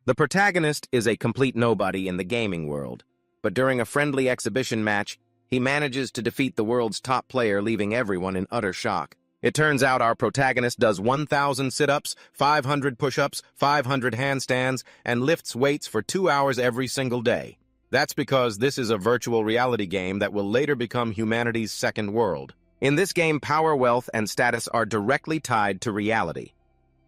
The protagonist is a complete nobody in the gaming world, but during a friendly exhibition match, he manages to defeat the world's top player, leaving everyone in utter shock. It turns out our protagonist does 1,000 sit-ups, 500 push-ups, 500 handstands, and lifts weights for 2 hours every single day. That's because this is a virtual reality game that will later become humanity's second world. In this game, power, wealth, and status are directly tied to reality.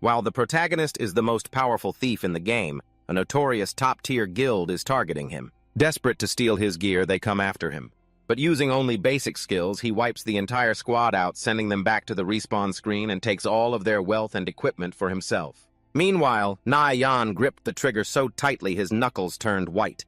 While the protagonist is the most powerful thief in the game, a notorious top-tier guild is targeting him. Desperate to steal his gear, they come after him. But using only basic skills, he wipes the entire squad out, sending them back to the respawn screen and takes all of their wealth and equipment for himself. Meanwhile, Na Yan gripped the trigger so tightly his knuckles turned white.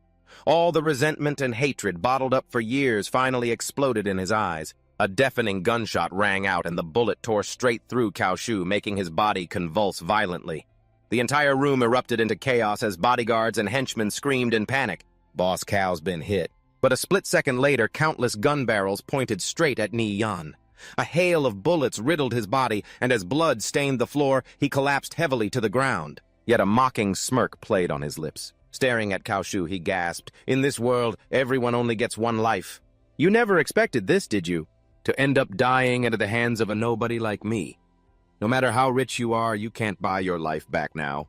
All the resentment and hatred bottled up for years finally exploded in his eyes. A deafening gunshot rang out and the bullet tore straight through Cao Shu, making his body convulse violently. The entire room erupted into chaos as bodyguards and henchmen screamed in panic. Boss Cao's been hit. But a split second later, countless gun barrels pointed straight at Ni Yan. A hail of bullets riddled his body, and as blood stained the floor, he collapsed heavily to the ground. Yet a mocking smirk played on his lips. Staring at Cao Shu, he gasped, "In this world, everyone only gets one life. You never expected this, did you? To end up dying into the hands of a nobody like me. No matter how rich you are, you can't buy your life back now."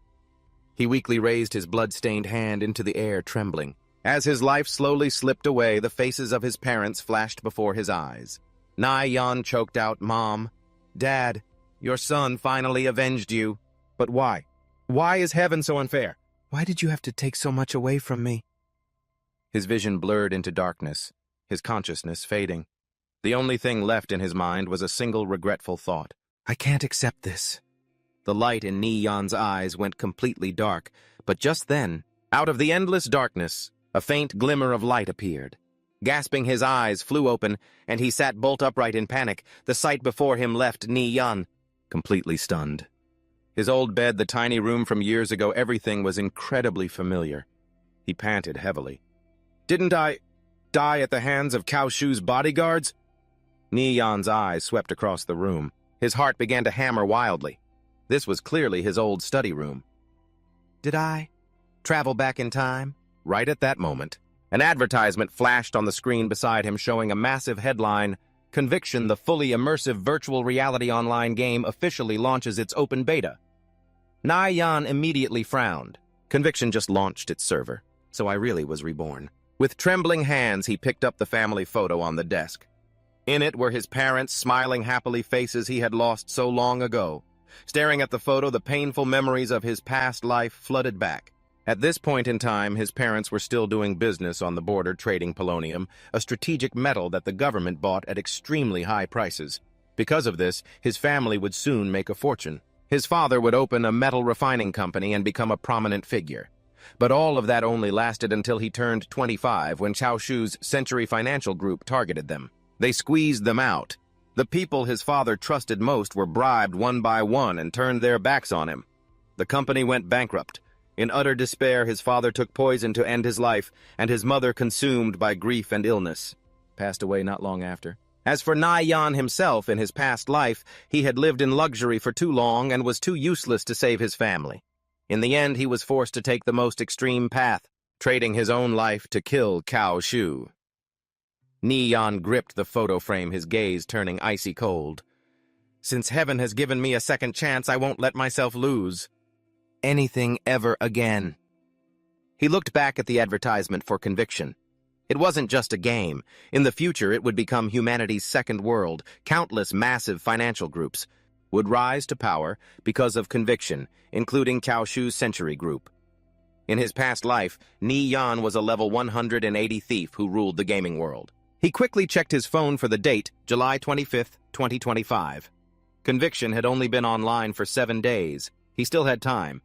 He weakly raised his blood-stained hand into the air, trembling. As his life slowly slipped away, the faces of his parents flashed before his eyes. Na Yan choked out, "Mom, Dad, your son finally avenged you. But why? Why is heaven so unfair? Why did you have to take so much away from me?" His vision blurred into darkness, his consciousness fading. The only thing left in his mind was a single regretful thought. "I can't accept this." The light in Ni Yan's eyes went completely dark, but just then, out of the endless darkness, a faint glimmer of light appeared. Gasping, his eyes flew open, and he sat bolt upright in panic. The sight before him left Ni Yan completely stunned. His old bed, the tiny room from years ago, everything was incredibly familiar. He panted heavily. "Didn't I die at the hands of Cao Shu's bodyguards?" Ni Yan's eyes swept across the room. His heart began to hammer wildly. This was clearly his old study room. "Did I travel back in time?" Right at that moment, an advertisement flashed on the screen beside him showing a massive headline, "Conviction, the fully immersive virtual reality online game officially launches its open beta." Na Yan immediately frowned. Conviction just launched its server, so I really was reborn. With trembling hands, he picked up the family photo on the desk. In it were his parents' smiling happily faces he had lost so long ago. Staring at the photo, the painful memories of his past life flooded back. At this point in time, his parents were still doing business on the border trading polonium, a strategic metal that the government bought at extremely high prices. Because of this, his family would soon make a fortune. His father would open a metal refining company and become a prominent figure. But all of that only lasted until he turned 25 when Cao Shu's Century Financial Group targeted them. They squeezed them out. The people his father trusted most were bribed one by one and turned their backs on him. The company went bankrupt. In utter despair, his father took poison to end his life, and his mother, consumed by grief and illness, passed away not long after. As for Na Yan himself, in his past life, he had lived in luxury for too long and was too useless to save his family. In the end, he was forced to take the most extreme path, trading his own life to kill Cao Shu. Ni Yan gripped the photo frame, his gaze turning icy cold. "Since heaven has given me a second chance, I won't let myself lose anything ever again." He looked back at the advertisement for Conviction. It wasn't just a game. In the future, it would become humanity's second world. Countless massive financial groups would rise to power because of Conviction, including Cao Shu's Century Group. In his past life, Ni Yan was a level 180 thief who ruled the gaming world. He quickly checked his phone for the date, July 25th, 2025. Conviction had only been online for 7 days. He still had time.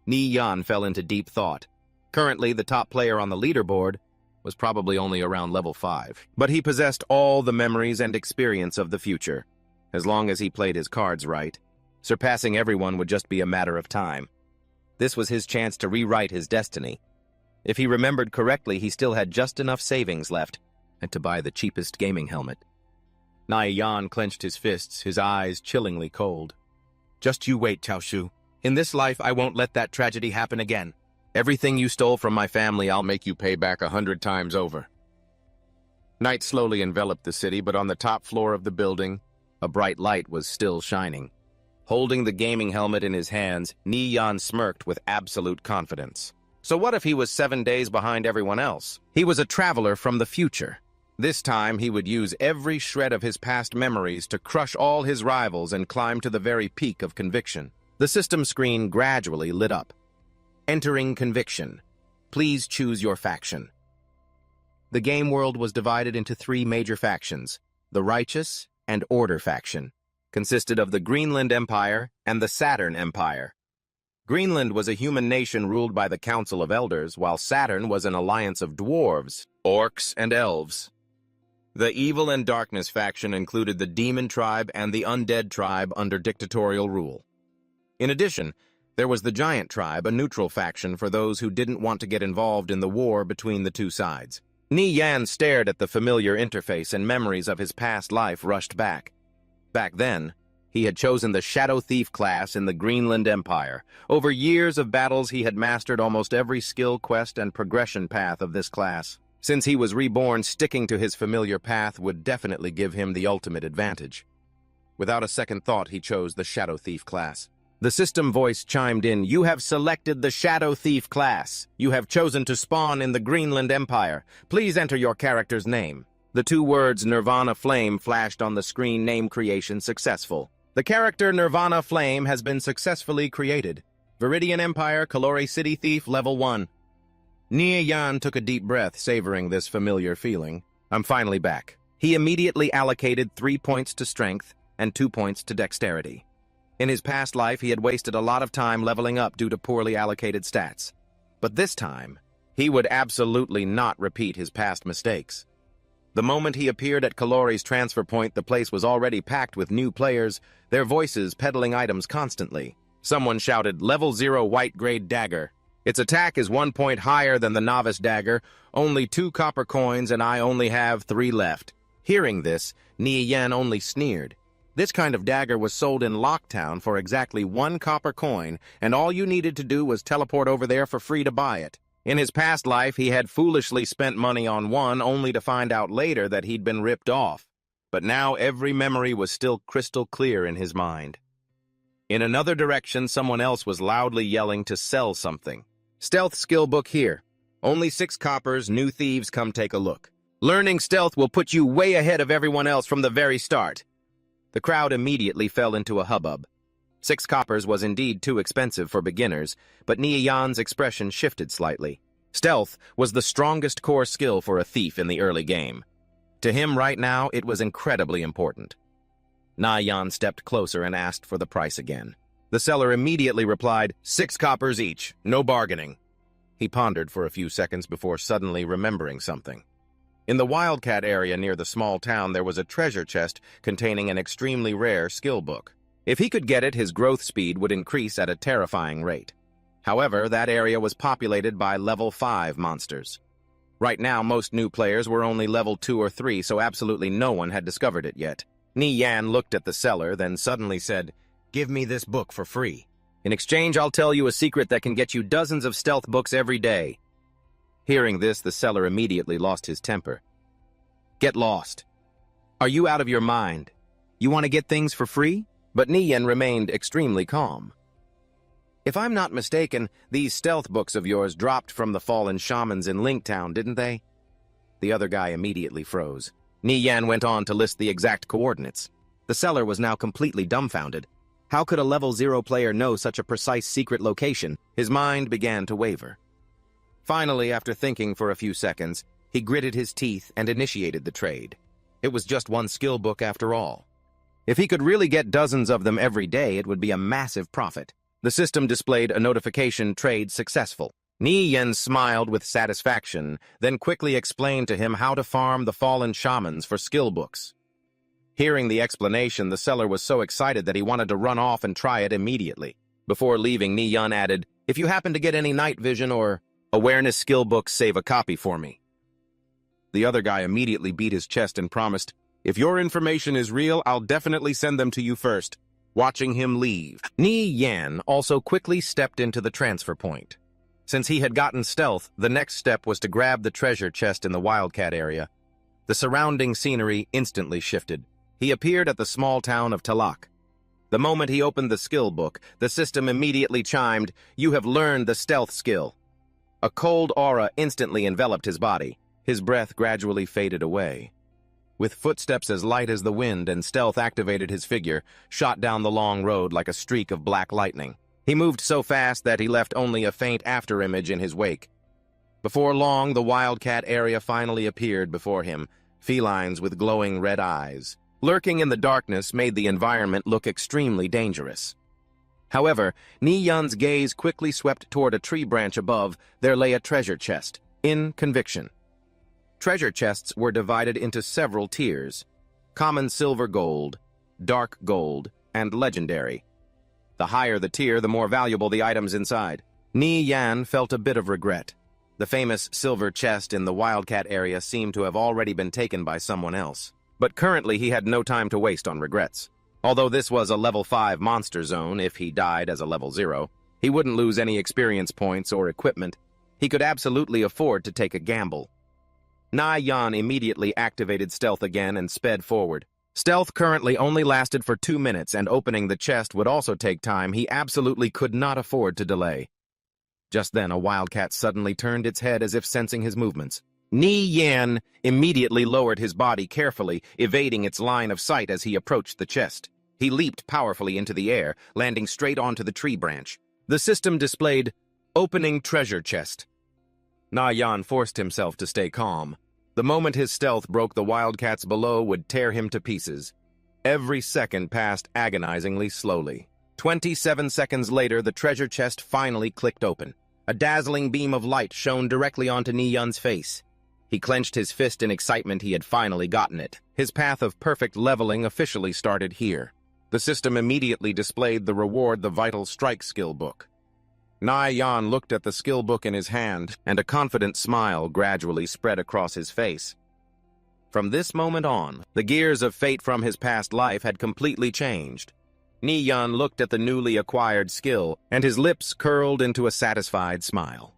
Ni Yan fell into deep thought. Currently, the top player on the leaderboard was probably only around level 5. But he possessed all the memories and experience of the future. As long as he played his cards right, surpassing everyone would just be a matter of time. This was his chance to rewrite his destiny. If he remembered correctly, he still had just enough savings left and to buy the cheapest gaming helmet. Na Yan clenched his fists, his eyes chillingly cold. "Just you wait, Cao Shu. In this life, I won't let that tragedy happen again." Everything you stole from my family, I'll make you pay back 100 times over. Night slowly enveloped the city, but on the top floor of the building, a bright light was still shining. Holding the gaming helmet in his hands, Ni-Yan smirked with absolute confidence. So what if he was 7 days behind everyone else? He was a traveler from the future. This time, he would use every shred of his past memories to crush all his rivals and climb to the very peak of conviction. The system screen gradually lit up. Entering conviction. Please choose your faction. The game world was divided into 3 major factions: the Righteous and Order faction, consisted of the Greenland Empire and the Saturn Empire. Greenland was a human nation ruled by the Council of Elders, while Saturn was an alliance of dwarves, orcs, and elves. The Evil and Darkness faction included the Demon Tribe and the Undead Tribe under dictatorial rule. In addition, there was the Giant Tribe, a neutral faction for those who didn't want to get involved in the war between the two sides. Ni-Yan stared at the familiar interface, and memories of his past life rushed back. Back then, he had chosen the Shadow Thief class in the Greenland Empire. Over years of battles, he had mastered almost every skill, quest, and progression path of this class. Since he was reborn, sticking to his familiar path would definitely give him the ultimate advantage. Without a second thought, he chose the Shadow Thief class. The system voice chimed in, "You have selected the Shadow Thief class. You have chosen to spawn in the Greenland Empire. Please enter your character's name." The 2 words Nirvana Flame flashed on the screen. Name creation successful. The character Nirvana Flame has been successfully created. Viridian Empire, Kalori City Thief, Level 1. Ni-Yan took a deep breath, savoring this familiar feeling. I'm finally back. He immediately allocated 3 points to strength and 2 points to dexterity. In his past life, he had wasted a lot of time leveling up due to poorly allocated stats. But this time, he would absolutely not repeat his past mistakes. The moment he appeared at Kalori's transfer point, the place was already packed with new players, their voices peddling items constantly. Someone shouted, "Level 0 white grade dagger. Its attack is 1 point higher than the novice dagger, only 2 copper coins, and I only have 3 left." Hearing this, Ni-Yan only sneered. This kind of dagger was sold in Locktown for exactly 1 copper coin, and all you needed to do was teleport over there for free to buy it. In his past life, he had foolishly spent money on one, only to find out later that he'd been ripped off. But now every memory was still crystal clear in his mind. In another direction, someone else was loudly yelling to sell something. "Stealth skill book here. Only 6 coppers, new thieves, come take a look. Learning stealth will put you way ahead of everyone else from the very start." The crowd immediately fell into a hubbub. 6 coppers was indeed too expensive for beginners, but Ni-Yan's expression shifted slightly. Stealth was the strongest core skill for a thief in the early game. To him right now, it was incredibly important. Ni-Yan stepped closer and asked for the price again. The seller immediately replied, 6 coppers each, no bargaining. He pondered for a few seconds before suddenly remembering something. In the Wildcat area near the small town, there was a treasure chest containing an extremely rare skill book. If he could get it, his growth speed would increase at a terrifying rate. However, that area was populated by level 5 monsters. Right now, most new players were only level 2 or 3, so absolutely no one had discovered it yet. Ni-Yan looked at the seller, then suddenly said, "Give me this book for free. In exchange, I'll tell you a secret that can get you dozens of stealth books every day." Hearing this, the seller immediately lost his temper. "Get lost. Are you out of your mind? You want to get things for free?" But Ni-Yan remained extremely calm. "If I'm not mistaken, these stealth books of yours dropped from the fallen shamans in Linktown, didn't they?" The other guy immediately froze. Ni-Yan went on to list the exact coordinates. The seller was now completely dumbfounded. How could a level 0 player know such a precise secret location? His mind began to waver. Finally, after thinking for a few seconds, he gritted his teeth and initiated the trade. It was just 1 skill book after all. If he could really get dozens of them every day, it would be a massive profit. The system displayed a notification, "Trade successful." Ni-Yan smiled with satisfaction, then quickly explained to him how to farm the fallen shamans for skill books. Hearing the explanation, the seller was so excited that he wanted to run off and try it immediately. Before leaving, Ni-Yan added, "If you happen to get any night vision or awareness skill books, save a copy for me." The other guy immediately beat his chest and promised, "If your information is real, I'll definitely send them to you first." Watching him leave, Ni-Yan also quickly stepped into the transfer point. Since he had gotten stealth, the next step was to grab the treasure chest in the Wildcat area. The surrounding scenery instantly shifted. He appeared at the small town of Talak. The moment he opened the skill book, the system immediately chimed, "You have learned the stealth skill." A cold aura instantly enveloped his body. His breath gradually faded away. With footsteps as light as the wind and stealth activated his figure, shot down the long road like a streak of black lightning. He moved so fast that he left only a faint afterimage in his wake. Before long, the Wildcat area finally appeared before him, felines with glowing red eyes. Lurking in the darkness made the environment look extremely dangerous. However, Ni-Yun's gaze quickly swept toward a tree branch above. There lay a treasure chest, in conviction. Treasure chests were divided into several tiers: common silver gold, dark gold, and legendary. The higher the tier, the more valuable the items inside. Ni-Yan felt a bit of regret. The famous silver chest in the Wildcat area seemed to have already been taken by someone else. But currently he had no time to waste on regrets. Although this was a level 5 monster zone, if he died as a level 0, he wouldn't lose any experience points or equipment. He could absolutely afford to take a gamble. Ni-Yan immediately activated stealth again and sped forward. Stealth currently only lasted for 2 minutes, and opening the chest would also take time. He absolutely could not afford to delay. Just then, a wildcat suddenly turned its head as if sensing his movements. Ni-Yan immediately lowered his body carefully, evading its line of sight as he approached the chest. He leaped powerfully into the air, landing straight onto the tree branch. The system displayed, "Opening treasure chest." Ni-Yan forced himself to stay calm. The moment his stealth broke, the wildcats below would tear him to pieces. Every second passed agonizingly slowly. 27 seconds later, the treasure chest finally clicked open. A dazzling beam of light shone directly onto Ni-Yun's face. He clenched his fist in excitement. He had finally gotten it. His path of perfect leveling officially started here. The system immediately displayed the reward, the Vital Strike skill book. Ni-Yan looked at the skill book in his hand, and a confident smile gradually spread across his face. From this moment on, the gears of fate from his past life had completely changed. Ni-Yan looked at the newly acquired skill, and his lips curled into a satisfied smile.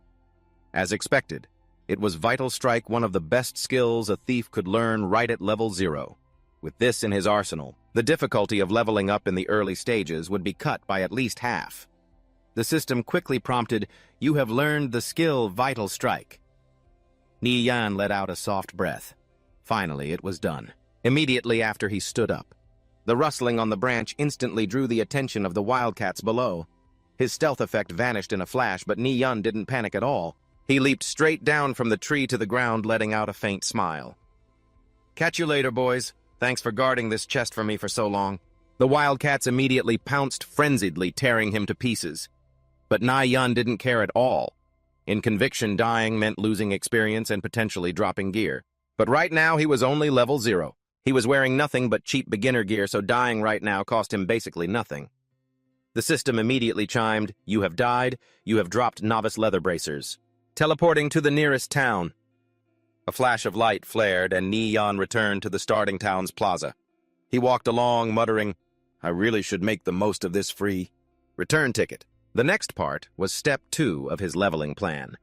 As expected, it was Vital Strike, one of the best skills a thief could learn right at level 0. With this in his arsenal, the difficulty of leveling up in the early stages would be cut by at least half. The system quickly prompted, "You have learned the skill Vital Strike." Ni-Yan let out a soft breath. Finally, it was done. Immediately after he stood up, the rustling on the branch instantly drew the attention of the wildcats below. His stealth effect vanished in a flash, but Ni-Yan didn't panic at all. He leaped straight down from the tree to the ground, letting out a faint smile. "Catch you later, boys. Thanks for guarding this chest for me for so long." The wildcats immediately pounced frenziedly, tearing him to pieces. But Ni-Yan didn't care at all. In conviction, dying meant losing experience and potentially dropping gear. But right now, he was only level 0. He was wearing nothing but cheap beginner gear, so dying right now cost him basically nothing. The system immediately chimed, "You have died. You have dropped novice leather bracers. Teleporting to the nearest town." A flash of light flared, and Ni-Yan returned to the starting town's plaza. He walked along, muttering, "I really should make the most of this free return ticket." The next part was step 2 of his leveling plan.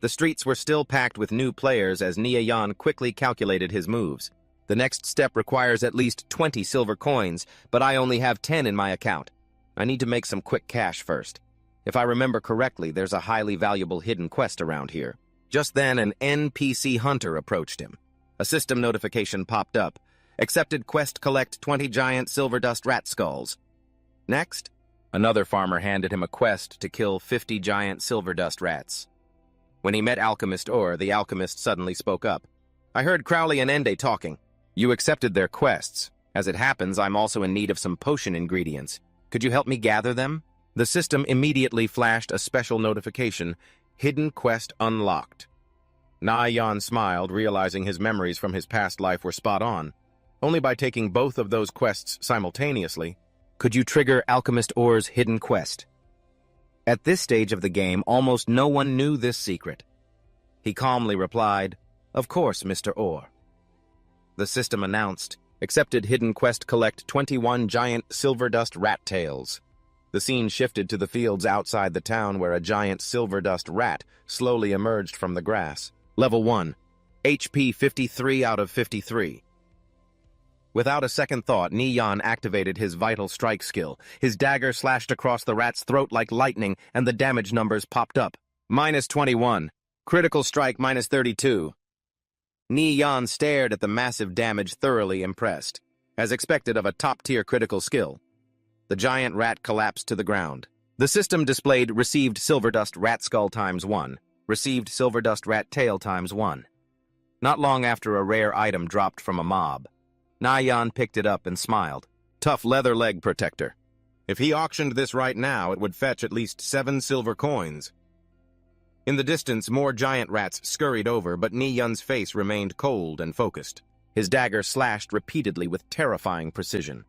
The streets were still packed with new players as Ni-Yan quickly calculated his moves. The next step requires at least 20 silver coins, but I only have 10 in my account. I need to make some quick cash first. If I remember correctly, there's a highly valuable hidden quest around here. Just then, an NPC hunter approached him. A system notification popped up. Accepted quest, collect 20 giant silver dust rat skulls. Next, another farmer handed him a quest to kill 50 giant silver dust rats. When he met Alchemist Orr, the alchemist suddenly spoke up. "I heard Crowley and Ende talking. You accepted their quests. As it happens, I'm also in need of some potion ingredients. Could you help me gather them?" The system immediately flashed a special notification, "Hidden quest unlocked." Ni-Yan smiled, realizing his memories from his past life were spot on. Only by taking both of those quests simultaneously could you trigger Alchemist Orr's hidden quest. At this stage of the game, almost no one knew this secret. He calmly replied, "Of course, Mr. Orr." The system announced, "Accepted hidden quest, collect 21 giant silver dust rat tails." The scene shifted to the fields outside the town where a giant silver dust rat slowly emerged from the grass. Level 1. HP 53 out of 53. Without a second thought, Neon activated his vital strike skill. His dagger slashed across the rat's throat like lightning, and the damage numbers popped up. -21. Critical strike -32. Neon stared at the massive damage, thoroughly impressed. As expected of a top-tier critical skill, the giant rat collapsed to the ground. The system displayed received silver dust rat skull ×1, received silver dust rat tail ×1. Not long after, a rare item dropped from a mob. Neon picked it up and smiled. Tough leather leg protector. If he auctioned this right now, it would fetch at least 7 silver coins. In the distance, more giant rats scurried over, but Neon's face remained cold and focused. His dagger slashed repeatedly with terrifying precision.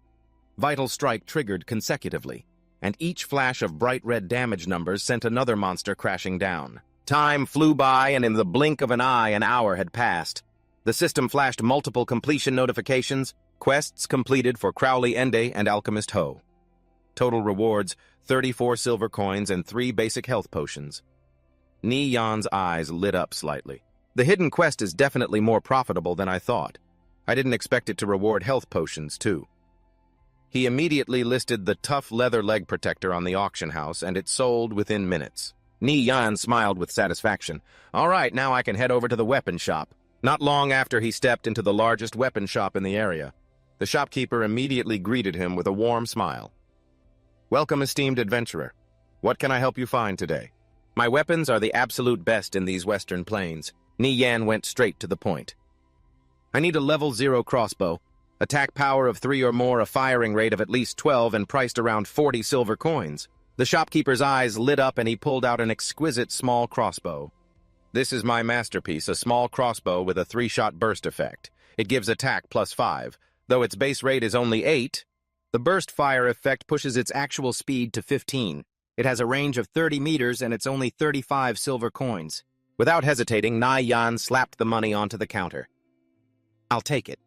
Vital strike triggered consecutively, and each flash of bright red damage numbers sent another monster crashing down. Time flew by, and in the blink of an eye, an hour had passed. The system flashed multiple completion notifications, quests completed for Crowley Ende and Alchemist Ho. Total rewards, 34 silver coins and 3 basic health potions. Neon's eyes lit up slightly. The hidden quest is definitely more profitable than I thought. I didn't expect it to reward health potions, too. He immediately listed the tough leather leg protector on the auction house, and it sold within minutes. Neon smiled with satisfaction. All right, now I can head over to the weapon shop. Not long after, he stepped into the largest weapon shop in the area. The shopkeeper immediately greeted him with a warm smile. Welcome, esteemed adventurer. What can I help you find today? My weapons are the absolute best in these western plains. Neyan went straight to the point. I need a level 0 crossbow, attack power of 3 or more, a firing rate of at least 12, and priced around 40 silver coins. The shopkeeper's eyes lit up, and he pulled out an exquisite small crossbow. This is my masterpiece, a small crossbow with a 3-shot burst effect. It gives attack +5. Though its base rate is only 8, the burst fire effect pushes its actual speed to 15. It has a range of 30 meters, and it's only 35 silver coins. Without hesitating, Neyan slapped the money onto the counter. I'll take it.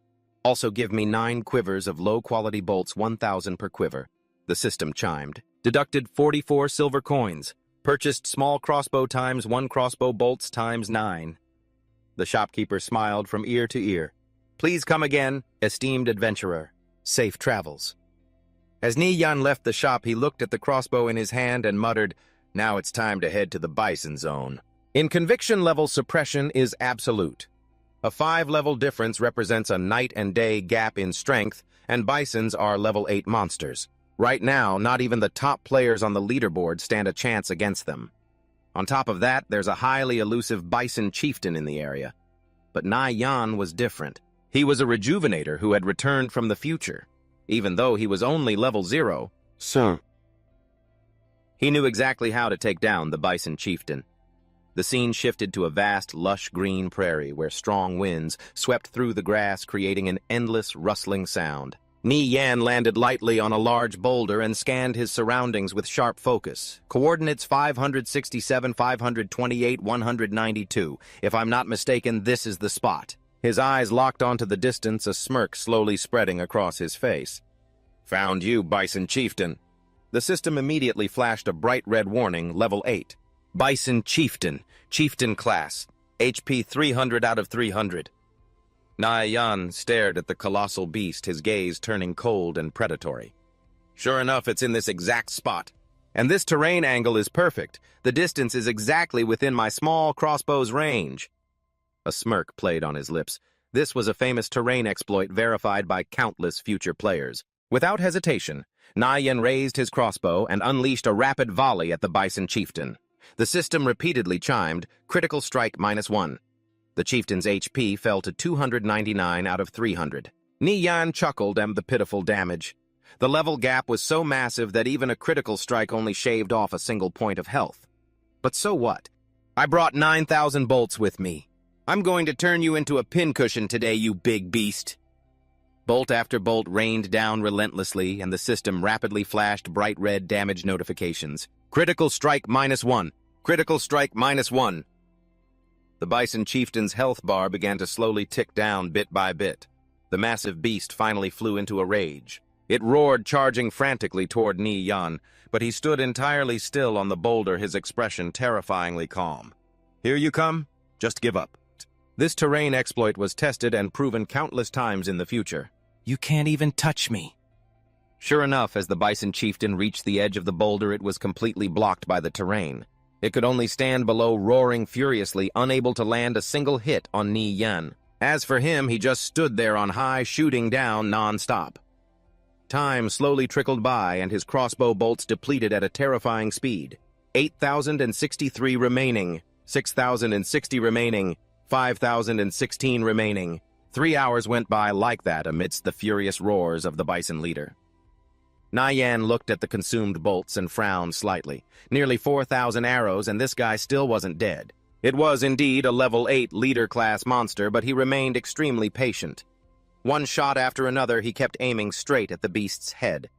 Also give me 9 quivers of low-quality bolts, 1,000 per quiver. The system chimed. Deducted 44 silver coins. Purchased small crossbow ×1 crossbow bolts ×9. The shopkeeper smiled from ear to ear. Please come again, esteemed adventurer. Safe travels. As Neyan left the shop, he looked at the crossbow in his hand and muttered, now it's time to head to the bison zone. In conviction level, suppression is absolute. A 5-level difference represents a night and day gap in strength, and bisons are level 8 monsters. Right now, not even the top players on the leaderboard stand a chance against them. On top of that, there's a highly elusive bison chieftain in the area. But Neyan was different. He was a rejuvenator who had returned from the future. Even though he was only level 0, he knew exactly how to take down the bison chieftain. The scene shifted to a vast, lush green prairie where strong winds swept through the grass, creating an endless, rustling sound. Neyan landed lightly on a large boulder and scanned his surroundings with sharp focus. Coordinates 567, 528, 192. If I'm not mistaken, this is the spot. His eyes locked onto the distance, a smirk slowly spreading across his face. Found you, Bison Chieftain. The system immediately flashed a bright red warning, level 8. Bison Chieftain, Chieftain class, HP 300 out of 300. Neyan stared at the colossal beast, his gaze turning cold and predatory. Sure enough, it's in this exact spot. And this terrain angle is perfect. The distance is exactly within my small crossbow's range. A smirk played on his lips. This was a famous terrain exploit verified by countless future players. Without hesitation, Neyan raised his crossbow and unleashed a rapid volley at the bison chieftain. The system repeatedly chimed, critical strike -1. The chieftain's HP fell to 299 out of 300. Neyan chuckled at the pitiful damage. The level gap was so massive that even a critical strike only shaved off a single point of health. But so what? I brought 9,000 bolts with me. I'm going to turn you into a pincushion today, you big beast. Bolt after bolt rained down relentlessly, and the system rapidly flashed bright red damage notifications. Critical strike -1. Critical strike -1. The bison chieftain's health bar began to slowly tick down bit by bit. The massive beast finally flew into a rage. It roared, charging frantically toward Ni Yan, but he stood entirely still on the boulder, his expression terrifyingly calm. "Here you come? Just give up." This terrain exploit was tested and proven countless times in the future. "You can't even touch me." Sure enough, as the bison chieftain reached the edge of the boulder, it was completely blocked by the terrain. It could only stand below, roaring furiously, unable to land a single hit on Ni Yan. As for him, he just stood there on high, shooting down non-stop. Time slowly trickled by, and his crossbow bolts depleted at a terrifying speed. 8,063 remaining, 6,060 remaining, 5,016 remaining. 3 hours went by like that amidst the furious roars of the bison leader. Nian looked at the consumed bolts and frowned slightly. Nearly 4,000 arrows, and this guy still wasn't dead. It was indeed a level 8 leader-class monster, but he remained extremely patient. One shot after another, he kept aiming straight at the beast's head.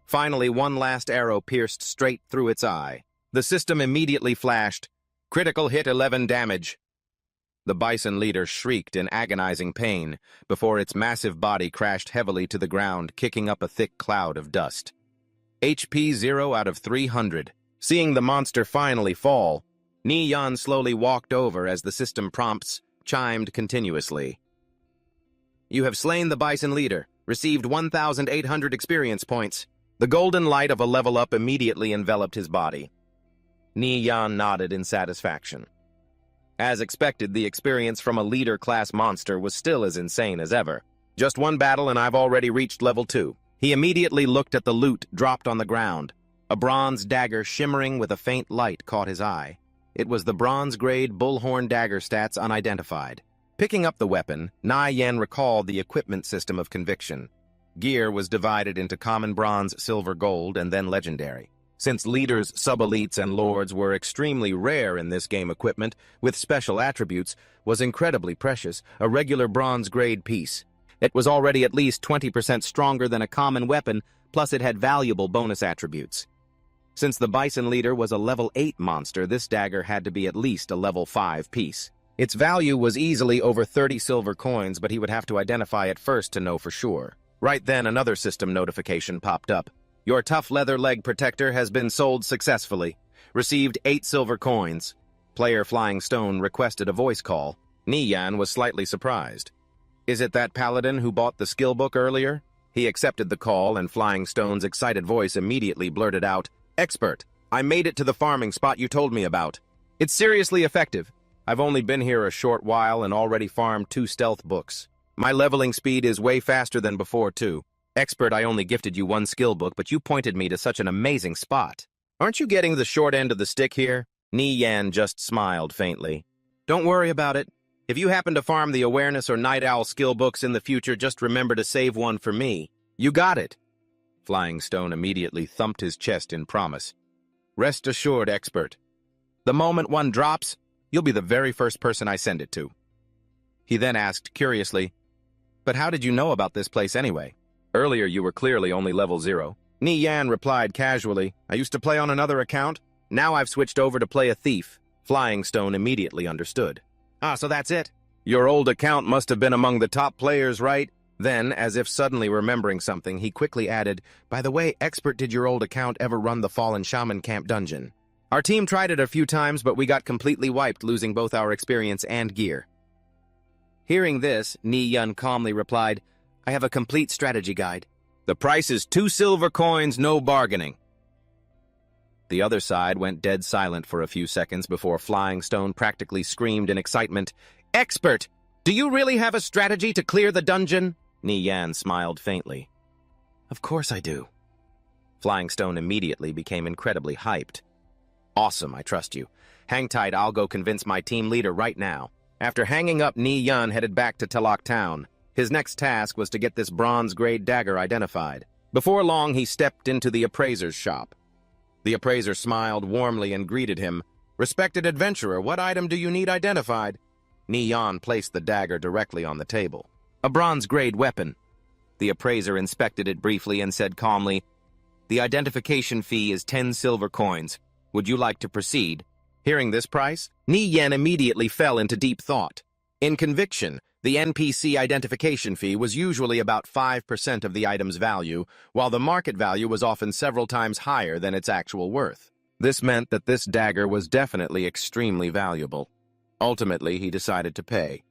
Finally, one last arrow pierced straight through its eye. The system immediately flashed, "Critical hit, 11 damage." The bison leader shrieked in agonizing pain before its massive body crashed heavily to the ground, kicking up a thick cloud of dust. HP 0 out of 300. Seeing the monster finally fall, Ni Yan slowly walked over as the system prompts chimed continuously. "You have slain the bison leader, received 1,800 experience points." The golden light of a level up immediately enveloped his body. Ni Yan nodded in satisfaction. As expected, the experience from a leader-class monster was still as insane as ever. "Just one battle and I've already reached level 2. He immediately looked at the loot dropped on the ground. A bronze dagger shimmering with a faint light caught his eye. It was the bronze-grade bullhorn dagger, stats unidentified. Picking up the weapon, Nai Yen recalled the equipment system of conviction. Gear was divided into common bronze, silver, gold, and then legendary. Since leaders, sub-elites, and lords were extremely rare in this game, equipment, with special attributes, was incredibly precious, a regular bronze-grade piece. It was already at least 20% stronger than a common weapon, plus it had valuable bonus attributes. Since the bison leader was a level 8 monster, this dagger had to be at least a level 5 piece. Its value was easily over 30 silver coins, but he would have to identify it first to know for sure. Right then, another system notification popped up. "Your tough leather leg protector has been sold successfully. Received 8 silver coins." Player Flying Stone requested a voice call. Ni Yan was slightly surprised. "Is it that paladin who bought the skill book earlier?" He accepted the call, and Flying Stone's excited voice immediately blurted out, "Expert, I made it to the farming spot you told me about. It's seriously effective. I've only been here a short while and already farmed 2 stealth books. My leveling speed is way faster than before, too. Expert, I only gifted you 1 skill book, but you pointed me to such an amazing spot. Aren't you getting the short end of the stick here?" Ni Yan just smiled faintly. "Don't worry about it. If you happen to farm the Awareness or Night Owl skill books in the future, just remember to save one for me. You got it." Flying Stone immediately thumped his chest in promise. "Rest assured, Expert. The moment one drops, you'll be the very first person I send it to." He then asked curiously, "But how did you know about this place anyway? Earlier you were clearly only level 0. Ni Yan replied casually, "I used to play on another account. Now I've switched over to play a thief." Flying Stone immediately understood. "Ah, so that's it. Your old account must have been among the top players, right?" Then, as if suddenly remembering something, he quickly added, "By the way, Expert, did your old account ever run the Fallen Shaman Camp dungeon? Our team tried it a few times, but we got completely wiped, losing both our experience and gear." Hearing this, Ni Yan calmly replied, "I have a complete strategy guide. The price is 2 silver coins, no bargaining." The other side went dead silent for a few seconds before Flying Stone practically screamed in excitement, "Expert, do you really have a strategy to clear the dungeon?" Ni Yan smiled faintly. "Of course I do." Flying Stone immediately became incredibly hyped. "Awesome, I trust you. Hang tight, I'll go convince my team leader right now." After hanging up, Ni Yan headed back to Telok Town. His next task was to get this bronze-grade dagger identified. Before long, he stepped into the appraiser's shop. The appraiser smiled warmly and greeted him. "Respected adventurer, what item do you need identified?" Ni Yan placed the dagger directly on the table. "A bronze-grade weapon." The appraiser inspected it briefly and said calmly, "The identification fee is 10 silver coins. Would you like to proceed?" Hearing this price, Ni Yan immediately fell into deep thought. In conviction, The NPC identification fee was usually about 5% of the item's value, while the market value was often several times higher than its actual worth. This meant that this dagger was definitely extremely valuable. Ultimately, he decided to pay.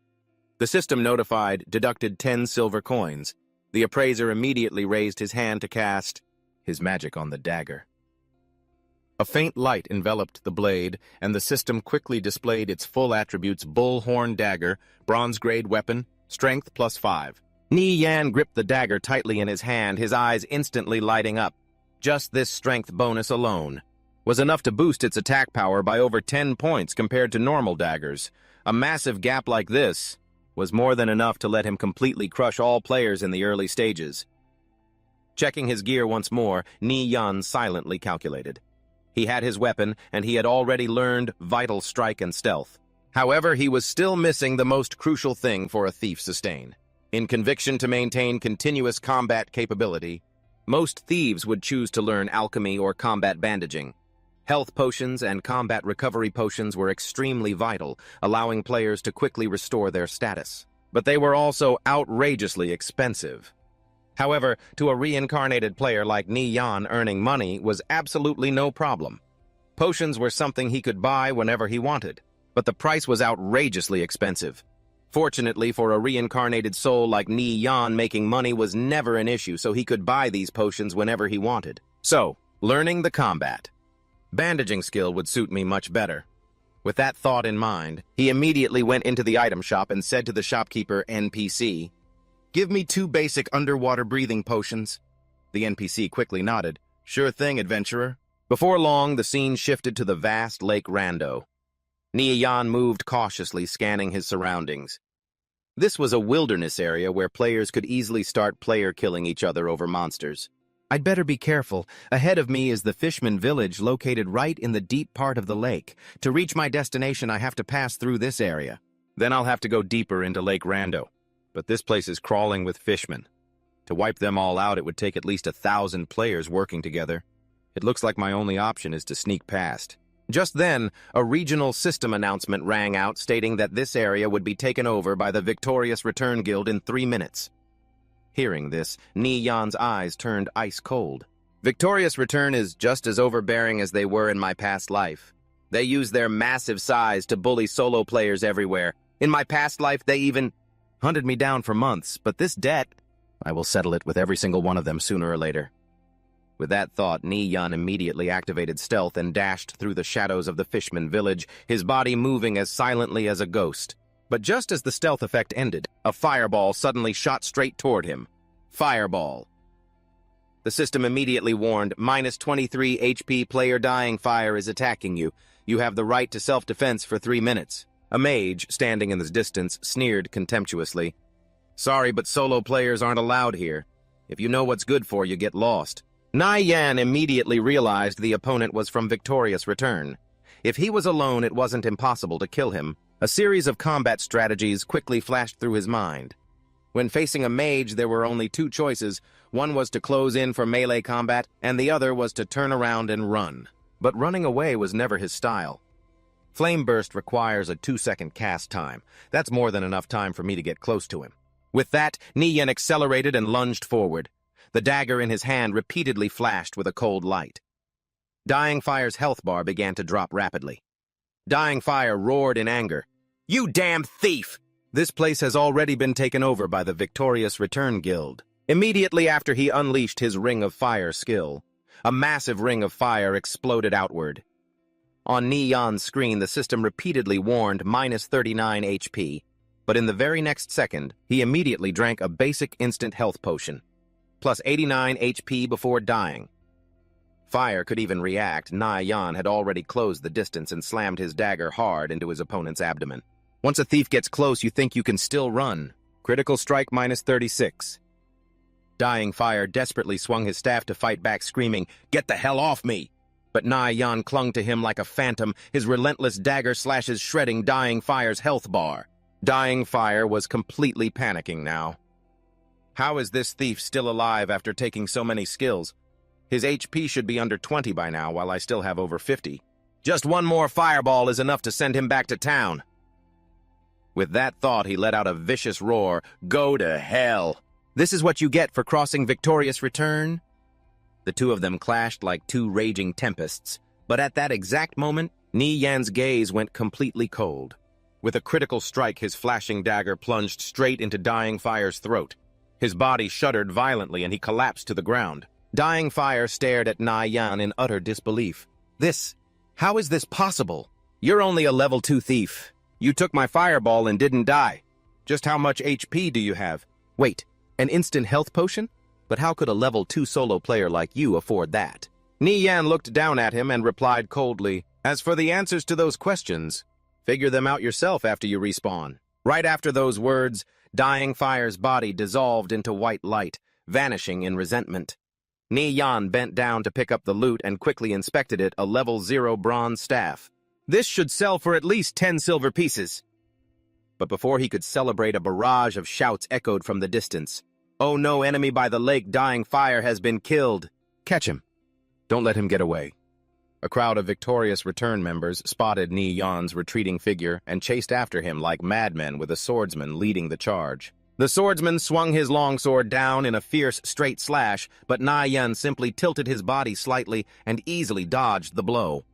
The system notified deducted 10 silver coins. The appraiser immediately raised his hand to cast his magic on the dagger. A faint light enveloped the blade, and the system quickly displayed its full attributes: bullhorn dagger, bronze-grade weapon, strength +5. Ni Yan gripped the dagger tightly in his hand, his eyes instantly lighting up. Just this strength bonus alone was enough to boost its attack power by over 10 points compared to normal daggers. A massive gap like this was more than enough to let him completely crush all players in the early stages. Checking his gear once more, Ni Yan silently calculated. He had his weapon, and he had already learned Vital Strike and Stealth. However, he was still missing the most crucial thing for a thief sustain. In conviction to maintain continuous combat capability, most thieves would choose to learn alchemy or combat bandaging. Health potions and combat recovery potions were extremely vital, allowing players to quickly restore their status. But they were also outrageously expensive. However, to a reincarnated player like Ni Yan, earning money was absolutely no problem. Potions were something he could buy whenever he wanted, but the price was outrageously expensive. Fortunately for a reincarnated soul like Ni Yan, making money was never an issue, so he could buy these potions whenever he wanted. So, learning the combat bandaging skill would suit me much better. With that thought in mind, he immediately went into the item shop and said to the shopkeeper NPC, "Give me 2 basic underwater breathing potions." The NPC quickly nodded. "Sure thing, adventurer." Before long, the scene shifted to the vast Lake Rando. Ni Yan moved cautiously, scanning his surroundings. This was a wilderness area where players could easily start killing each other over monsters. "I'd better be careful. Ahead of me is the Fishman village located right in the deep part of the lake. To reach my destination, I have to pass through this area. Then I'll have to go deeper into Lake Rando. But this place is crawling with fishmen. To wipe them all out, it would take at least 1,000 players working together. It looks like my only option is to sneak past." Just then, a regional system announcement rang out stating that this area would be taken over by the Victorious Return Guild in 3 minutes. Hearing this, Ni Yan's eyes turned ice cold. Victorious Return is just as overbearing as they were in my past life. They use their massive size to bully solo players everywhere. In my past life, they even hunted me down for months, but this debt, I will settle it with every single one of them sooner or later. With that thought, Ni Yan immediately activated stealth and dashed through the shadows of the Fishman village, his body moving as silently as a ghost. But just as the stealth effect ended, a fireball suddenly shot straight toward him. Fireball. The system immediately warned, -23 HP player dying fire is attacking you. You have the right to self-defense for 3 minutes. A mage, standing in the distance, sneered contemptuously. "Sorry, but solo players aren't allowed here. If you know what's good for you, get lost." Ni Yan immediately realized the opponent was from Victorious Return. If he was alone, it wasn't impossible to kill him. A series of combat strategies quickly flashed through his mind. When facing a mage, there were only 2 choices. One was to close in for melee combat, and the other was to turn around and run. But running away was never his style. Flame Burst requires a 2-second cast time. That's more than enough time for me to get close to him. With that, Ni Yan accelerated and lunged forward. The dagger in his hand repeatedly flashed with a cold light. Dying Fire's health bar began to drop rapidly. Dying Fire roared in anger. "You damn thief! This place has already been taken over by the Victorious Return Guild." Immediately after he unleashed his Ring of Fire skill, a massive ring of fire exploded outward. On Ni Yan's screen, the system repeatedly warned -39 HP, but in the very next second, he immediately drank a basic instant health potion, plus 89 HP before dying. Fire could even react. Ni Yan had already closed the distance and slammed his dagger hard into his opponent's abdomen. Once a thief gets close, you think you can still run. Critical strike -36. Dying Fire desperately swung his staff to fight back, screaming, "Get the hell off me!" But Ni Yan clung to him like a phantom, his relentless dagger slashes shredding Dying Fire's health bar. Dying Fire was completely panicking now. How is this thief still alive after taking so many skills? His HP should be under 20 by now, while I still have over 50. Just one more fireball is enough to send him back to town. With that thought, he let out a vicious roar. Go to hell! This is what you get for crossing victorious return? The two of them clashed like two raging tempests, but at that exact moment, Ni Yan's gaze went completely cold. With a critical strike, his flashing dagger plunged straight into Dying Fire's throat. His body shuddered violently and he collapsed to the ground. Dying Fire stared at Ni Yan in utter disbelief. How is this possible? You're only a level 2 thief. You took my fireball and didn't die. Just how much HP do you have? Wait, an instant health potion? But how could a level 2 solo player like you afford that? Ni Yan looked down at him and replied coldly, as for the answers to those questions, figure them out yourself after you respawn. Right after those words, Dying Fire's body dissolved into white light, vanishing in resentment. Ni Yan bent down to pick up the loot and quickly inspected it, a level 0 bronze staff. This should sell for at least 10 silver pieces. But before he could celebrate, a barrage of shouts echoed from the distance. Oh no, enemy by the lake, Dying Fire has been killed. Catch him. Don't let him get away. A crowd of victorious return members spotted Ni Yan's retreating figure and chased after him like madmen, with a swordsman leading the charge. The swordsman swung his longsword down in a fierce straight slash, but Ni Yan simply tilted his body slightly and easily dodged the blow.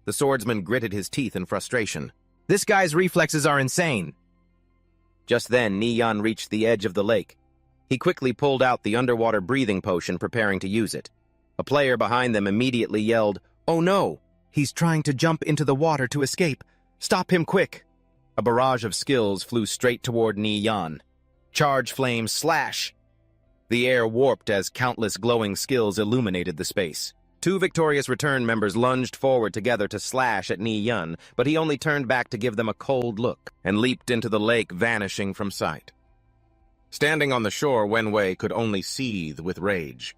The swordsman gritted his teeth in frustration. This guy's reflexes are insane. Just then, Ni Yan reached the edge of the lake. He quickly pulled out the underwater breathing potion, preparing to use it. A player behind them immediately yelled, "Oh no! He's trying to jump into the water to escape! Stop him quick!" A barrage of skills flew straight toward Ni Yan. Charge flame slash! The air warped as countless glowing skills illuminated the space. Two victorious return members lunged forward together to slash at Ni Yan, but he only turned back to give them a cold look and leaped into the lake, vanishing from sight. Standing on the shore, Wenwei could only seethe with rage.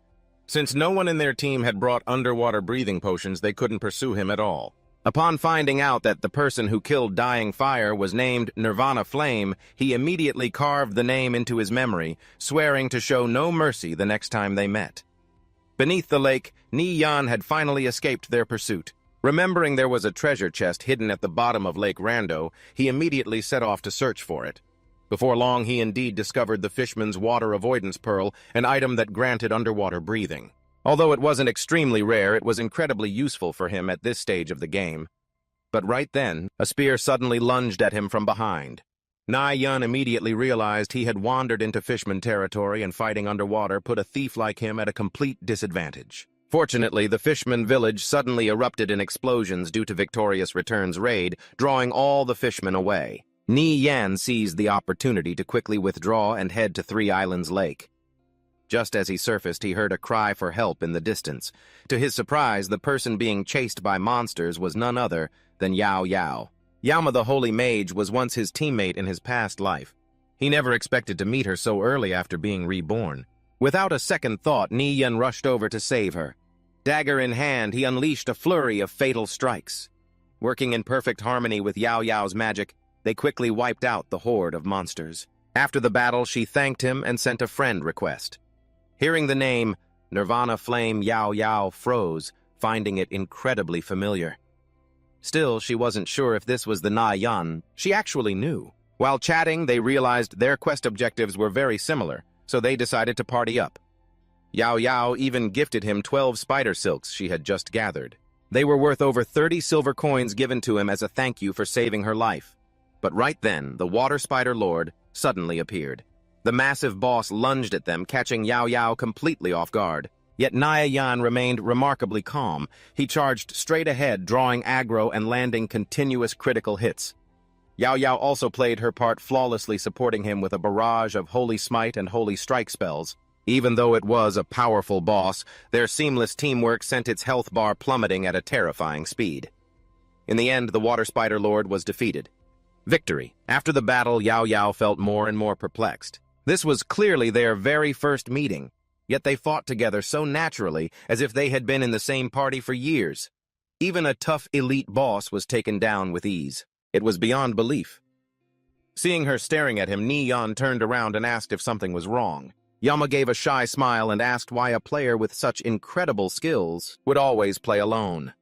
Since no one in their team had brought underwater breathing potions, they couldn't pursue him at all. Upon finding out that the person who killed Dying Fire was named Nirvana Flame, he immediately carved the name into his memory, swearing to show no mercy the next time they met. Beneath the lake, Ni Yan had finally escaped their pursuit. Remembering there was a treasure chest hidden at the bottom of Lake Rando, he immediately set off to search for it. Before long, he indeed discovered the Fishman's Water Avoidance Pearl, an item that granted underwater breathing. Although it wasn't extremely rare, it was incredibly useful for him at this stage of the game. But right then, a spear suddenly lunged at him from behind. Ni Yan immediately realized he had wandered into Fishman territory, and fighting underwater put a thief like him at a complete disadvantage. Fortunately, the Fishman village suddenly erupted in explosions due to Victorious Return's raid, drawing all the fishmen away. Ni Yan seized the opportunity to quickly withdraw and head to Three Islands Lake. Just as he surfaced, he heard a cry for help in the distance. To his surprise, the person being chased by monsters was none other than Yao Yao. Yama the Holy Mage was once his teammate in his past life. He never expected to meet her so early after being reborn. Without a second thought, Ni Yan rushed over to save her. Dagger in hand, he unleashed a flurry of fatal strikes. Working in perfect harmony with Yao Yao's magic, they quickly wiped out the horde of monsters. After the battle, she thanked him and sent a friend request. Hearing the name, Nirvana Flame Yao Yao froze, finding it incredibly familiar. Still, she wasn't sure if this was the Ni Yan she actually knew. While chatting, they realized their quest objectives were very similar, so they decided to party up. Yao Yao even gifted him 12 spider silks she had just gathered. They were worth over 30 silver coins given to him as a thank you for saving her life. But right then, the Water Spider Lord suddenly appeared. The massive boss lunged at them, catching Yao Yao completely off guard. Yet Ni Yan remained remarkably calm. He charged straight ahead, drawing aggro and landing continuous critical hits. Yao Yao also played her part flawlessly, supporting him with a barrage of Holy Smite and Holy Strike spells. Even though it was a powerful boss, their seamless teamwork sent its health bar plummeting at a terrifying speed. In the end, the Water Spider Lord was defeated. Victory. After the battle, Yao Yao felt more and more perplexed. This was clearly their very first meeting. Yet they fought together so naturally, as if they had been in the same party for years. Even a tough elite boss was taken down with ease. It was beyond belief. Seeing her staring at him, Ni Yan turned around and asked if something was wrong. Yama gave a shy smile and asked why a player with such incredible skills would always play alone.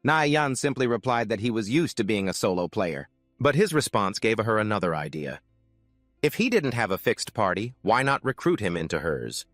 Ni Yan simply replied that he was used to being a solo player. But his response gave her another idea. If he didn't have a fixed party, why not recruit him into hers?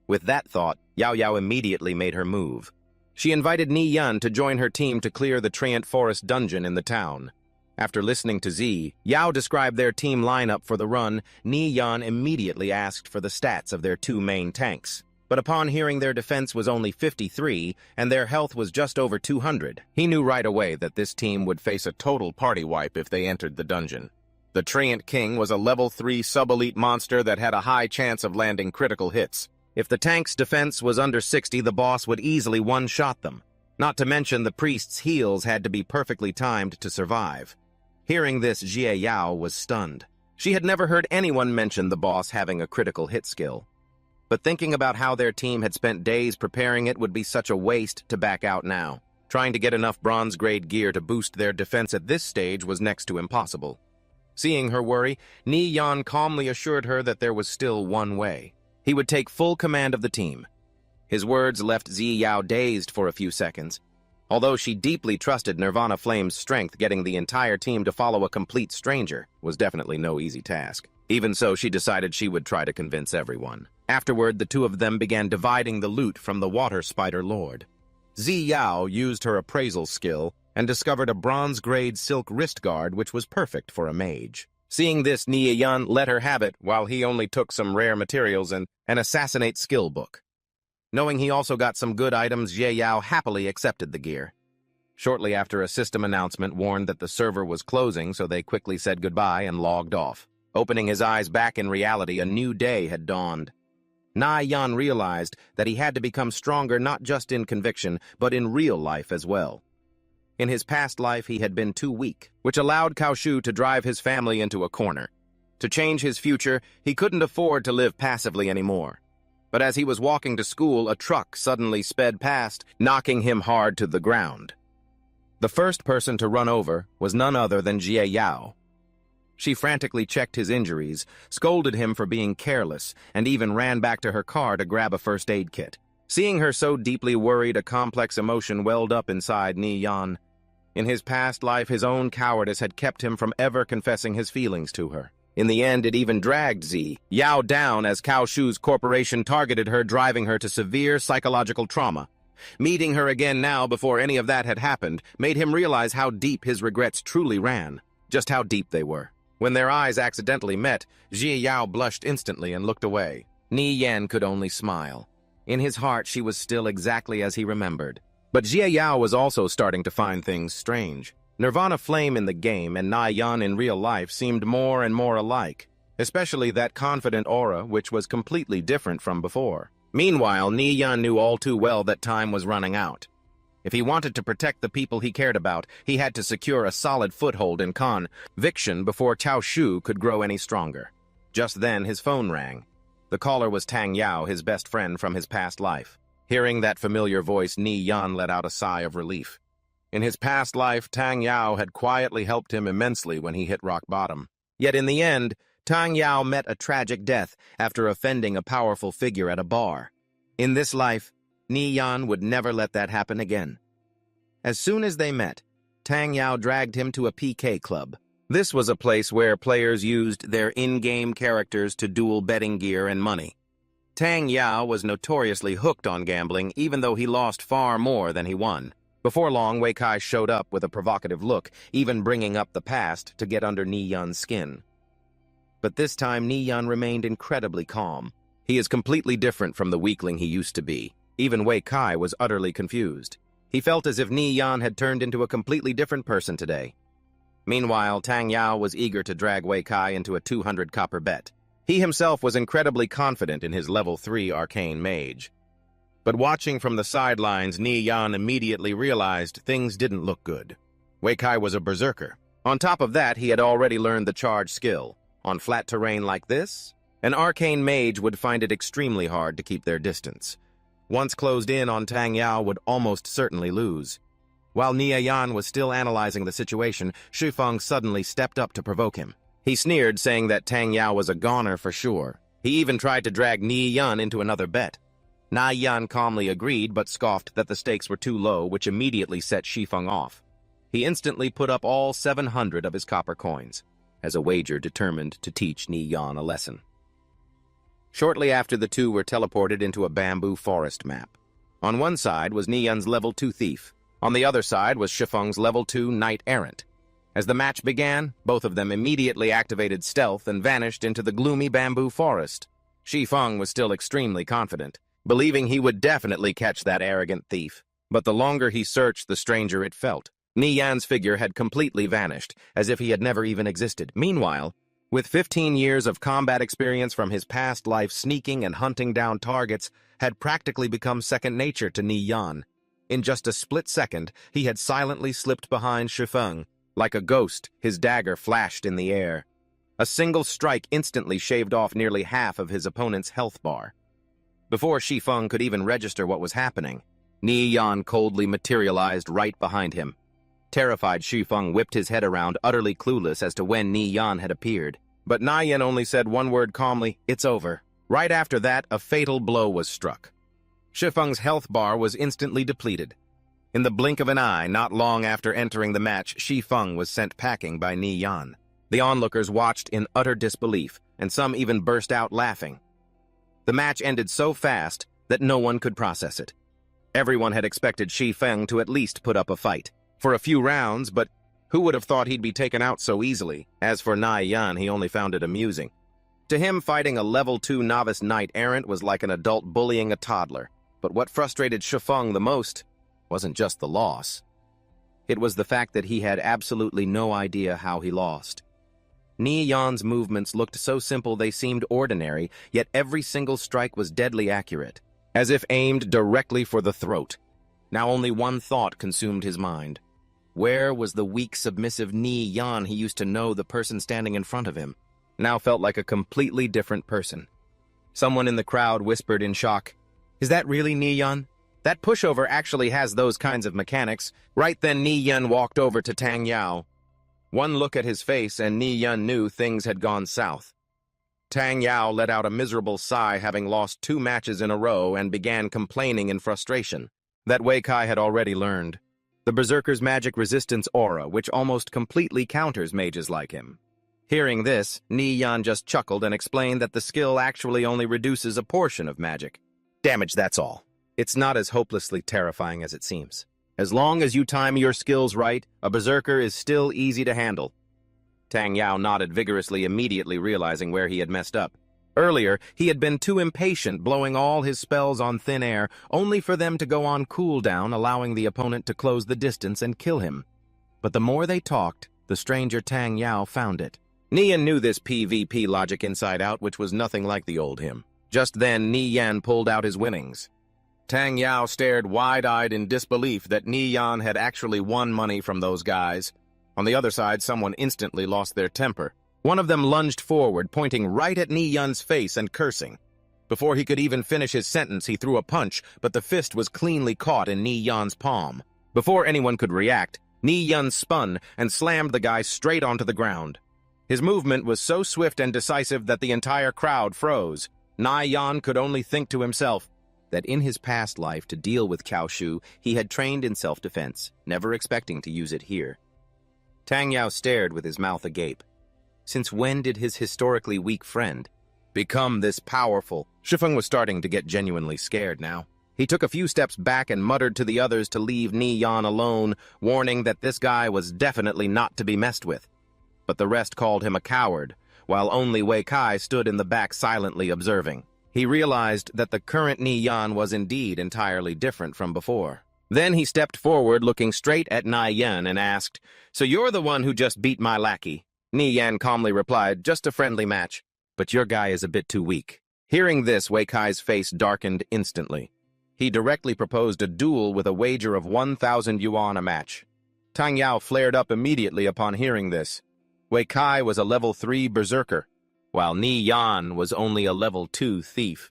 With that thought, Yao Yao immediately made her move. She invited Ni Yun to join her team to clear the Treant Forest dungeon in the town. After listening to Z, Yao described their team lineup for the run. Ni Yun immediately asked for the stats of their two main tanks. But upon hearing their defense was only 53 and their health was just over 200, he knew right away that this team would face a total party wipe if they entered the dungeon. The Treant King was a level 3 sub-elite monster that had a high chance of landing critical hits. If the tank's defense was under 60, the boss would easily one-shot them. Not to mention the priest's heals had to be perfectly timed to survive. Hearing this, Jie Yao was stunned. She had never heard anyone mention the boss having a critical hit skill. But thinking about how their team had spent days preparing it would be such a waste to back out now. Trying to get enough bronze-grade gear to boost their defense at this stage was next to impossible. Seeing her worry, Ni Yan calmly assured her that there was still one way. He would take full command of the team. His words left Zi Yao dazed for a few seconds. Although she deeply trusted Nirvana Flame's strength, getting the entire team to follow a complete stranger was definitely no easy task. Even so, she decided she would try to convince everyone. Afterward, the two of them began dividing the loot from the Water Spider Lord. Zi Yao used her appraisal skill and discovered a bronze-grade silk wrist guard which was perfect for a mage. Seeing this, Ni Yan let her have it while he only took some rare materials and an assassinate skill book. Knowing he also got some good items, Jie Yao happily accepted the gear. Shortly after, a system announcement warned that the server was closing, so they quickly said goodbye and logged off. Opening his eyes back in reality, a new day had dawned. Na Yan realized that he had to become stronger not just in conviction, but in real life as well. In his past life, he had been too weak, which allowed Cao Shu to drive his family into a corner. To change his future, he couldn't afford to live passively anymore. But as he was walking to school, a truck suddenly sped past, knocking him hard to the ground. The first person to run over was none other than Jie Yao. She frantically checked his injuries, scolded him for being careless, and even ran back to her car to grab a first aid kit. Seeing her so deeply worried, a complex emotion welled up inside Ni Yan. In his past life, his own cowardice had kept him from ever confessing his feelings to her. In the end, it even dragged Zi Yao down as Cao Shu's corporation targeted her, driving her to severe psychological trauma. Meeting her again now, before any of that had happened, made him realize how deep his regrets truly ran. Just how deep they were. When their eyes accidentally met, Jie Yao blushed instantly and looked away. Ni Yan could only smile. In his heart, she was still exactly as he remembered. But Jie Yao was also starting to find things strange. Nirvana Flame in the game and Na Yan in real life seemed more and more alike, especially that confident aura which was completely different from before. Meanwhile, Ni Yan knew all too well that time was running out. If he wanted to protect the people he cared about, he had to secure a solid foothold in conviction before Cao Shu could grow any stronger. Just then, his phone rang. The caller was Tang Yao, his best friend from his past life. Hearing that familiar voice, Ni Yan let out a sigh of relief. In his past life, Tang Yao had quietly helped him immensely when he hit rock bottom. Yet in the end, Tang Yao met a tragic death after offending a powerful figure at a bar. In this life, Ni Yan would never let that happen again. As soon as they met, Tang Yao dragged him to a PK club. This was a place where players used their in-game characters to duel betting gear and money. Tang Yao was notoriously hooked on gambling, even though he lost far more than he won. Before long, Wei Kai showed up with a provocative look, even bringing up the past to get under Ni Yan's skin. But this time, Ni Yan remained incredibly calm. He is completely different from the weakling he used to be. Even Wei Kai was utterly confused. He felt as if Ni Yan had turned into a completely different person today. Meanwhile, Tang Yao was eager to drag Wei Kai into a 200 copper bet. He himself was incredibly confident in his level 3 arcane mage. But watching from the sidelines, Ni Yan immediately realized things didn't look good. Wei Kai was a berserker. On top of that, he had already learned the charge skill. On flat terrain like this, an arcane mage would find it extremely hard to keep their distance. Once closed in on Tang Yao would almost certainly lose. While Ni Yan was still analyzing the situation, Xu Feng suddenly stepped up to provoke him. He sneered, saying that Tang Yao was a goner for sure. He even tried to drag Ni Yan into another bet. Na Yan calmly agreed, but scoffed that the stakes were too low, which immediately set Xu Feng off. He instantly put up all 700 of his copper coins, as a wager determined to teach Ni Yan a lesson. Shortly after, the two were teleported into a bamboo forest map. On one side was Ni Yan's level 2 thief. On the other side was Shifeng's level 2 knight-errant. As the match began, both of them immediately activated stealth and vanished into the gloomy bamboo forest. Shifeng was still extremely confident, believing he would definitely catch that arrogant thief. But the longer he searched, the stranger it felt. Ni Yan's figure had completely vanished, as if he had never even existed. Meanwhile, with 15 years of combat experience from his past life, sneaking and hunting down targets had practically become second nature to Ni Yan. In just a split second, he had silently slipped behind Shifeng. Like a ghost, his dagger flashed in the air. A single strike instantly shaved off nearly half of his opponent's health bar. Before Shifeng could even register what was happening, Ni Yan coldly materialized right behind him. Terrified, Shifeng whipped his head around, utterly clueless as to when Ni Yan had appeared. But Ni Yan only said one word calmly, "It's over." Right after that, a fatal blow was struck. Shifeng's health bar was instantly depleted. In the blink of an eye, not long after entering the match, Shifeng was sent packing by Ni Yan. The onlookers watched in utter disbelief, and some even burst out laughing. The match ended so fast that no one could process it. Everyone had expected Shifeng to at least put up a fight for a few rounds, but who would have thought he'd be taken out so easily? As for Ni Yan, he only found it amusing. To him, fighting a level 2 novice knight-errant was like an adult bullying a toddler. But what frustrated Shifeng the most wasn't just the loss. It was the fact that he had absolutely no idea how he lost. Ni Yan's movements looked so simple they seemed ordinary, yet every single strike was deadly accurate, as if aimed directly for the throat. Now only one thought consumed his mind. Where was the weak, submissive Ni Yan he used to know? The person standing in front of him now felt like a completely different person. Someone in the crowd whispered in shock, "Is that really Ni Yan? That pushover actually has those kinds of mechanics." Right then, Ni Yan walked over to Tang Yao. One look at his face and Ni Yan knew things had gone south. Tang Yao let out a miserable sigh, having lost 2 matches in a row, and began complaining in frustration. That Wei Kai had already learned. The Berserker's magic resistance aura, which almost completely counters mages like him. Hearing this, Ni Yan just chuckled and explained that the skill actually only reduces a portion of magic damage, that's all. It's not as hopelessly terrifying as it seems. As long as you time your skills right, a berserker is still easy to handle. Tang Yao nodded vigorously, immediately realizing where he had messed up. Earlier, he had been too impatient, blowing all his spells on thin air, only for them to go on cooldown, allowing the opponent to close the distance and kill him. But the more they talked, the stranger Tang Yao found it. Ni Yan knew this PvP logic inside out, which was nothing like the old him. Just then, Ni Yan pulled out his winnings. Tang Yao stared wide-eyed in disbelief that Ni Yan had actually won money from those guys. On the other side, someone instantly lost their temper. One of them lunged forward, pointing right at Ni Yan's face and cursing. Before he could even finish his sentence, he threw a punch, but the fist was cleanly caught in Ni Yan's palm. Before anyone could react, Ni Yan spun and slammed the guy straight onto the ground. His movement was so swift and decisive that the entire crowd froze. Ni Yan could only think to himself that in his past life, to deal with Kaoshu, he had trained in self-defense, never expecting to use it here. Tang Yao stared with his mouth agape. Since when did his historically weak friend become this powerful? Shifeng was starting to get genuinely scared now. He took a few steps back and muttered to the others to leave Ni Yan alone, warning that this guy was definitely not to be messed with. But the rest called him a coward, while only Wei Kai stood in the back silently observing. He realized that the current Ni Yan was indeed entirely different from before. Then he stepped forward, looking straight at Ni Yan, and asked, "So you're the one who just beat my lackey?" Ni Yan calmly replied, "Just a friendly match, but your guy is a bit too weak." Hearing this, Wei Kai's face darkened instantly. He directly proposed a duel with a wager of 1,000 yuan a match. Tang Yao flared up immediately upon hearing this. Wei Kai was a level 3 berserker, while Ni Yan was only a level 2 thief.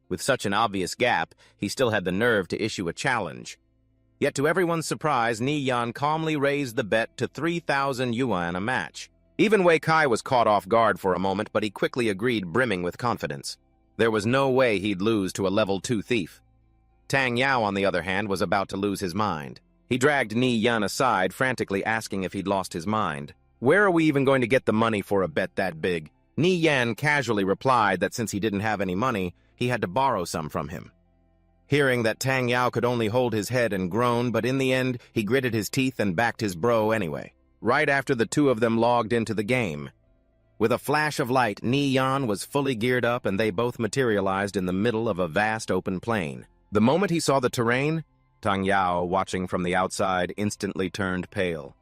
With such an obvious gap, he still had the nerve to issue a challenge. Yet to everyone's surprise, Ni Yan calmly raised the bet to 3,000 yuan a match. Even Wei Kai was caught off guard for a moment, but he quickly agreed, brimming with confidence. There was no way he'd lose to a level 2 thief. Tang Yao, on the other hand, was about to lose his mind. He dragged Ni Yun aside, frantically asking if he'd lost his mind. "Where are we even going to get the money for a bet that big?" Ni Yan casually replied that since he didn't have any money, he had to borrow some from him. Hearing that Tang Yao could only hold his head and groan, but in the end, he gritted his teeth and backed his bro anyway, right after the two of them logged into the game. With a flash of light, Ni Yan was fully geared up and they both materialized in the middle of a vast open plain. The moment he saw the terrain, Tang Yao, watching from the outside, instantly turned pale.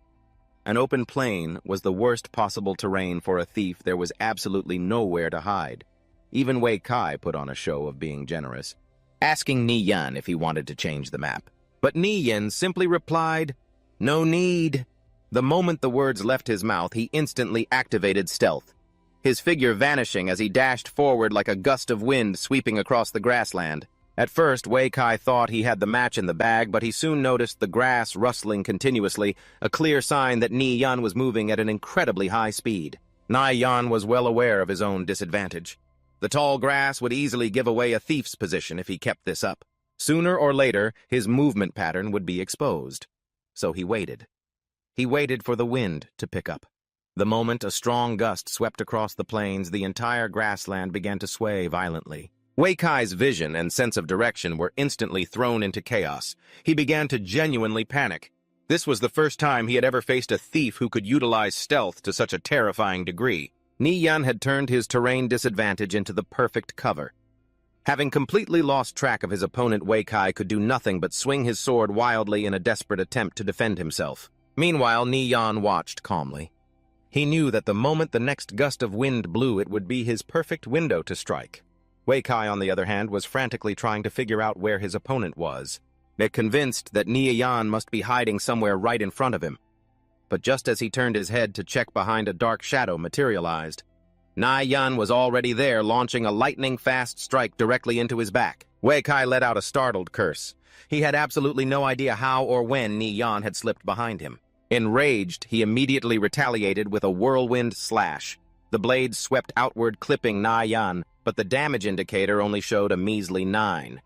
An open plain was the worst possible terrain for a thief. There was absolutely nowhere to hide. Even Wei Kai put on a show of being generous, asking Ni Yan if he wanted to change the map. But Ni Yan simply replied, "No need." The moment the words left his mouth, he instantly activated stealth, his figure vanishing as he dashed forward like a gust of wind sweeping across the grassland. At first, Wei Kai thought he had the match in the bag, but he soon noticed the grass rustling continuously, a clear sign that Ni Yan was moving at an incredibly high speed. Ni Yan was well aware of his own disadvantage. The tall grass would easily give away a thief's position if he kept this up. Sooner or later, his movement pattern would be exposed. So he waited. He waited for the wind to pick up. The moment a strong gust swept across the plains, the entire grassland began to sway violently. Wei Kai's vision and sense of direction were instantly thrown into chaos. He began to genuinely panic. This was the first time he had ever faced a thief who could utilize stealth to such a terrifying degree. Ni Yan had turned his terrain disadvantage into the perfect cover. Having completely lost track of his opponent, Wei Kai could do nothing but swing his sword wildly in a desperate attempt to defend himself. Meanwhile, Ni Yan watched calmly. He knew that the moment the next gust of wind blew, it would be his perfect window to strike. Wei Kai, on the other hand, was frantically trying to figure out where his opponent was. Convinced that Ni Yan must be hiding somewhere right in front of him. But just as he turned his head to check behind, a dark shadow materialized. Ni Yan was already there, launching a lightning-fast strike directly into his back. Wei Kai let out a startled curse. He had absolutely no idea how or when Ni Yan had slipped behind him. Enraged, he immediately retaliated with a whirlwind slash. The blade swept outward, clipping Ni Yan, but the damage indicator only showed a measly 9.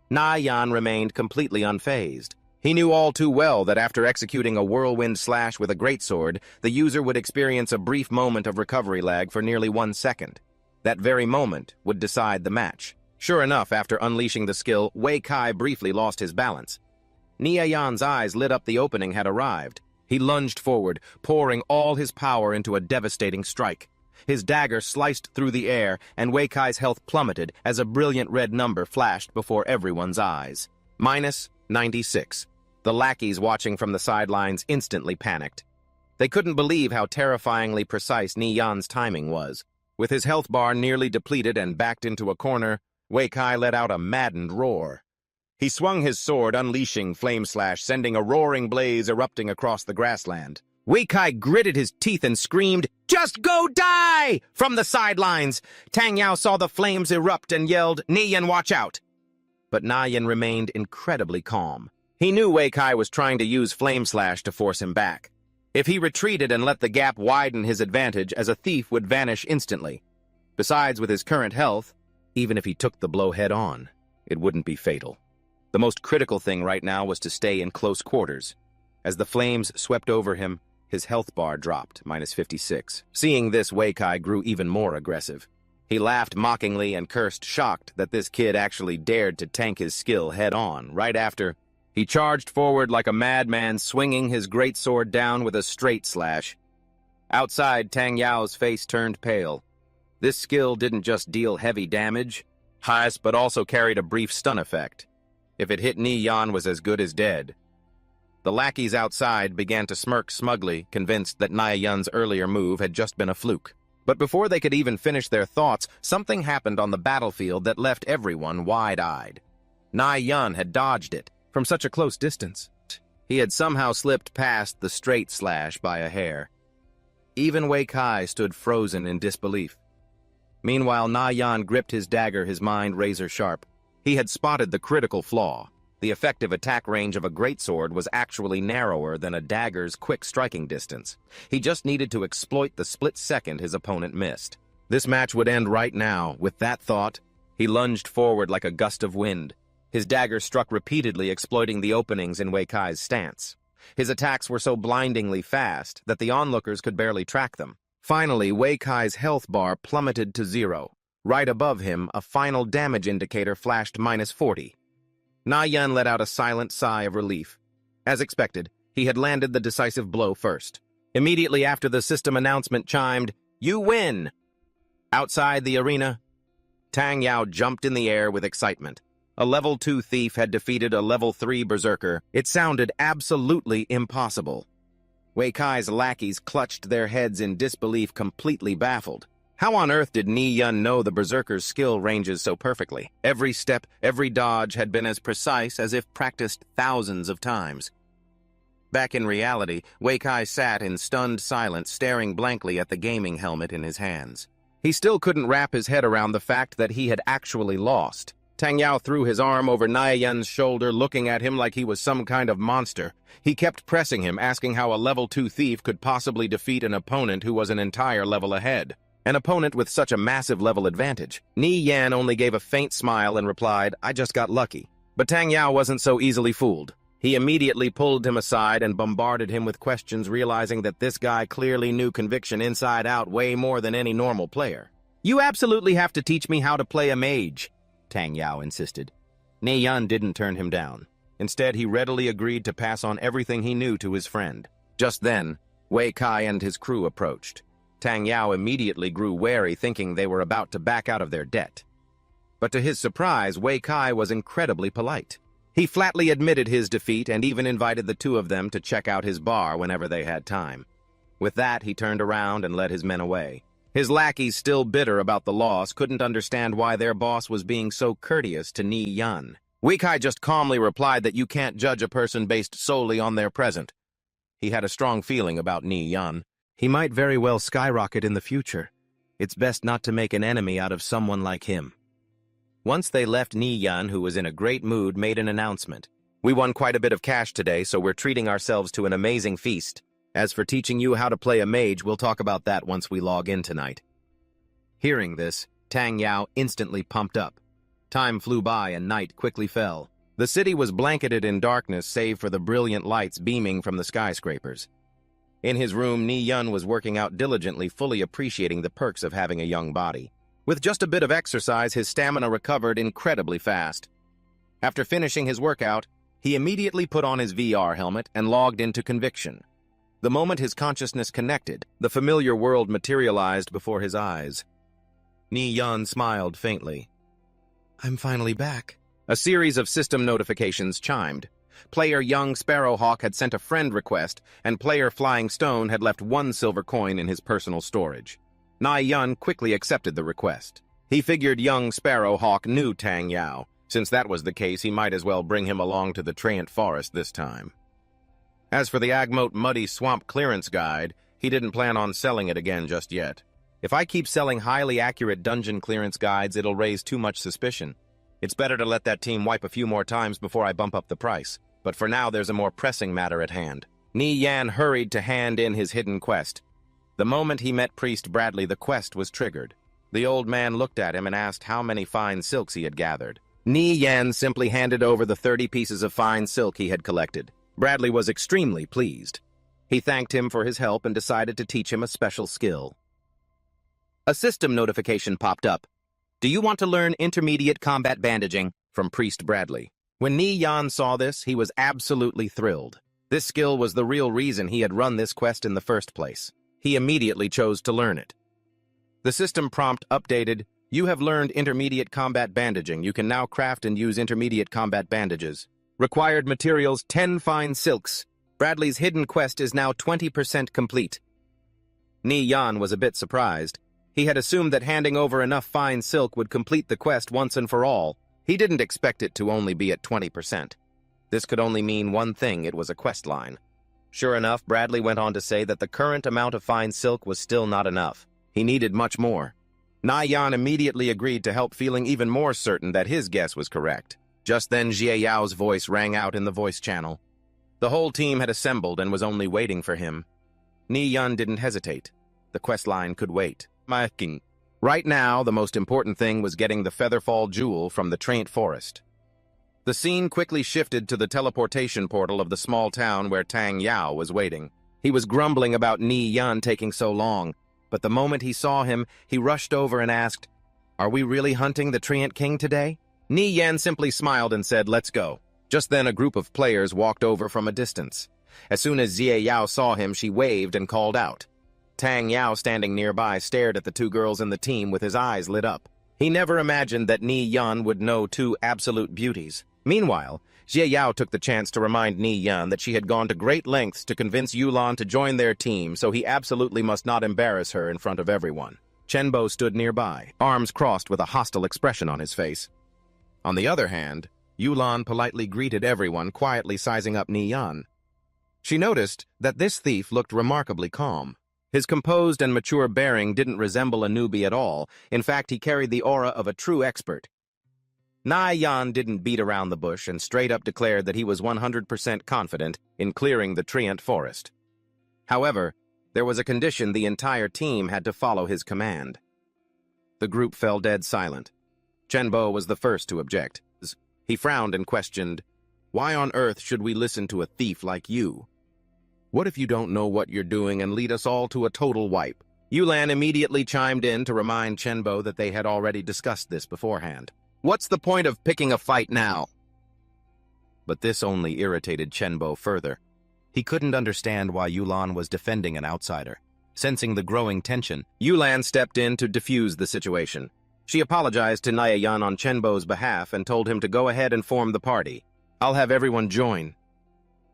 Ni Yan remained completely unfazed. He knew all too well that after executing a whirlwind slash with a greatsword, the user would experience a brief moment of recovery lag for nearly 1 second. That very moment would decide the match. Sure enough, after unleashing the skill, Wei Kai briefly lost his balance. Ni Yan's eyes lit up. The opening had arrived. He lunged forward, pouring all his power into a devastating strike. His dagger sliced through the air, and Wei Kai's health plummeted as a brilliant red number flashed before everyone's eyes. -96. The lackeys watching from the sidelines instantly panicked. They couldn't believe how terrifyingly precise Ni Yan's timing was. With his health bar nearly depleted and backed into a corner, Wei Kai let out a maddened roar. He swung his sword, unleashing Flame Slash, sending a roaring blaze erupting across the grassland. Wei Kai gritted his teeth and screamed, "Just go die!" From the sidelines, Tang Yao saw the flames erupt and yelled, "Ni Yan, watch out!" But Ni Yan remained incredibly calm. He knew Wei Kai was trying to use Flame Slash to force him back. If he retreated and let the gap widen his advantage, as a thief would vanish instantly. Besides, with his current health, even if he took the blow head-on, it wouldn't be fatal. The most critical thing right now was to stay in close quarters. As the flames swept over him, his health bar dropped, -56. Seeing this, Wei Kai grew even more aggressive. He laughed mockingly and cursed, shocked that this kid actually dared to tank his skill head-on. Right after, he charged forward like a madman, swinging his greatsword down with a straight slash. Outside, Tang Yao's face turned pale. This skill didn't just deal heavy damage, but also carried a brief stun effect. If it hit Ni Yan, was as good as dead. The lackeys outside began to smirk smugly, convinced that Ni Yan's earlier move had just been a fluke. But before they could even finish their thoughts, something happened on the battlefield that left everyone wide-eyed. Ni Yan had dodged it from such a close distance. He had somehow slipped past the straight slash by a hair. Even Wei Kai stood frozen in disbelief. Meanwhile, Ni Yan gripped his dagger, his mind razor-sharp. He had spotted the critical flaw. The effective attack range of a greatsword was actually narrower than a dagger's quick striking distance. He just needed to exploit the split second his opponent missed. This match would end right now. With that thought, he lunged forward like a gust of wind. His dagger struck repeatedly, exploiting the openings in Wei Kai's stance. His attacks were so blindingly fast that the onlookers could barely track them. Finally, Wei Kai's health bar plummeted to 0. Right above him, a final damage indicator flashed -40. Na Yan let out a silent sigh of relief. As expected, he had landed the decisive blow first. Immediately after the system announcement chimed, "You win!" Outside the arena, Tang Yao jumped in the air with excitement. A level 2 thief had defeated a level 3 berserker. It sounded absolutely impossible. Wei Kai's lackeys clutched their heads in disbelief, completely baffled. How on earth did Ni Yun know the berserker's skill ranges so perfectly? Every step, every dodge had been as precise as if practiced thousands of times. Back in reality, Wei Kai sat in stunned silence, staring blankly at the gaming helmet in his hands. He still couldn't wrap his head around the fact that he had actually lost. Tang Yao threw his arm over Na Yun's shoulder, looking at him like he was some kind of monster. He kept pressing him, asking how a level 2 thief could possibly defeat an opponent who was an entire level ahead. An opponent with such a massive level advantage. Ni Yan only gave a faint smile and replied, "I just got lucky." But Tang Yao wasn't so easily fooled. He immediately pulled him aside and bombarded him with questions, realizing that this guy clearly knew conviction inside out way more than any normal player. "You absolutely have to teach me how to play a mage," Tang Yao insisted. Ni Yan didn't turn him down. Instead, he readily agreed to pass on everything he knew to his friend. Just then, Wei Kai and his crew approached. Tang Yao immediately grew wary, thinking they were about to back out of their debt. But to his surprise, Wei Kai was incredibly polite. He flatly admitted his defeat and even invited the two of them to check out his bar whenever they had time. With that, he turned around and led his men away. His lackeys, still bitter about the loss, couldn't understand why their boss was being so courteous to Ni Yun. Wei Kai just calmly replied that you can't judge a person based solely on their present. He had a strong feeling about Ni Yun. He might very well skyrocket in the future. It's best not to make an enemy out of someone like him. Once they left, Ni Yun, who was in a great mood, made an announcement. "We won quite a bit of cash today, so we're treating ourselves to an amazing feast. As for teaching you how to play a mage, we'll talk about that once we log in tonight." Hearing this, Tang Yao instantly pumped up. Time flew by and night quickly fell. The city was blanketed in darkness save for the brilliant lights beaming from the skyscrapers. In his room, Ni Yun was working out diligently, fully appreciating the perks of having a young body. With just a bit of exercise, his stamina recovered incredibly fast. After finishing his workout, he immediately put on his VR helmet and logged into Conviction. The moment his consciousness connected, the familiar world materialized before his eyes. Ni Yun smiled faintly. "I'm finally back." A series of system notifications chimed. Player Young Sparrowhawk had sent a friend request, and player Flying Stone had left 1 silver coin in his personal storage. Na Yun quickly accepted the request. He figured Young Sparrowhawk knew Tang Yao. Since that was the case, he might as well bring him along to the Treant Forest this time. As for the Agmote Muddy Swamp Clearance Guide, he didn't plan on selling it again just yet. If I keep selling highly accurate dungeon clearance guides, it'll raise too much suspicion. It's better to let that team wipe a few more times before I bump up the price. But for now, there's a more pressing matter at hand. Ni Yan hurried to hand in his hidden quest. The moment he met Priest Bradley, the quest was triggered. The old man looked at him and asked how many fine silks he had gathered. Ni Yan simply handed over the 30 pieces of fine silk he had collected. Bradley was extremely pleased. He thanked him for his help and decided to teach him a special skill. A system notification popped up. "Do you want to learn intermediate combat bandaging?" from Priest Bradley. When Ni Yan saw this, he was absolutely thrilled. This skill was the real reason he had run this quest in the first place. He immediately chose to learn it. The system prompt updated, "You have learned intermediate combat bandaging. You can now craft and use intermediate combat bandages. Required materials 10 fine silks. Bradley's hidden quest is now 20% complete." Ni Yan was a bit surprised. He had assumed that handing over enough fine silk would complete the quest once and for all. He didn't expect it to only be at 20%. This could only mean one thing: it was a quest line. Sure enough, Bradley went on to say that the current amount of fine silk was still not enough. He needed much more. Na Yan immediately agreed to help, feeling even more certain that his guess was correct. Just then, Jie Yao's voice rang out in the voice channel. The whole team had assembled and was only waiting for him. Ni Yan didn't hesitate. The quest line could wait. Right now, the most important thing was getting the Featherfall Jewel from the Treant Forest. The scene quickly shifted to the teleportation portal of the small town where Tang Yao was waiting. He was grumbling about Ni Yan taking so long, but the moment he saw him, he rushed over and asked, "Are we really hunting the Treant King today?" Ni Yan simply smiled and said, "Let's go." Just then a group of players walked over from a distance. As soon as Xie Yao saw him, she waved and called out. Tang Yao, standing nearby, stared at the two girls in the team with his eyes lit up. He never imagined that Ni Yan would know two absolute beauties. Meanwhile, Xie Yao took the chance to remind Ni Yan that she had gone to great lengths to convince Yulan to join their team, so he absolutely must not embarrass her in front of everyone. Chenbo stood nearby, arms crossed with a hostile expression on his face. On the other hand, Yulan politely greeted everyone, quietly sizing up Ni Yan. She noticed that this thief looked remarkably calm. His composed and mature bearing didn't resemble a newbie at all. In fact, he carried the aura of a true expert. Ni Yan didn't beat around the bush and straight up declared that he was 100% confident in clearing the Treant Forest. However, there was a condition: the entire team had to follow his command. The group fell dead silent. Chenbo was the first to object. He frowned and questioned, "Why on earth should we listen to a thief like you? What if you don't know what you're doing and lead us all to a total wipe?" Yulan immediately chimed in to remind Chenbo that they had already discussed this beforehand. "What's the point of picking a fight now?" But this only irritated Chenbo further. He couldn't understand why Yulan was defending an outsider. Sensing the growing tension, Yulan stepped in to defuse the situation. She apologized to Nia Yan on Chenbo's behalf and told him to go ahead and form the party. "I'll have everyone join."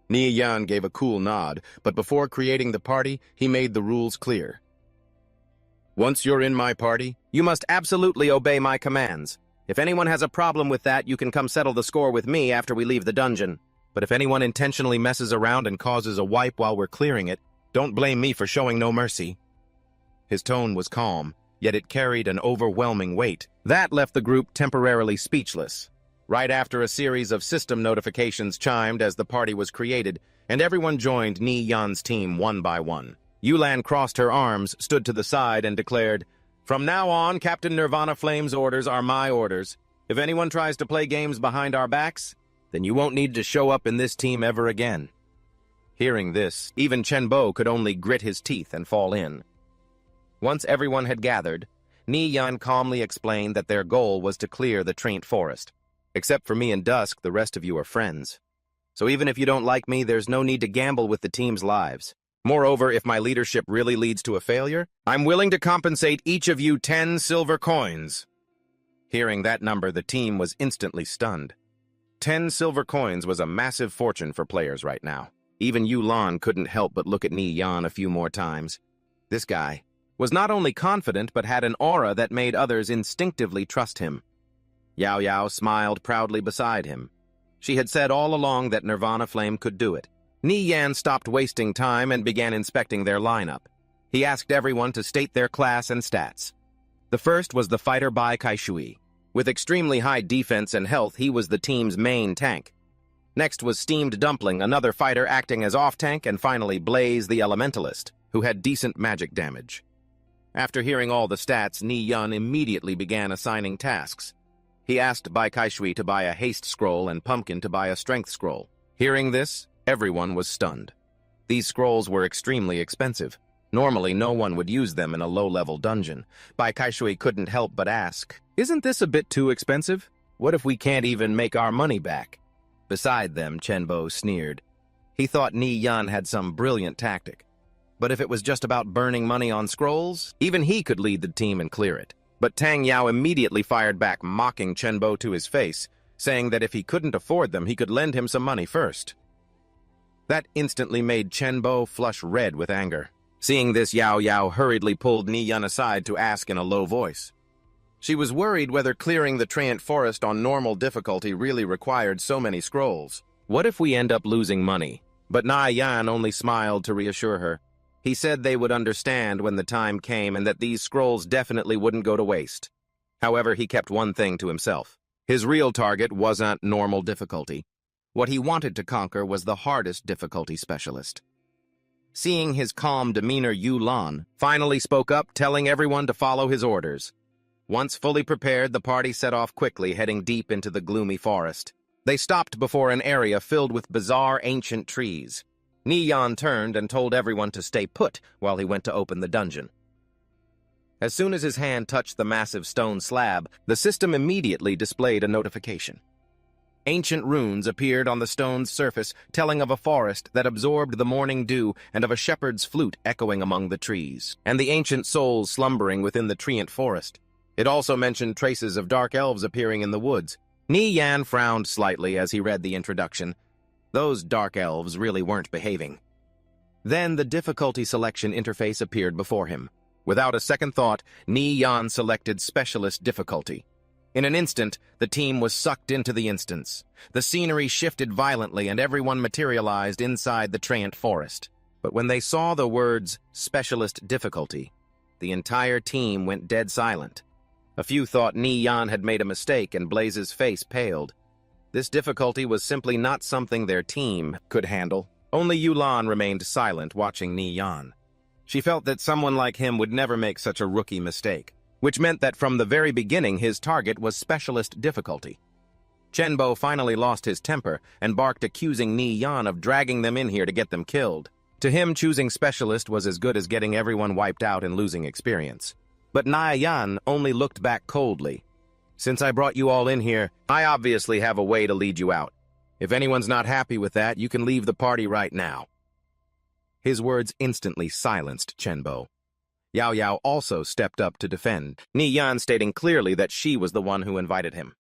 Nia Yan gave a cool nod, but before creating the party, he made the rules clear. "Once you're in my party, you must absolutely obey my commands. If anyone has a problem with that, you can come settle the score with me after we leave the dungeon. But if anyone intentionally messes around and causes a wipe while we're clearing it, don't blame me for showing no mercy." His tone was calm, yet it carried an overwhelming weight. That left the group temporarily speechless. Right after a series of system notifications chimed as the party was created, and everyone joined Ni Yan's team one by one. Yulan crossed her arms, stood to the side, and declared, "From now on, Captain Nirvana Flame's orders are my orders. If anyone tries to play games behind our backs, then you won't need to show up in this team ever again." Hearing this, even Chenbo could only grit his teeth and fall in. Once everyone had gathered, Ni Yan calmly explained that their goal was to clear the Treant Forest. "Except for me and Dusk, the rest of you are friends. So even if you don't like me, there's no need to gamble with the team's lives. Moreover, if my leadership really leads to a failure, I'm willing to compensate each of you 10 silver coins." Hearing that number, the team was instantly stunned. 10 silver coins was a massive fortune for players right now. Even Yulan couldn't help but look at Ni Yan a few more times. This guy was not only confident, but had an aura that made others instinctively trust him. Yao Yao smiled proudly beside him. She had said all along that Nirvana Flame could do it. Ni Yan stopped wasting time and began inspecting their lineup. He asked everyone to state their class and stats. The first was the fighter Bai Kaishui. With extremely high defense and health, he was the team's main tank. Next was Steamed Dumpling, another fighter acting as off-tank, and finally Blaze the Elementalist, who had decent magic damage. After hearing all the stats, Ni Yan immediately began assigning tasks. He asked Bai Kaishui to buy a haste scroll and Pumpkin to buy a strength scroll. Hearing this, everyone was stunned. These scrolls were extremely expensive. Normally, no one would use them in a low-level dungeon. Bai Kaishui couldn't help but ask, "Isn't this a bit too expensive? What if we can't even make our money back?" Beside them, Chenbo sneered. He thought Ni Yan had some brilliant tactic. But if it was just about burning money on scrolls, even he could lead the team and clear it. But Tang Yao immediately fired back, mocking Chenbo to his face, saying that if he couldn't afford them, he could lend him some money first. That instantly made Chenbo flush red with anger. Seeing this, Yao Yao hurriedly pulled Ni Yan aside to ask in a low voice. She was worried whether clearing the Treant Forest on normal difficulty really required so many scrolls. What if we end up losing money? But Ni Yan only smiled to reassure her. He said they would understand when the time came and that these scrolls definitely wouldn't go to waste. However, he kept one thing to himself. His real target wasn't normal difficulty. What he wanted to conquer was the hardest difficulty specialist. Seeing his calm demeanor, Yulan finally spoke up, telling everyone to follow his orders. Once fully prepared, the party set off quickly, heading deep into the gloomy forest. They stopped before an area filled with bizarre ancient trees. Ni-Yan turned and told everyone to stay put while he went to open the dungeon. As soon as his hand touched the massive stone slab, the system immediately displayed a notification. Ancient runes appeared on the stone's surface, telling of a forest that absorbed the morning dew and of a shepherd's flute echoing among the trees, and the ancient souls slumbering within the treant forest. It also mentioned traces of dark elves appearing in the woods. Ni-Yan frowned slightly as he read the introduction. Those dark elves really weren't behaving. Then the difficulty selection interface appeared before him. Without a second thought, Ni-Yan selected Specialist Difficulty. In an instant, the team was sucked into the instance. The scenery shifted violently and everyone materialized inside the treant forest. But when they saw the words Specialist Difficulty, the entire team went dead silent. A few thought Ni-Yan had made a mistake and Blaze's face paled. This difficulty was simply not something their team could handle. Only Yulan remained silent, watching Ni-Yan. She felt that someone like him would never make such a rookie mistake, which meant that from the very beginning his target was Specialist Difficulty. Chenbo finally lost his temper and barked, accusing Ni-Yan of dragging them in here to get them killed. To him, choosing Specialist was as good as getting everyone wiped out and losing experience. But Ni-Yan only looked back coldly. Since I brought you all in here, I obviously have a way to lead you out. If anyone's not happy with that, you can leave the party right now. His words instantly silenced Chenbo. Yao Yao also stepped up to defend, Ni-Yan stating clearly that she was the one who invited him.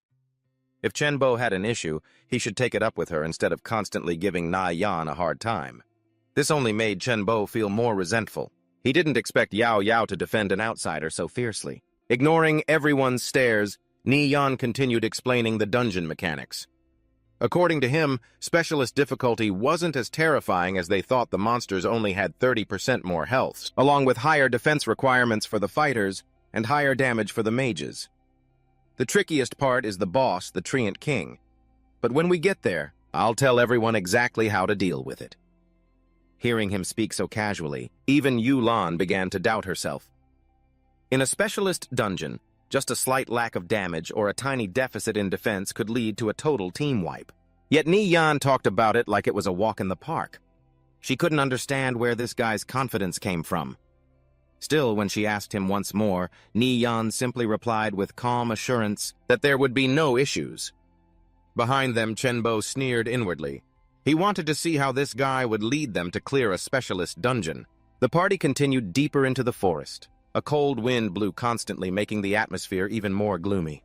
If Chenbo had an issue, he should take it up with her instead of constantly giving Ni-Yan a hard time. This only made Chenbo feel more resentful. He didn't expect Yao Yao to defend an outsider so fiercely. Ignoring everyone's stares, Ni-Yan continued explaining the dungeon mechanics. According to him, Specialist Difficulty wasn't as terrifying as they thought. The monsters only had 30% more health, along with higher defense requirements for the fighters and higher damage for the mages. The trickiest part is the boss, the Treant King. But when we get there, I'll tell everyone exactly how to deal with it. Hearing him speak so casually, even Yulan began to doubt herself. In a specialist dungeon, just a slight lack of damage or a tiny deficit in defense could lead to a total team wipe. Yet Ni-Yan talked about it like it was a walk in the park. She couldn't understand where this guy's confidence came from. Still, when she asked him once more, Ni-Yan simply replied with calm assurance that there would be no issues. Behind them, Chenbo sneered inwardly. He wanted to see how this guy would lead them to clear a specialist dungeon. The party continued deeper into the forest. A cold wind blew constantly, making the atmosphere even more gloomy.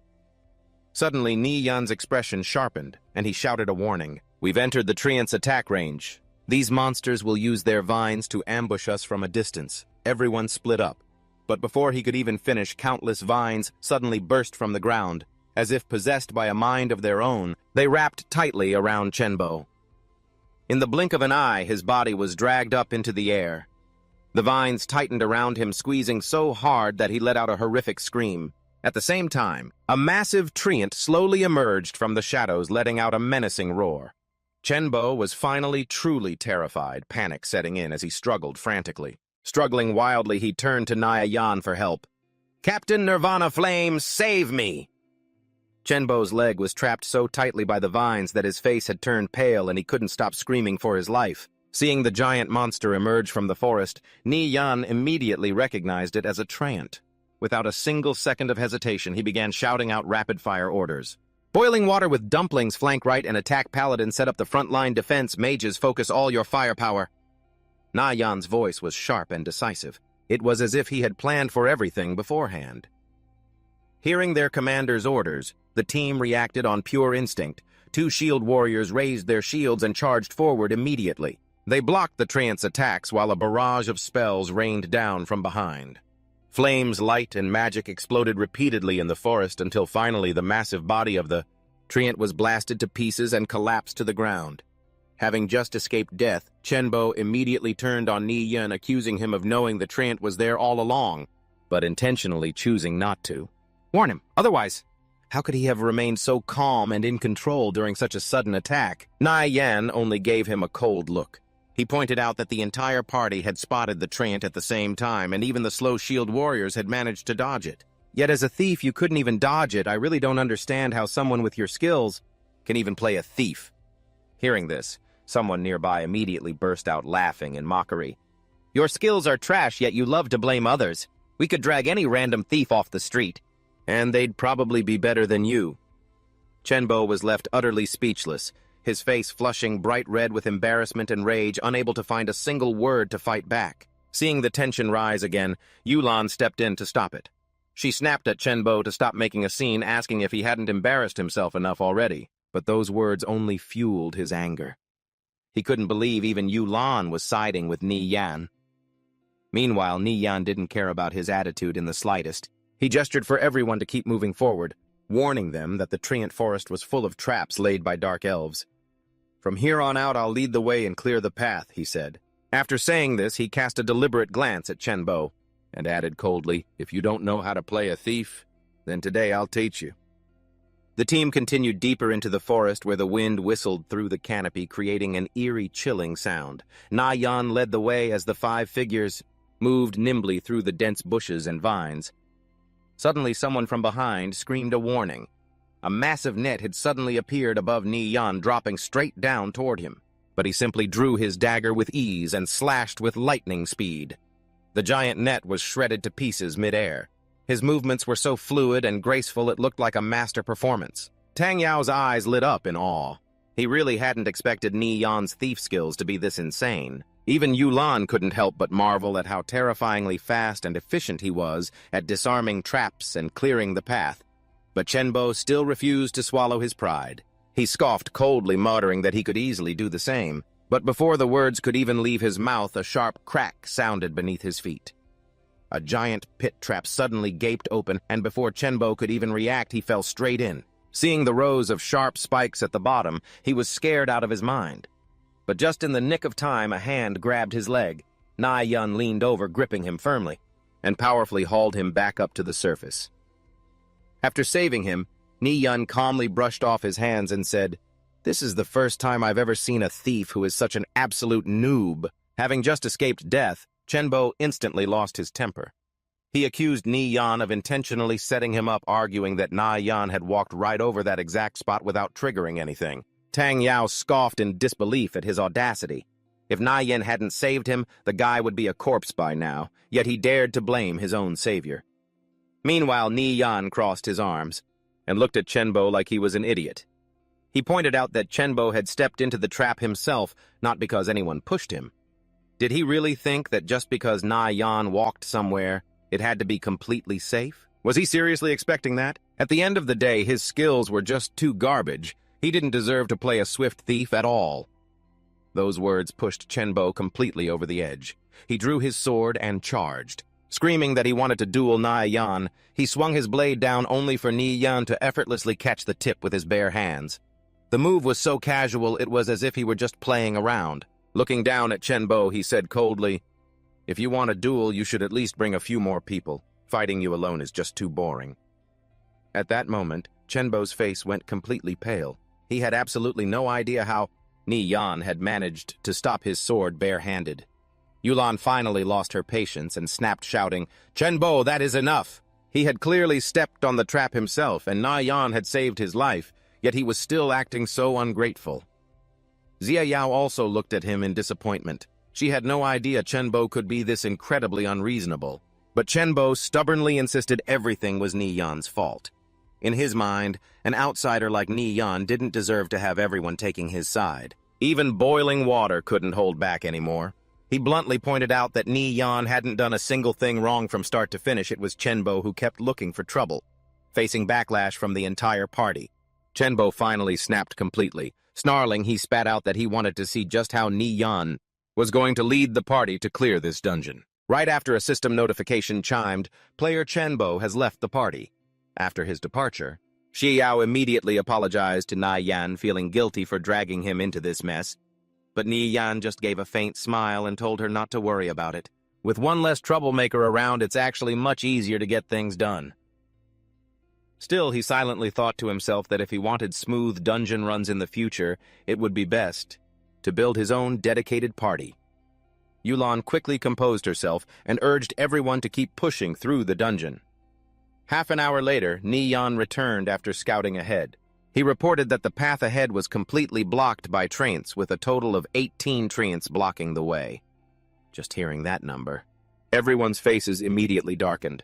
Suddenly, Ni-Yan's expression sharpened, and he shouted a warning. We've entered the treant's attack range. These monsters will use their vines to ambush us from a distance. Everyone split up. But before he could even finish, countless vines suddenly burst from the ground. As if possessed by a mind of their own, they wrapped tightly around Chenbo. In the blink of an eye, his body was dragged up into the air. The vines tightened around him, squeezing so hard that he let out a horrific scream. At the same time, a massive treant slowly emerged from the shadows, letting out a menacing roar. Chenbo was finally truly terrified, panic setting in as he struggled frantically. Struggling wildly, he turned to Ni-Yan for help. "Captain Nirvana Flame, save me!" Chenbo's leg was trapped so tightly by the vines that his face had turned pale and he couldn't stop screaming for his life. Seeing the giant monster emerge from the forest, Ni-Yan immediately recognized it as a treant. Without a single second of hesitation, he began shouting out rapid-fire orders. "Boiling water with dumplings, flank right and attack paladin, set up the front-line defense, mages, focus all your firepower." Ni-Yan's voice was sharp and decisive. It was as if he had planned for everything beforehand. Hearing their commander's orders, the team reacted on pure instinct. 2 shield warriors raised their shields and charged forward immediately. They blocked the treant's attacks while a barrage of spells rained down from behind. Flames, light, and magic exploded repeatedly in the forest until finally the massive body of the treant was blasted to pieces and collapsed to the ground. Having just escaped death, Chenbo immediately turned on Ni-Yan, accusing him of knowing the treant was there all along, but intentionally choosing not to. Warn him, otherwise, how could he have remained so calm and in control during such a sudden attack? Ni-Yan only gave him a cold look. He pointed out that the entire party had spotted the treant at the same time, and even the slow shield warriors had managed to dodge it. Yet as a thief, you couldn't even dodge it. I really don't understand how someone with your skills... can even play a thief." Hearing this, someone nearby immediately burst out laughing in mockery. "Your skills are trash, yet you love to blame others. We could drag any random thief off the street, and they'd probably be better than you." Chenbo was left utterly speechless, his face flushing bright red with embarrassment and rage, unable to find a single word to fight back. Seeing the tension rise again, Yulan stepped in to stop it. She snapped at Chenbo to stop making a scene, asking if he hadn't embarrassed himself enough already, but those words only fueled his anger. He couldn't believe even Yulan was siding with Ni Yan. Meanwhile, Ni Yan didn't care about his attitude in the slightest. He gestured for everyone to keep moving forward, warning them that the treant forest was full of traps laid by dark elves. "From here on out, I'll lead the way and clear the path," he said. After saying this, he cast a deliberate glance at Chenbo and added coldly, "If you don't know how to play a thief, then today I'll teach you." The team continued deeper into the forest where the wind whistled through the canopy, creating an eerie, chilling sound. Na Yan led the way as the 5 figures moved nimbly through the dense bushes and vines. Suddenly, someone from behind screamed a warning. A massive net had suddenly appeared above Ni Yan, dropping straight down toward him. But he simply drew his dagger with ease and slashed with lightning speed. The giant net was shredded to pieces mid-air. His movements were so fluid and graceful it looked like a master performance. Tang Yao's eyes lit up in awe. He really hadn't expected Ni Yan's thief skills to be this insane. Even Yulan couldn't help but marvel at how terrifyingly fast and efficient he was at disarming traps and clearing the path. But Chenbo still refused to swallow his pride. He scoffed coldly, muttering that he could easily do the same. But before the words could even leave his mouth, a sharp crack sounded beneath his feet. A giant pit trap suddenly gaped open, and before Chenbo could even react, he fell straight in. Seeing the rows of sharp spikes at the bottom, he was scared out of his mind. But just in the nick of time, a hand grabbed his leg. Na Yan leaned over, gripping him firmly, and powerfully hauled him back up to the surface. After saving him, Ni Yan calmly brushed off his hands and said, "This is the first time I've ever seen a thief who is such an absolute noob." Having just escaped death, Chenbo instantly lost his temper. He accused Ni Yan of intentionally setting him up, arguing that Na Yan had walked right over that exact spot without triggering anything. Tang Yao scoffed in disbelief at his audacity. If Na Yan hadn't saved him, the guy would be a corpse by now, yet he dared to blame his own savior. Meanwhile, Ni Yan crossed his arms and looked at Chenbo like he was an idiot. He pointed out that Chenbo had stepped into the trap himself, not because anyone pushed him. Did he really think that just because Na Yan walked somewhere, it had to be completely safe? Was he seriously expecting that? At the end of the day, his skills were just too garbage. He didn't deserve to play a swift thief at all. Those words pushed Chenbo completely over the edge. He drew his sword and charged. Screaming that he wanted to duel Na Yan, he swung his blade down only for Ni Yan to effortlessly catch the tip with his bare hands. The move was so casual it was as if he were just playing around. Looking down at Chenbo, he said coldly, "If you want a duel, you should at least bring a few more people. Fighting you alone is just too boring." At that moment, Chenbo's face went completely pale. He had absolutely no idea how Ni Yan had managed to stop his sword bare-handed. Yulan finally lost her patience and snapped, shouting, "Chenbo, that is enough!" He had clearly stepped on the trap himself, and Na Yan had saved his life, yet he was still acting so ungrateful. Xia Yao also looked at him in disappointment. She had no idea Chenbo could be this incredibly unreasonable. But Chenbo stubbornly insisted everything was Ni Yan's fault. In his mind, an outsider like Ni Yan didn't deserve to have everyone taking his side. Even boiling water couldn't hold back anymore. He bluntly pointed out that Ni Yan hadn't done a single thing wrong from start to finish. It was Chenbo who kept looking for trouble, facing backlash from the entire party. Chenbo finally snapped completely. Snarling, he spat out that he wanted to see just how Ni Yan was going to lead the party to clear this dungeon. Right after a system notification chimed, player Chenbo has left the party. After his departure, Xiao immediately apologized to Na Yan, feeling guilty for dragging him into this mess. But Ni Yan just gave a faint smile and told her not to worry about it. With one less troublemaker around, it's actually much easier to get things done. Still, he silently thought to himself that if he wanted smooth dungeon runs in the future, it would be best to build his own dedicated party. Yulan quickly composed herself and urged everyone to keep pushing through the dungeon. Half an hour later, Ni Yan returned after scouting ahead. He reported that the path ahead was completely blocked by treants, with a total of 18 treants blocking the way. Just hearing that number, everyone's faces immediately darkened.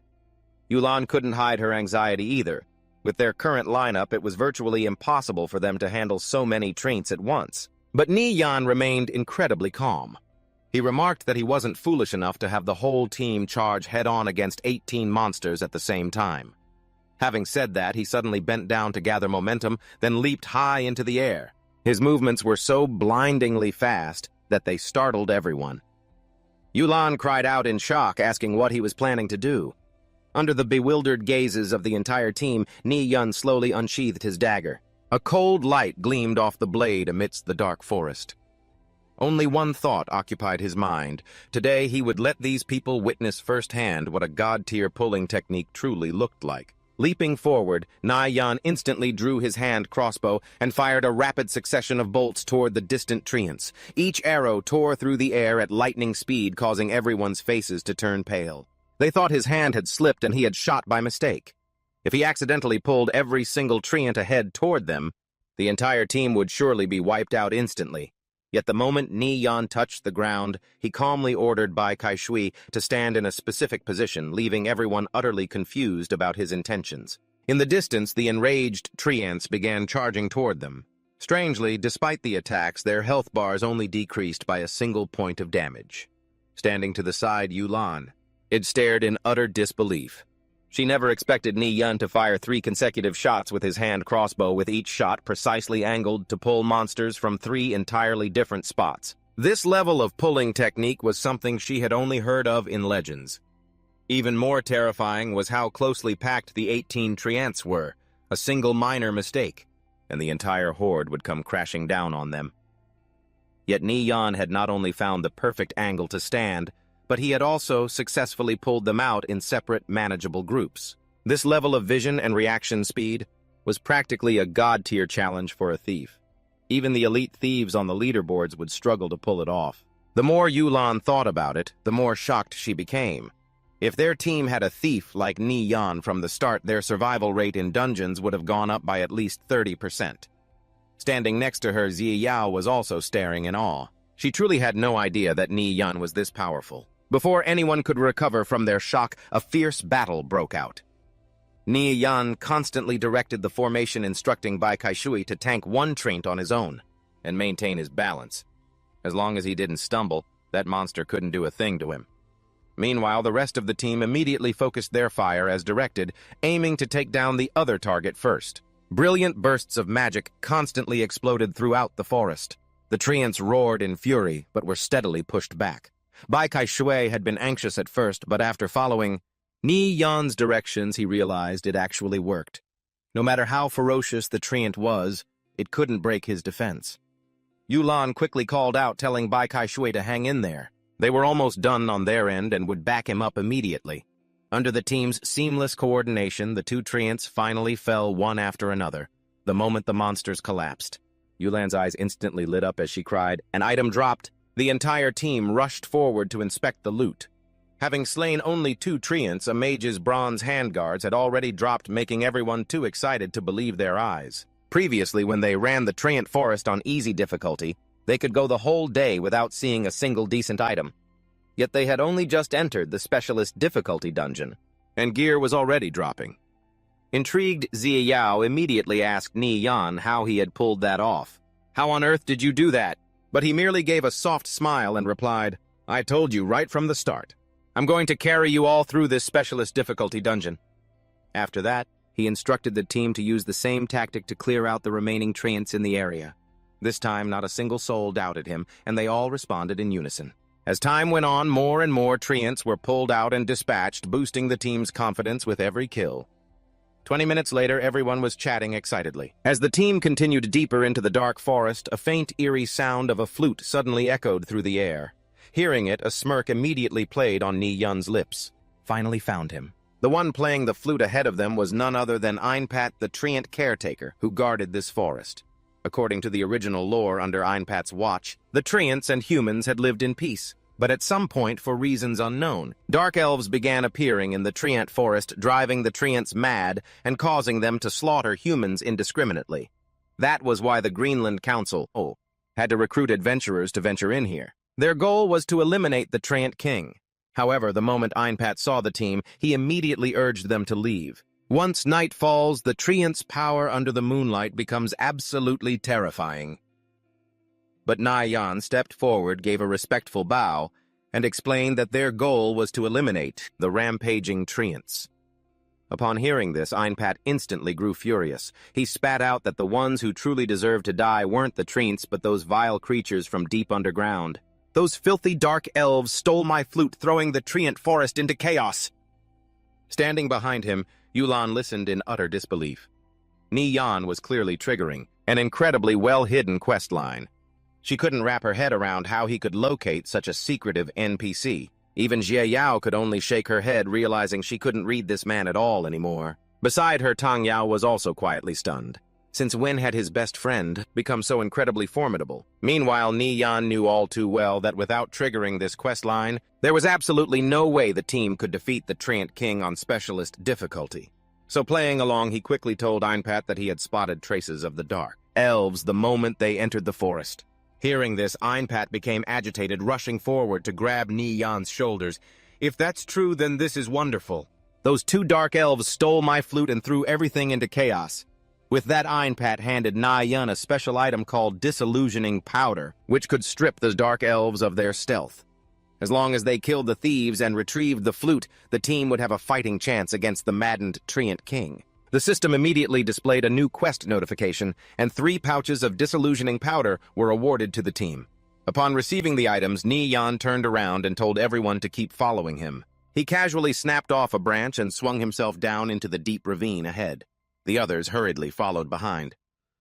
Yulan couldn't hide her anxiety either. With their current lineup, it was virtually impossible for them to handle so many treants at once. But Ni Yan remained incredibly calm. He remarked that he wasn't foolish enough to have the whole team charge head-on against 18 monsters at the same time. Having said that, he suddenly bent down to gather momentum, then leaped high into the air. His movements were so blindingly fast that they startled everyone. Yulan cried out in shock, asking what he was planning to do. Under the bewildered gazes of the entire team, Ni Yan slowly unsheathed his dagger. A cold light gleamed off the blade amidst the dark forest. Only one thought occupied his mind. Today he would let these people witness firsthand what a god-tier pulling technique truly looked like. Leaping forward, Ni Yan instantly drew his hand crossbow and fired a rapid succession of bolts toward the distant treants. Each arrow tore through the air at lightning speed, causing everyone's faces to turn pale. They thought his hand had slipped and he had shot by mistake. If he accidentally pulled every single treant ahead toward them, the entire team would surely be wiped out instantly. Yet the moment Ni Yan touched the ground, he calmly ordered Bai Kaishui to stand in a specific position, leaving everyone utterly confused about his intentions. In the distance, the enraged treants began charging toward them. Strangely, despite the attacks, their health bars only decreased by a single point of damage. Standing to the side, Yulan had stared in utter disbelief. She never expected Ni Yan to fire 3 consecutive shots with his hand crossbow, with each shot precisely angled to pull monsters from 3 entirely different spots. This level of pulling technique was something she had only heard of in legends. Even more terrifying was how closely packed the 18 treants were. A single minor mistake, and the entire horde would come crashing down on them. Yet Ni Yan had not only found the perfect angle to stand, but he had also successfully pulled them out in separate, manageable groups. This level of vision and reaction speed was practically a god-tier challenge for a thief. Even the elite thieves on the leaderboards would struggle to pull it off. The more Yulan thought about it, the more shocked she became. If their team had a thief like Ni Yan from the start, their survival rate in dungeons would have gone up by at least 30%. Standing next to her, Yahello was also staring in awe. She truly had no idea that Ni Yan was this powerful. Before anyone could recover from their shock, a fierce battle broke out. Ni Yan constantly directed the formation, instructing Bai Kaishui to tank one treant on his own and maintain his balance. As long as he didn't stumble, that monster couldn't do a thing to him. Meanwhile, the rest of the team immediately focused their fire as directed, aiming to take down the other target first. Brilliant bursts of magic constantly exploded throughout the forest. The treants roared in fury, but were steadily pushed back. Bai Kaishui had been anxious at first, but after following Ni Yan's directions, he realized it actually worked. No matter how ferocious the treant was, it couldn't break his defense. Yulan quickly called out, telling Bai Kaishui to hang in there. They were almost done on their end and would back him up immediately. Under the team's seamless coordination, the 2 treants finally fell one after another, the moment the monsters collapsed. Yulan's eyes instantly lit up as she cried, "An item dropped!" The entire team rushed forward to inspect the loot. Having slain only 2 treants, a mage's bronze handguards had already dropped, making everyone too excited to believe their eyes. Previously, when they ran the treant forest on easy difficulty, they could go the whole day without seeing a single decent item. Yet they had only just entered the specialist difficulty dungeon, and gear was already dropping. Intrigued, Yahello immediately asked Ni Yan how he had pulled that off. "How on earth did you do that?" But he merely gave a soft smile and replied, "I told you right from the start. I'm going to carry you all through this specialist difficulty dungeon." After that, he instructed the team to use the same tactic to clear out the remaining treants in the area. This time, not a single soul doubted him, and they all responded in unison. As time went on, more and more treants were pulled out and dispatched, boosting the team's confidence with every kill. 20 minutes later, everyone was chatting excitedly. As the team continued deeper into the dark forest, a faint, eerie sound of a flute suddenly echoed through the air. Hearing it, a smirk immediately played on Ni Yan's lips. Finally found him. The one playing the flute ahead of them was none other than Einpat, the treant caretaker, who guarded this forest. According to the original lore under Einpat's watch, the treants and humans had lived in peace. But at some point, for reasons unknown, dark elves began appearing in the treant forest, driving the treants mad and causing them to slaughter humans indiscriminately. That was why the Greenland Council had to recruit adventurers to venture in here. Their goal was to eliminate the Treant King. However, the moment Einpat saw the team, he immediately urged them to leave. Once night falls, the Treant's power under the moonlight becomes absolutely terrifying. But Yan stepped forward, gave a respectful bow, and explained that their goal was to eliminate the rampaging Treants. Upon hearing this, Einpat instantly grew furious. He spat out that the ones who truly deserved to die weren't the Treants, but those vile creatures from deep underground. Those filthy dark elves stole my flute, throwing the Treant forest into chaos. Standing behind him, Yulan listened in utter disbelief. Yan was clearly triggering an incredibly well-hidden quest line. She couldn't wrap her head around how he could locate such a secretive NPC. Even Yahello could only shake her head, realizing she couldn't read this man at all anymore. Beside her, Tang Yao was also quietly stunned. Since when had his best friend become so incredibly formidable? Meanwhile, Yan knew all too well that without triggering this quest line, there was absolutely no way the team could defeat the Treant King on specialist difficulty. So playing along, he quickly told Einpat that he had spotted traces of the dark elves the moment they entered the forest. Hearing this, Einpat became agitated, rushing forward to grab Yan's shoulders. If that's true, then this is wonderful. Those two dark elves stole my flute and threw everything into chaos. With that, Einpat handed Yan a special item called Disillusioning Powder, which could strip the dark elves of their stealth. As long as they killed the thieves and retrieved the flute, the team would have a fighting chance against the maddened Treant King. The system immediately displayed a new quest notification, and 3 pouches of disillusioning powder were awarded to the team. Upon receiving the items, Yan turned around and told everyone to keep following him. He casually snapped off a branch and swung himself down into the deep ravine ahead. The others hurriedly followed behind.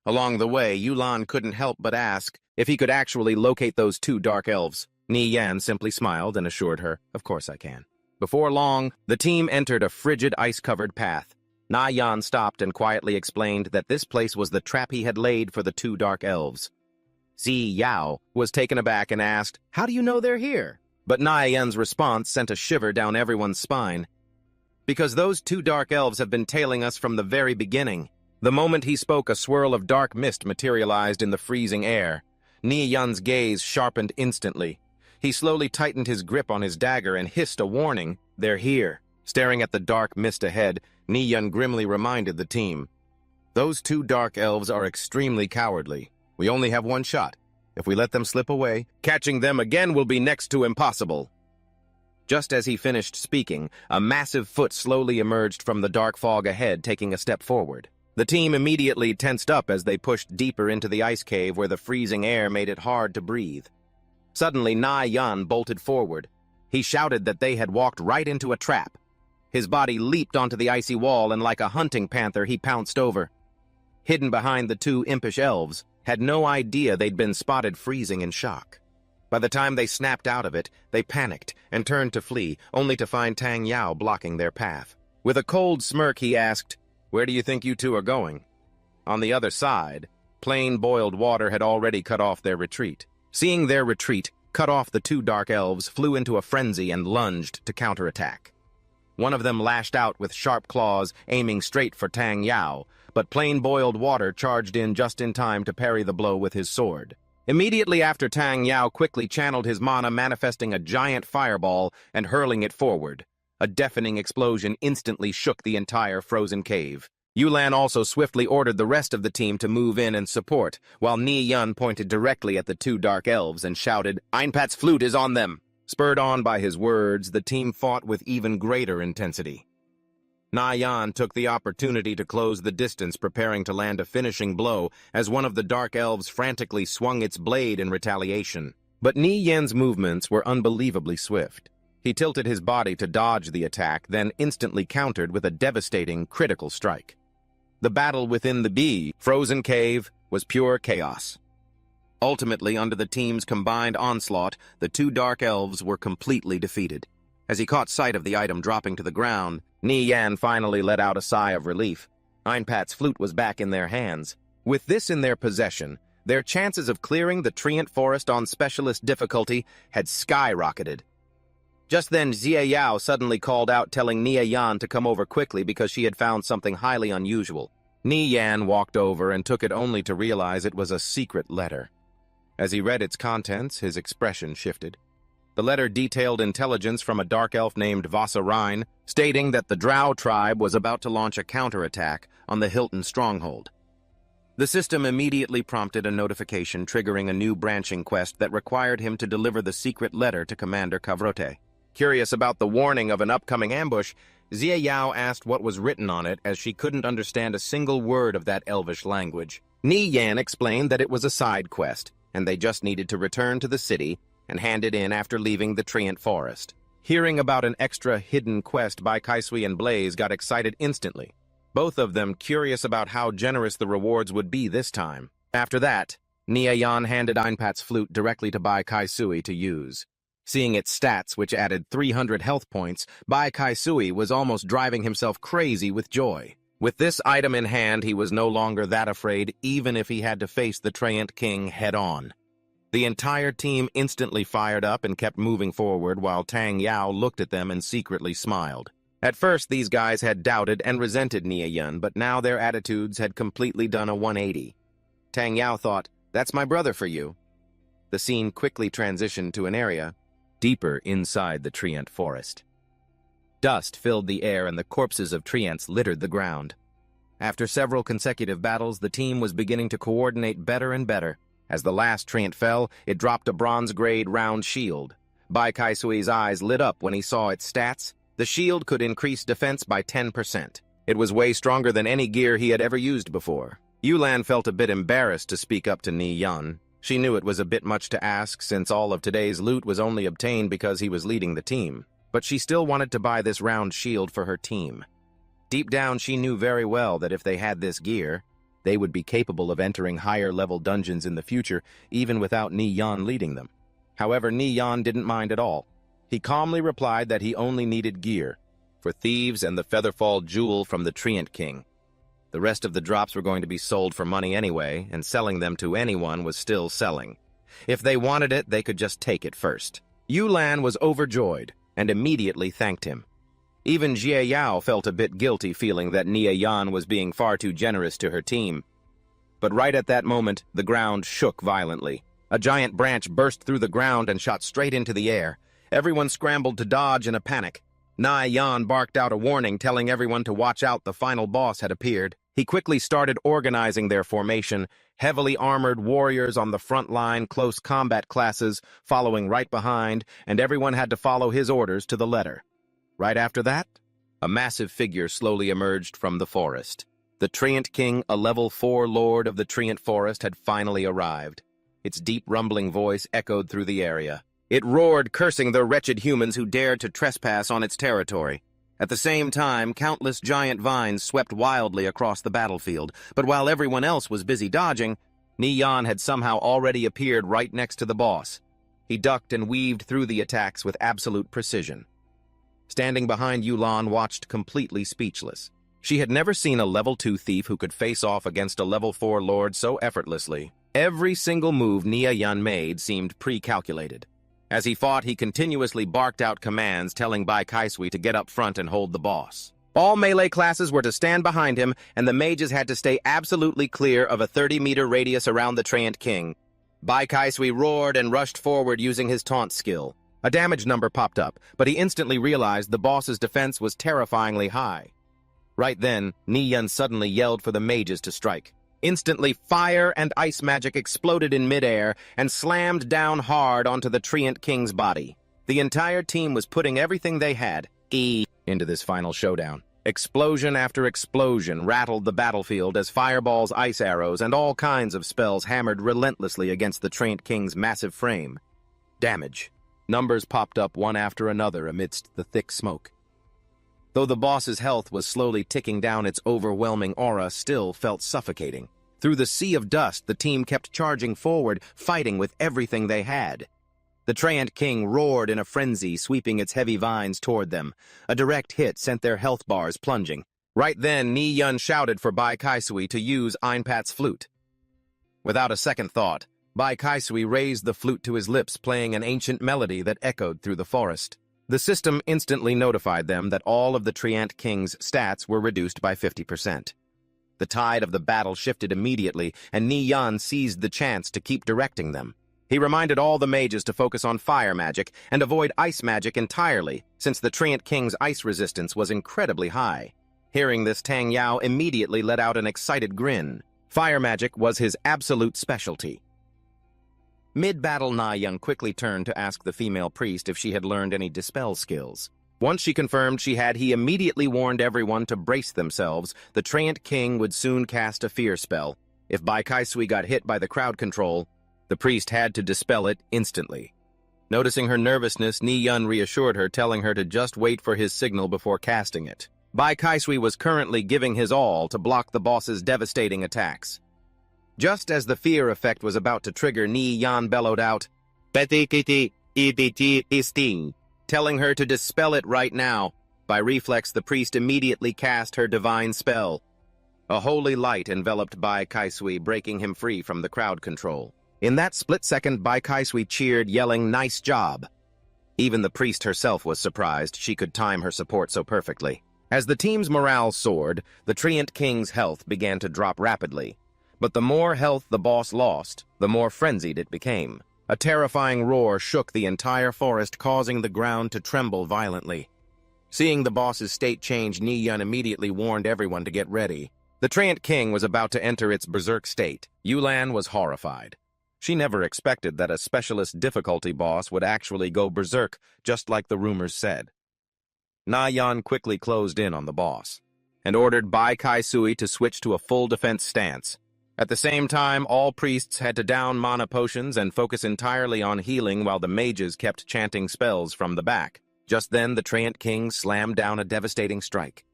Along the way, Yulan couldn't help but ask if he could actually locate those 2 dark elves. Yan simply smiled and assured her, "Of course I can." Before long, the team entered a frigid, ice-covered path. Yan stopped and quietly explained that this place was the trap he had laid for the 2 dark elves. Yao was taken aback and asked, "How do you know they're here?" But Yan's response sent a shiver down everyone's spine. "Because those 2 dark elves have been tailing us from the very beginning." The moment he spoke, a swirl of dark mist materialized in the freezing air. Yan's gaze sharpened instantly. He slowly tightened his grip on his dagger and hissed a warning, "They're here." Staring at the dark mist ahead, Yan grimly reminded the team, "Those 2 dark elves are extremely cowardly. We only have 1 shot. If we let them slip away, catching them again will be next to impossible." Just as he finished speaking, a massive foot slowly emerged from the dark fog ahead, taking a step forward. The team immediately tensed up as they pushed deeper into the ice cave where the freezing air made it hard to breathe. Suddenly, Yan bolted forward. He shouted that they had walked right into a trap. His body leaped onto the icy wall, and like a hunting panther, he pounced over. Hidden behind the 2 impish elves, had no idea they'd been spotted, freezing in shock. By the time they snapped out of it, they panicked and turned to flee, only to find Tang Yao blocking their path. With a cold smirk, he asked, "Where do you think you 2 are going?" On the other side, plain boiled water had already cut off their retreat. Seeing their retreat cut off, the 2 dark elves flew into a frenzy and lunged to counterattack. One of them lashed out with sharp claws, aiming straight for Tang Yao, but plain boiled water charged in just in time to parry the blow with his sword. Immediately after, Tang Yao quickly channeled his mana, manifesting a giant fireball and hurling it forward. A deafening explosion instantly shook the entire frozen cave. Yulan also swiftly ordered the rest of the team to move in and support, while Yan pointed directly at the 2 dark elves and shouted, "Einpat's flute is on them!" Spurred on by his words, the team fought with even greater intensity. Yan took the opportunity to close the distance, preparing to land a finishing blow as one of the dark elves frantically swung its blade in retaliation. But Yan's movements were unbelievably swift. He tilted his body to dodge the attack, then instantly countered with a devastating critical strike. The battle within the frozen cave was pure chaos. Ultimately, under the team's combined onslaught, the 2 dark elves were completely defeated. As he caught sight of the item dropping to the ground, Yan finally let out a sigh of relief. Einpat's flute was back in their hands. With this in their possession, their chances of clearing the Treant Forest on specialist difficulty had skyrocketed. Just then, Yahello suddenly called out, telling Yan to come over quickly because she had found something highly unusual. Ni Yan walked over and took it only to realize it was a secret letter. As he read its contents, his expression shifted. The letter detailed intelligence from a dark elf named Vasarine, stating that the Drow tribe was about to launch a counterattack on the Hilton stronghold. The system immediately prompted a notification triggering a new branching quest that required him to deliver the secret letter to Commander Kavrote. Curious about the warning of an upcoming ambush, Xie Yao asked what was written on it as she couldn't understand a single word of that elvish language. Ni Yan explained that it was a side quest, and they just needed to return to the city and hand it in after leaving the Treant Forest. Hearing about an extra hidden quest, Bai Kaisui and Blaze got excited instantly, both of them curious about how generous the rewards would be this time. After that, Nia Yan handed Einpat's flute directly to Bai Kaisui to use. Seeing its stats, which added 300 health points, Bai Kaisui was almost driving himself crazy with joy. With this item in hand, he was no longer that afraid, even if he had to face the Treant King head-on. The entire team instantly fired up and kept moving forward while Tang Yao looked at them and secretly smiled. At first, these guys had doubted and resented Nia Yan, but now their attitudes had completely done a 180. Tang Yao thought, "That's my brother for you." The scene quickly transitioned to an area deeper inside the Treant forest. Dust filled the air and the corpses of Treants littered the ground. After several consecutive battles, the team was beginning to coordinate better and better. As the last Treant fell, it dropped a bronze-grade round shield. Bai Kaisui's eyes lit up when he saw its stats. The shield could increase defense by 10%. It was way stronger than any gear he had ever used before. Yulan felt a bit embarrassed to speak up to Ni Yan. She knew it was a bit much to ask since all of today's loot was only obtained because he was leading the team. But she still wanted to buy this round shield for her team. Deep down, she knew very well that if they had this gear, they would be capable of entering higher-level dungeons in the future, even without Ni Yan leading them. However, Ni Yan didn't mind at all. He calmly replied that he only needed gear for thieves and the Featherfall jewel from the Treant King. The rest of the drops were going to be sold for money anyway, and selling them to anyone was still selling. If they wanted it, they could just take it first. Yulan was overjoyed and immediately thanked him. Even Jie Yao felt a bit guilty, feeling that Nia Yan was being far too generous to her team. But right at that moment, the ground shook violently. A giant branch burst through the ground and shot straight into the air. Everyone scrambled to dodge in a panic. Nia Yan barked out a warning, telling everyone to watch out. The final boss had appeared. He quickly started organizing their formation, heavily armored warriors on the front line, close combat classes following right behind, and everyone had to follow his orders to the letter. Right after that, a massive figure slowly emerged from the forest. The Treant King, a level 4 lord of the Treant Forest, had finally arrived. Its deep rumbling voice echoed through the area. It roared, cursing the wretched humans who dared to trespass on its territory. At the same time, countless giant vines swept wildly across the battlefield, but while everyone else was busy dodging, Ni Yan had somehow already appeared right next to the boss. He ducked and weaved through the attacks with absolute precision. Standing behind Yulan watched completely speechless. She had never seen a level 2 thief who could face off against a level 4 lord so effortlessly. Every single move Nia Yan made seemed pre-calculated. As he fought, he continuously barked out commands, telling Bai Kaisui to get up front and hold the boss. All melee classes were to stand behind him, and the mages had to stay absolutely clear of a 30-meter radius around the Treant King. Bai Kaisui roared and rushed forward using his taunt skill. A damage number popped up, but he instantly realized the boss's defense was terrifyingly high. Right then, Ni Yan suddenly yelled for the mages to strike. Instantly, fire and ice magic exploded in midair and slammed down hard onto the Treant King's body. The entire team was putting everything they had into this final showdown. Explosion after explosion rattled the battlefield as fireballs, ice arrows, and all kinds of spells hammered relentlessly against the Treant King's massive frame. Damage. Numbers popped up one after another amidst the thick smoke. Though the boss's health was slowly ticking down, its overwhelming aura still felt suffocating. Through the sea of dust, the team kept charging forward, fighting with everything they had. The Treant King roared in a frenzy, sweeping its heavy vines toward them. A direct hit sent their health bars plunging. Right then, Ni Yan shouted for Bai Kaisui to use Einpat's flute. Without a second thought, Bai Kaisui raised the flute to his lips, playing an ancient melody that echoed through the forest. The system instantly notified them that all of the Treant King's stats were reduced by 50%. The tide of the battle shifted immediately, and Ni Yan seized the chance to keep directing them. He reminded all the mages to focus on fire magic and avoid ice magic entirely, since the Treant King's ice resistance was incredibly high. Hearing this, Tang Yao immediately let out an excited grin. Fire magic was his absolute specialty. Mid-battle, Na Yan quickly turned to ask the female priest if she had learned any dispel skills. Once she confirmed she had, he immediately warned everyone to brace themselves. The Treant King would soon cast a fear spell. If Bai Kaisui got hit by the crowd control, the priest had to dispel it instantly. Noticing her nervousness, Ni Yan reassured her, telling her to just wait for his signal before casting it. Bai Kaisui was currently giving his all to block the boss's devastating attacks. Just as the fear effect was about to trigger, Ni Yan bellowed out, "Betikiti ibiti isting," telling her to dispel it right now. By reflex, the priest immediately cast her divine spell. A holy light enveloped Bai Kaisui, breaking him free from the crowd control. In that split second, Bai Kaisui cheered, yelling, "Nice job!" Even the priest herself was surprised she could time her support so perfectly. As the team's morale soared, the Treant King's health began to drop rapidly. But the more health the boss lost, the more frenzied it became. A terrifying roar shook the entire forest, causing the ground to tremble violently. Seeing the boss's state change, Ni Yan immediately warned everyone to get ready. The Treant King was about to enter its berserk state. Yulan was horrified. She never expected that a specialist difficulty boss would actually go berserk, just like the rumors said. Na Yan quickly closed in on the boss, and ordered Bai Kaisui to switch to a full defense stance. At the same time, all priests had to down mana potions and focus entirely on healing while the mages kept chanting spells from the back. Just then, the Treant King slammed down a devastating strike.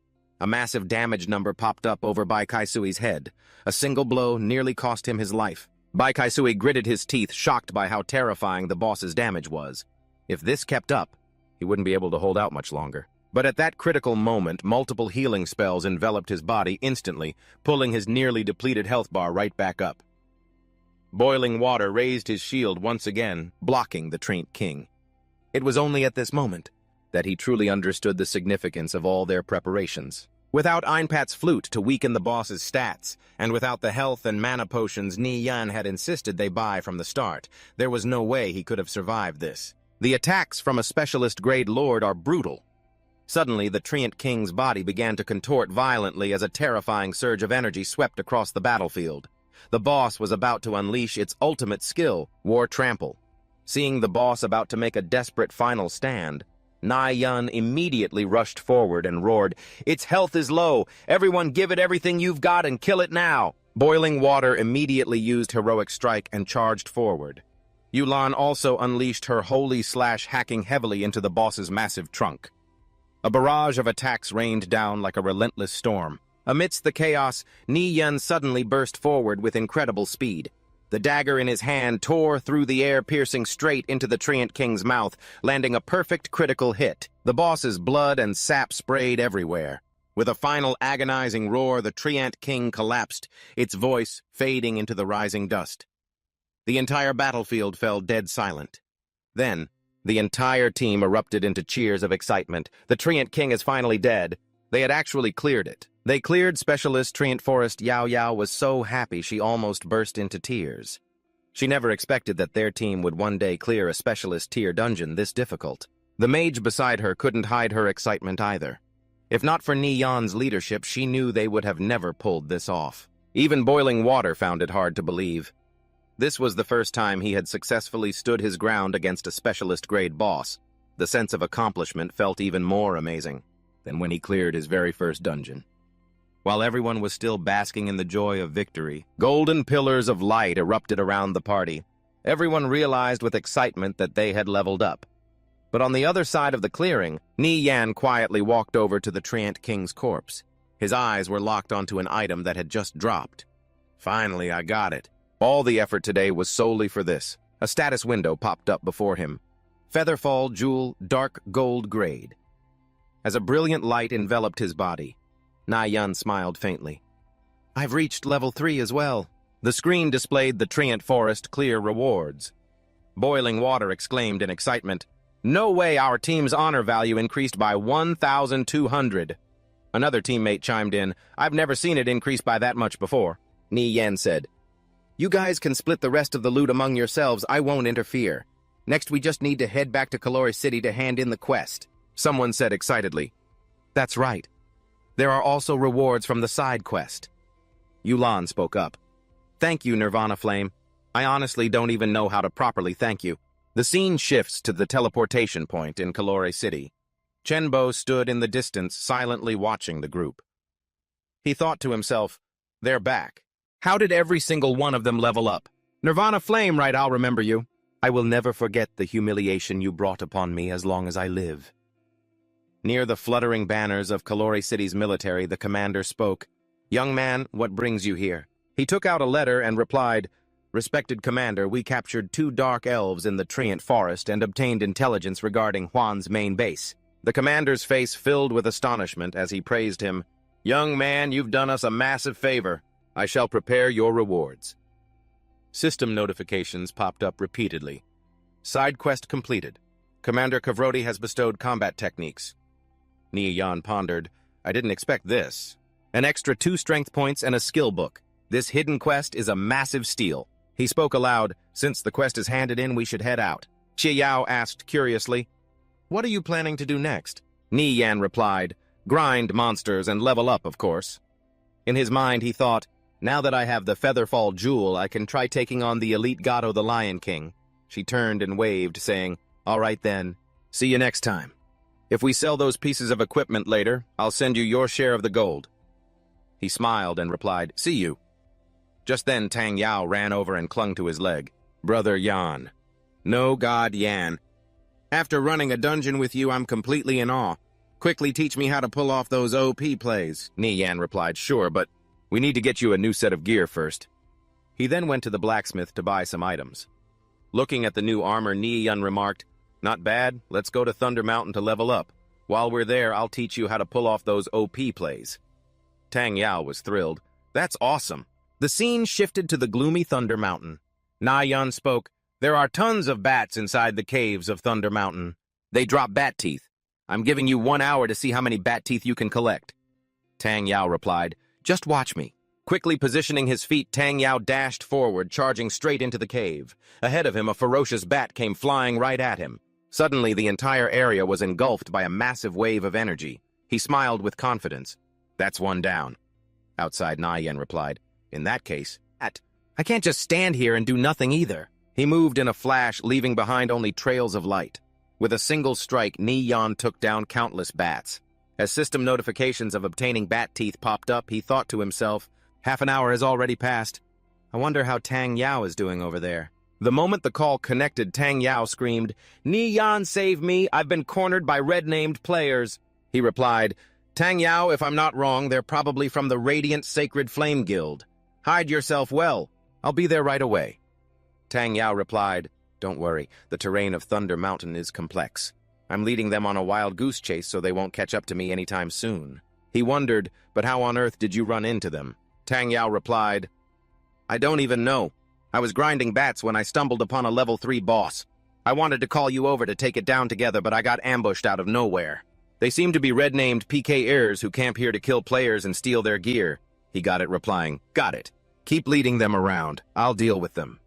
A massive damage number popped up over Bai Kaisui's head. A single blow nearly cost him his life. Bai Kaisui gritted his teeth, shocked by how terrifying the boss's damage was. If this kept up, he wouldn't be able to hold out much longer. But at that critical moment, multiple healing spells enveloped his body instantly, pulling his nearly depleted health bar right back up. Boiling water raised his shield once again, blocking the Treant King. It was only at this moment that he truly understood the significance of all their preparations. Without Einpat's flute to weaken the boss's stats, and without the health and mana potions Ni Yan had insisted they buy from the start, there was no way he could have survived this. The attacks from a specialist-grade lord are brutal. Suddenly, the Treant King's body began to contort violently as a terrifying surge of energy swept across the battlefield. The boss was about to unleash its ultimate skill, War Trample. Seeing the boss about to make a desperate final stand, Na Yan immediately rushed forward and roared, "Its health is low. Everyone give it everything you've got and kill it now." Boiling Water immediately used Heroic Strike and charged forward. Yulan also unleashed her holy slash, hacking heavily into the boss's massive trunk. A barrage of attacks rained down like a relentless storm. Amidst the chaos, Ni Yan suddenly burst forward with incredible speed. The dagger in his hand tore through the air, piercing straight into the Treant King's mouth, landing a perfect critical hit. The boss's blood and sap sprayed everywhere. With a final agonizing roar, the Treant King collapsed, its voice fading into the rising dust. The entire battlefield fell dead silent. Then, the entire team erupted into cheers of excitement. The Treant King is finally dead. They had actually cleared it. They cleared Specialist Treant Forest. Yao Yao was so happy she almost burst into tears. She never expected that their team would one day clear a Specialist tier dungeon this difficult. The mage beside her couldn't hide her excitement either. If not for Ni Yan's leadership, she knew they would have never pulled this off. Even Boiling Water found it hard to believe. This was the first time he had successfully stood his ground against a Specialist-grade boss. The sense of accomplishment felt even more amazing than when he cleared his very first dungeon. While everyone was still basking in the joy of victory, golden pillars of light erupted around the party. Everyone realized with excitement that they had leveled up. But on the other side of the clearing, Ni Yan quietly walked over to the Treant King's corpse. His eyes were locked onto an item that had just dropped. "Finally, I got it." All the effort today was solely for this. A status window popped up before him. Featherfall Jewel, dark gold grade. As a brilliant light enveloped his body, Na Yan smiled faintly. "I've reached level 3 as well." The screen displayed the Treant Forest clear rewards. Boiling Water exclaimed in excitement, "No way, our team's honor value increased by 1,200. Another teammate chimed in, I've never seen it increase by that much before. Ni Yan said, You guys can split the rest of the loot among yourselves, I won't interfere. Next we just need to head back to Kalori City to hand in the quest. Someone said excitedly. That's right. There are also rewards from the side quest. Yulan spoke up. Thank you, Nirvana Flame. I honestly don't even know how to properly thank you. The scene shifts to the teleportation point in Kalori City. Chenbo stood in the distance, silently watching the group. He thought to himself, they're back. How did every single one of them level up? Nirvana Flame, right, I'll remember you. I will never forget the humiliation you brought upon me as long as I live. Near the fluttering banners of Kalori City's military, the commander spoke. Young man, what brings you here? He took out a letter and replied, Respected Commander, we captured 2 dark elves in the Treant Forest and obtained intelligence regarding Huan's main base. The commander's face filled with astonishment as he praised him. Young man, you've done us a massive favor. I shall prepare your rewards. System notifications popped up repeatedly. Side quest completed. Commander Kavrodi has bestowed combat techniques. Ni Yan pondered. I didn't expect this. An extra 2 strength points and a skill book. This hidden quest is a massive steal. He spoke aloud. Since the quest is handed in, we should head out. Qi Yao asked curiously, What are you planning to do next? Ni Yan replied, Grind monsters and level up, of course. In his mind, he thought, Now that I have the Featherfall Jewel, I can try taking on the elite Gato the Lion King. She turned and waved, saying, All right then. See you next time. If we sell those pieces of equipment later, I'll send you your share of the gold. He smiled and replied, See you. Just then Tang Yao ran over and clung to his leg. Brother Yan. No God Yan. After running a dungeon with you, I'm completely in awe. Quickly teach me how to pull off those OP plays. Ni Yan replied, Sure, but we need to get you a new set of gear first. He then went to the blacksmith to buy some items. Looking at the new armor, Ni Yan remarked, Not bad, let's go to Thunder Mountain to level up. While we're there, I'll teach you how to pull off those OP plays. Tang Yao was thrilled. That's awesome. The scene shifted to the gloomy Thunder Mountain. Na Yan spoke, There are tons of bats inside the caves of Thunder Mountain. They drop bat teeth. I'm giving you 1 hour to see how many bat teeth you can collect. Tang Yao replied, Just watch me. Quickly positioning his feet, Tang Yao dashed forward, charging straight into the cave. Ahead of him, a ferocious bat came flying right at him. Suddenly, the entire area was engulfed by a massive wave of energy. He smiled with confidence. That's one down. Outside, Na Yan replied, In that case, I can't just stand here and do nothing either. He moved in a flash, leaving behind only trails of light. With a single strike, Ni Yan took down countless bats. As system notifications of obtaining bat teeth popped up, he thought to himself, Half an hour has already passed. I wonder how Tang Yao is doing over there. The moment the call connected, Tang Yao screamed, Ni Yan, save me! I've been cornered by red-named players. He replied, Tang Yao, if I'm not wrong, they're probably from the Radiant Sacred Flame Guild. Hide yourself well. I'll be there right away. Tang Yao replied, Don't worry, the terrain of Thunder Mountain is complex. I'm leading them on a wild goose chase so they won't catch up to me anytime soon. He wondered, but how on earth did you run into them? Tang Yao replied, I don't even know. I was grinding bats when I stumbled upon a level 3 boss. I wanted to call you over to take it down together, but I got ambushed out of nowhere. They seem to be red-named PK heirs who camp here to kill players and steal their gear. He got it, replying, Got it. Keep leading them around. I'll deal with them.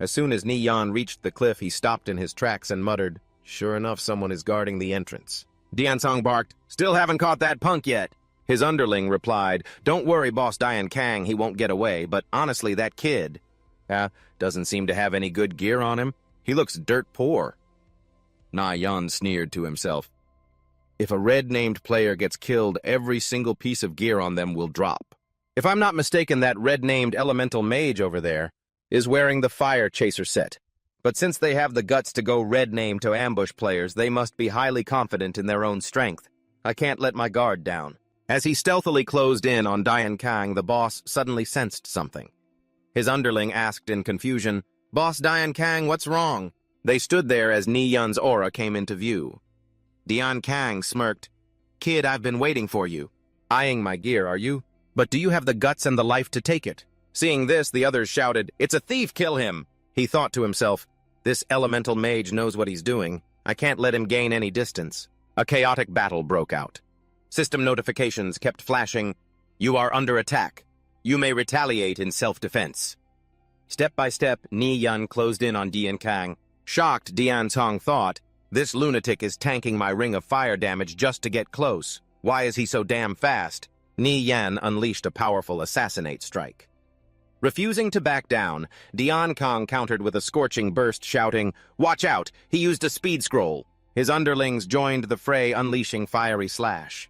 As soon as Ni Yan reached the cliff, he stopped in his tracks and muttered, Sure enough, someone is guarding the entrance. Diansong barked, Still haven't caught that punk yet. His underling replied, Don't worry, Boss Dian Kang, he won't get away, but honestly, that kid, doesn't seem to have any good gear on him. He looks dirt poor. Na Yan sneered to himself. If a red-named player gets killed, every single piece of gear on them will drop. If I'm not mistaken, that red-named elemental mage over there is wearing the Fire Chaser set. But since they have the guts to go red-named to ambush players, they must be highly confident in their own strength. I can't let my guard down. As he stealthily closed in on Dian Kang, the boss suddenly sensed something. His underling asked in confusion, Boss Dian Kang, what's wrong? They stood there as Ni Yan's aura came into view. Dian Kang smirked, Kid, I've been waiting for you. Eyeing my gear, are you? But do you have the guts and the life to take it? Seeing this, the others shouted, It's a thief, kill him! He thought to himself, This elemental mage knows what he's doing. I can't let him gain any distance. A chaotic battle broke out. System notifications kept flashing. You are under attack. You may retaliate in self-defense. Step by step, Ni Yun closed in on Dian Kang. Shocked, Dian Tong thought, this lunatic is tanking my ring of fire damage just to get close. Why is he so damn fast? Ni Yan unleashed a powerful assassinate strike. Refusing to back down, Dian Kong countered with a scorching burst, shouting, "Watch out! He used a speed scroll!" His underlings joined the fray, unleashing fiery slash.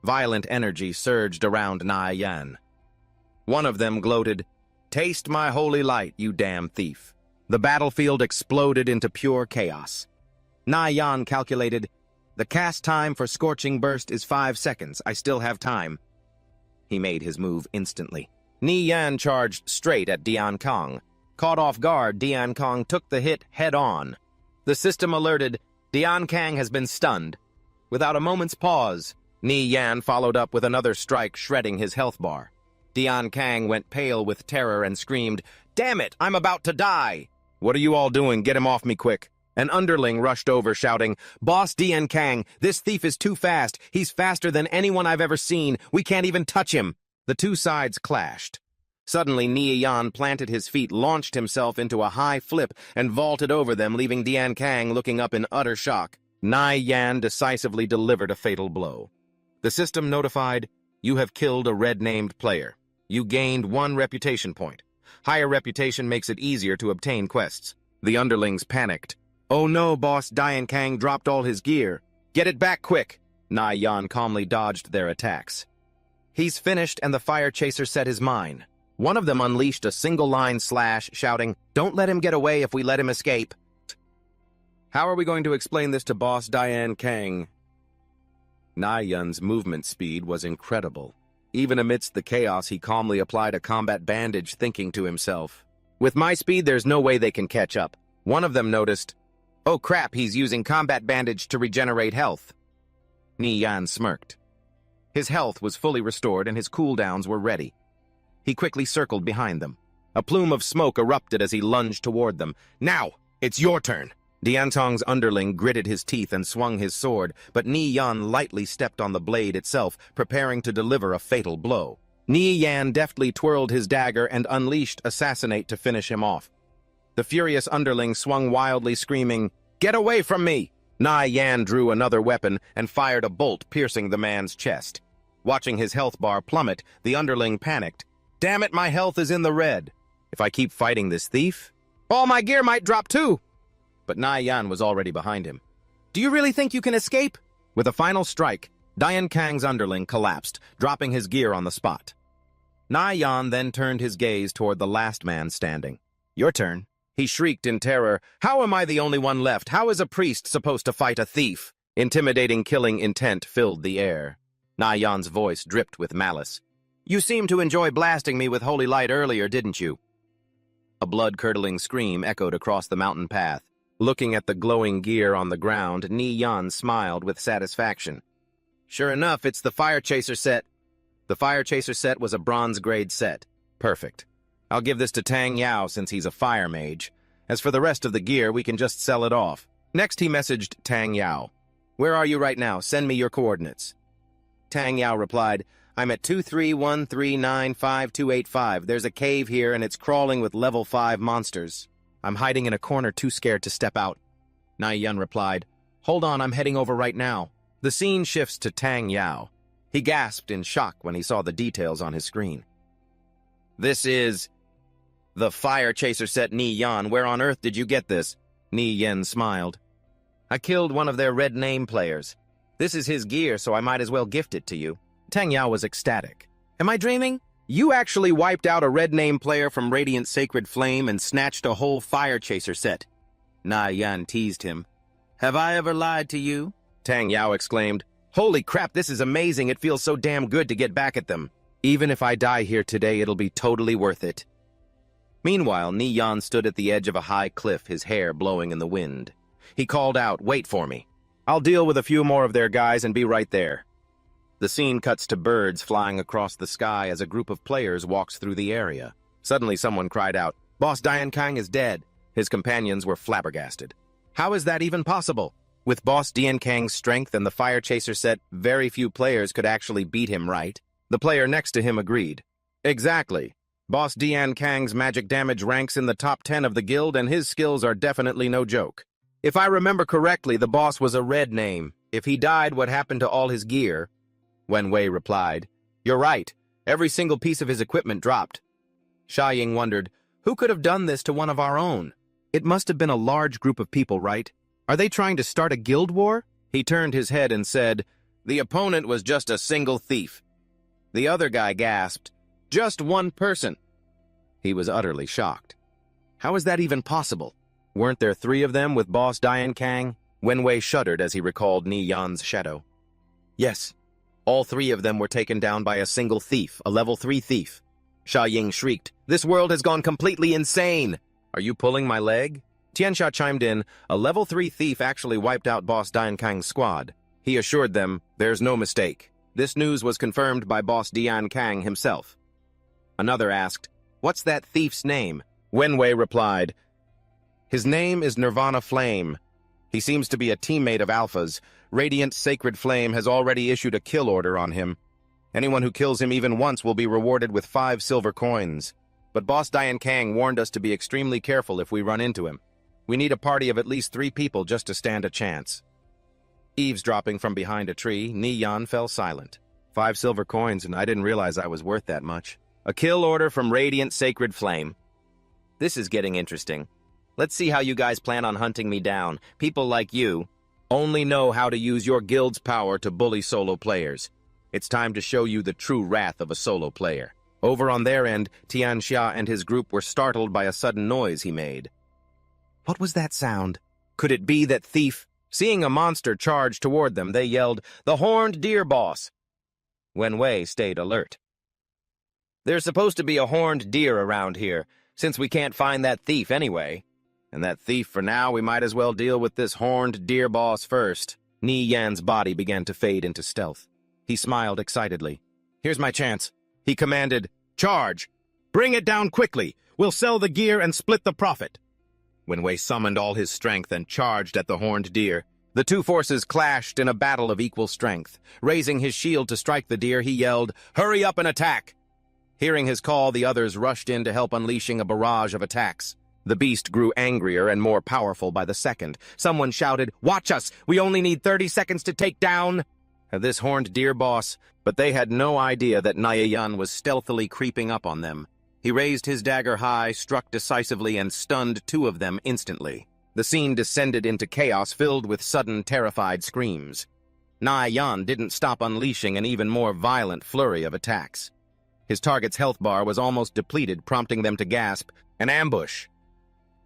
Violent energy surged around Ni Yan. One of them gloated, "Taste my holy light, you damn thief." The battlefield exploded into pure chaos. Ni Yan calculated, "The cast time for Scorching Burst is 5 seconds. I still have time." He made his move instantly. Ni Yan charged straight at Dian Kong. Caught off guard, Dian Kong took the hit head-on. The system alerted, Dian Kang has been stunned. Without a moment's pause, Ni Yan followed up with another strike, shredding his health bar. Dian Kang went pale with terror and screamed, "Damn it, I'm about to die!" "What are you all doing? Get him off me quick." An underling rushed over, shouting, "Boss Dian Kang, this thief is too fast. He's faster than anyone I've ever seen. We can't even touch him." The two sides clashed. Suddenly, Ni Yan planted his feet, launched himself into a high flip, and vaulted over them, leaving Dian Kang looking up in utter shock. Ni Yan decisively delivered a fatal blow. The system notified, "You have killed a red-named player. You gained 1 reputation point. Higher reputation makes it easier to obtain quests." The underlings panicked. "Oh no, boss, Dian Kang dropped all his gear. Get it back quick." Ni Yan calmly dodged their attacks. "He's finished, and the fire chaser set his mine." One of them unleashed a single-line slash, shouting, "Don't let him get away if we let him escape." How are we going to explain this to boss Dian Kang? Ni Yun's movement speed was incredible. Even amidst the chaos, he calmly applied a combat bandage, thinking to himself, "With my speed, there's no way they can catch up." One of them noticed, "Oh crap, he's using combat bandage to regenerate health." Ni Yan smirked. His health was fully restored and his cooldowns were ready. He quickly circled behind them. A plume of smoke erupted as he lunged toward them. "Now, it's your turn." Dian Tong's underling gritted his teeth and swung his sword, but Ni Yan lightly stepped on the blade itself, preparing to deliver a fatal blow. Ni Yan deftly twirled his dagger and unleashed Assassinate to finish him off. The furious underling swung wildly, screaming, "Get away from me!" Ni Yan drew another weapon and fired a bolt, piercing the man's chest. Watching his health bar plummet, the underling panicked. "Damn it, my health is in the red. If I keep fighting this thief, all my gear might drop too." But Ni Yan was already behind him. "Do you really think you can escape?" With a final strike, Dian Kang's underling collapsed, dropping his gear on the spot. Ni Yan then turned his gaze toward the last man standing. "Your turn." He shrieked in terror, "How am I the only one left? How is a priest supposed to fight a thief?" Intimidating killing intent filled the air. Ni Yan's voice dripped with malice. "You seemed to enjoy blasting me with holy light earlier, didn't you?" A blood-curdling scream echoed across the mountain path. Looking at the glowing gear on the ground, Ni Yan smiled with satisfaction. "Sure enough, it's the Fire Chaser set." The Fire Chaser set was a bronze-grade set. Perfect. I'll give this to Tang Yao since he's a fire mage. As for the rest of the gear, we can just sell it off. Next, he messaged Tang Yao. "Where are you right now? Send me your coordinates." Tang Yao replied, "I'm at 231395285. There's a cave here and it's crawling with level 5 monsters. I'm hiding in a corner too scared to step out." Ni Yun replied, "Hold on, I'm heading over right now." The scene shifts to Tang Yao. He gasped in shock when he saw the details on his screen. "This is the Fire Chaser set, Ni Yan. Where on earth did you get this?" Ni Yen smiled. "I killed one of their red name players. This is his gear, so I might as well gift it to you." Tang Yao was ecstatic. "Am I dreaming? You actually wiped out a red name player from Radiant Sacred Flame and snatched a whole Fire Chaser set." Ni Yan teased him. "Have I ever lied to you?" Tang Yao exclaimed. "Holy crap, this is amazing. It feels so damn good to get back at them. Even if I die here today, it'll be totally worth it." Meanwhile, Ni Yan stood at the edge of a high cliff, his hair blowing in the wind. He called out, "Wait for me. I'll deal with a few more of their guys and be right there." The scene cuts to birds flying across the sky as a group of players walks through the area. Suddenly someone cried out, "Boss Dian Kang is dead." His companions were flabbergasted. "How is that even possible?" With Boss Dian Kang's strength and the Fire Chaser set, very few players could actually beat him, right? The player next to him agreed. Exactly. Boss Dian Kang's magic damage ranks in the top 10 of the guild, and his skills are definitely no joke. If I remember correctly, the boss was a red name. If he died, what happened to all his gear? Wenwei replied. You're right. Every single piece of his equipment dropped. Xia Ying wondered, who could have done this to one of our own? It must have been a large group of people, right? Are they trying to start a guild war? He turned his head and said, the opponent was just a single thief. The other guy gasped, just one person. He was utterly shocked. How is that even possible? Weren't there 3 of them with Boss Dian Kang? Wenwei shuddered as he recalled Ni Yan's shadow. Yes, all 3 of them were taken down by a single thief, a level 3 thief. Xia Ying shrieked, this world has gone completely insane! Are you pulling my leg? Tianxia chimed in, a level 3 thief actually wiped out Boss Dian Kang's squad. He assured them, there's no mistake. This news was confirmed by Boss Dian Kang himself. Another asked, what's that thief's name? Wenwei replied, his name is Nirvana Flame. He seems to be a teammate of Alpha's. Radiant Sacred Flame has already issued a kill order on him. Anyone who kills him even once will be rewarded with 5 silver coins. But Boss Dian Kang warned us to be extremely careful if we run into him. We need a party of at least 3 people just to stand a chance. Eavesdropping from behind a tree, Ni Yan fell silent. 5 silver coins, and I didn't realize I was worth that much. A kill order from Radiant Sacred Flame. This is getting interesting. Let's see how you guys plan on hunting me down. People like you only know how to use your guild's power to bully solo players. It's time to show you the true wrath of a solo player. Over on their end, Tianxia and his group were startled by a sudden noise he made. What was that sound? Could it be that thief? Seeing a monster charge toward them, they yelled, the Horned Deer Boss! Wenwei stayed alert. There's supposed to be a horned deer around here, since we can't find that thief anyway. And that thief for now, we might as well deal with this horned deer boss first. Ni Yan's body began to fade into stealth. He smiled excitedly. Here's my chance. He commanded, charge! Bring it down quickly! We'll sell the gear and split the profit. Wenwei summoned all his strength and charged at the horned deer. The 2 forces clashed in a battle of equal strength. Raising his shield to strike the deer, he yelled, hurry up and attack! Hearing his call, the others rushed in to help, unleashing a barrage of attacks. The beast grew angrier and more powerful by the second. Someone shouted, watch us! We only need 30 seconds to take down this horned deer boss. But they had no idea that Yan was stealthily creeping up on them. He raised his dagger high, struck decisively, and stunned 2 of them instantly. The scene descended into chaos filled with sudden, terrified screams. Yan didn't stop unleashing an even more violent flurry of attacks. His target's health bar was almost depleted, prompting them to gasp, an ambush!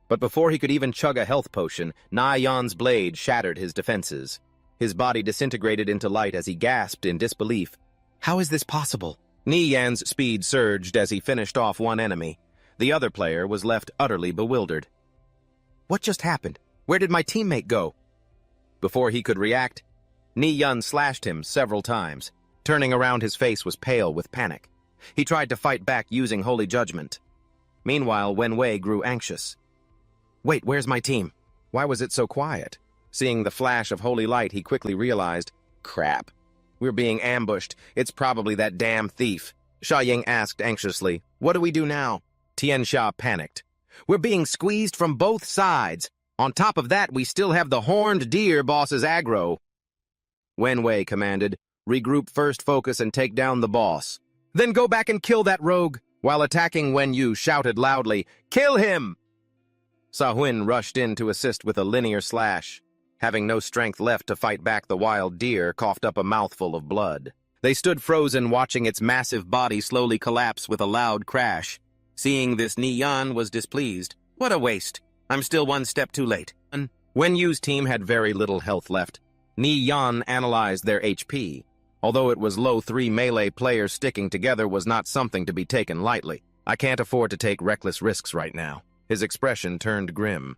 But before he could even chug a health potion, Yan's blade shattered his defenses. His body disintegrated into light as he gasped in disbelief. How is this possible? Ni Yan's speed surged as he finished off one enemy. The other player was left utterly bewildered. What just happened? Where did my teammate go? Before he could react, Ni Yan slashed him several times. Turning around, his face was pale with panic. He tried to fight back using Holy Judgment. Meanwhile, Wenwei grew anxious. Wait, where's my team? Why was it so quiet? Seeing the flash of holy light, he quickly realized, crap. We're being ambushed. It's probably that damn thief. Xia Ying asked anxiously, what do we do now? Tianxia panicked. We're being squeezed from both sides. On top of that, we still have the horned deer boss's aggro. Wenwei commanded, regroup first, focus, and take down the boss. Then go back and kill that rogue. While attacking, Wen Yu shouted loudly, kill him! Sa Huin rushed in to assist with a linear slash. Having no strength left to fight back, the wild deer coughed up a mouthful of blood. They stood frozen, watching its massive body slowly collapse with a loud crash. Seeing this, Ni Yan was displeased. What a waste. I'm still one step too late. Wen Yu's team had very little health left. Ni Yan analyzed their HP. Although it was low, 3 melee players sticking together was not something to be taken lightly. I can't afford to take reckless risks right now. His expression turned grim.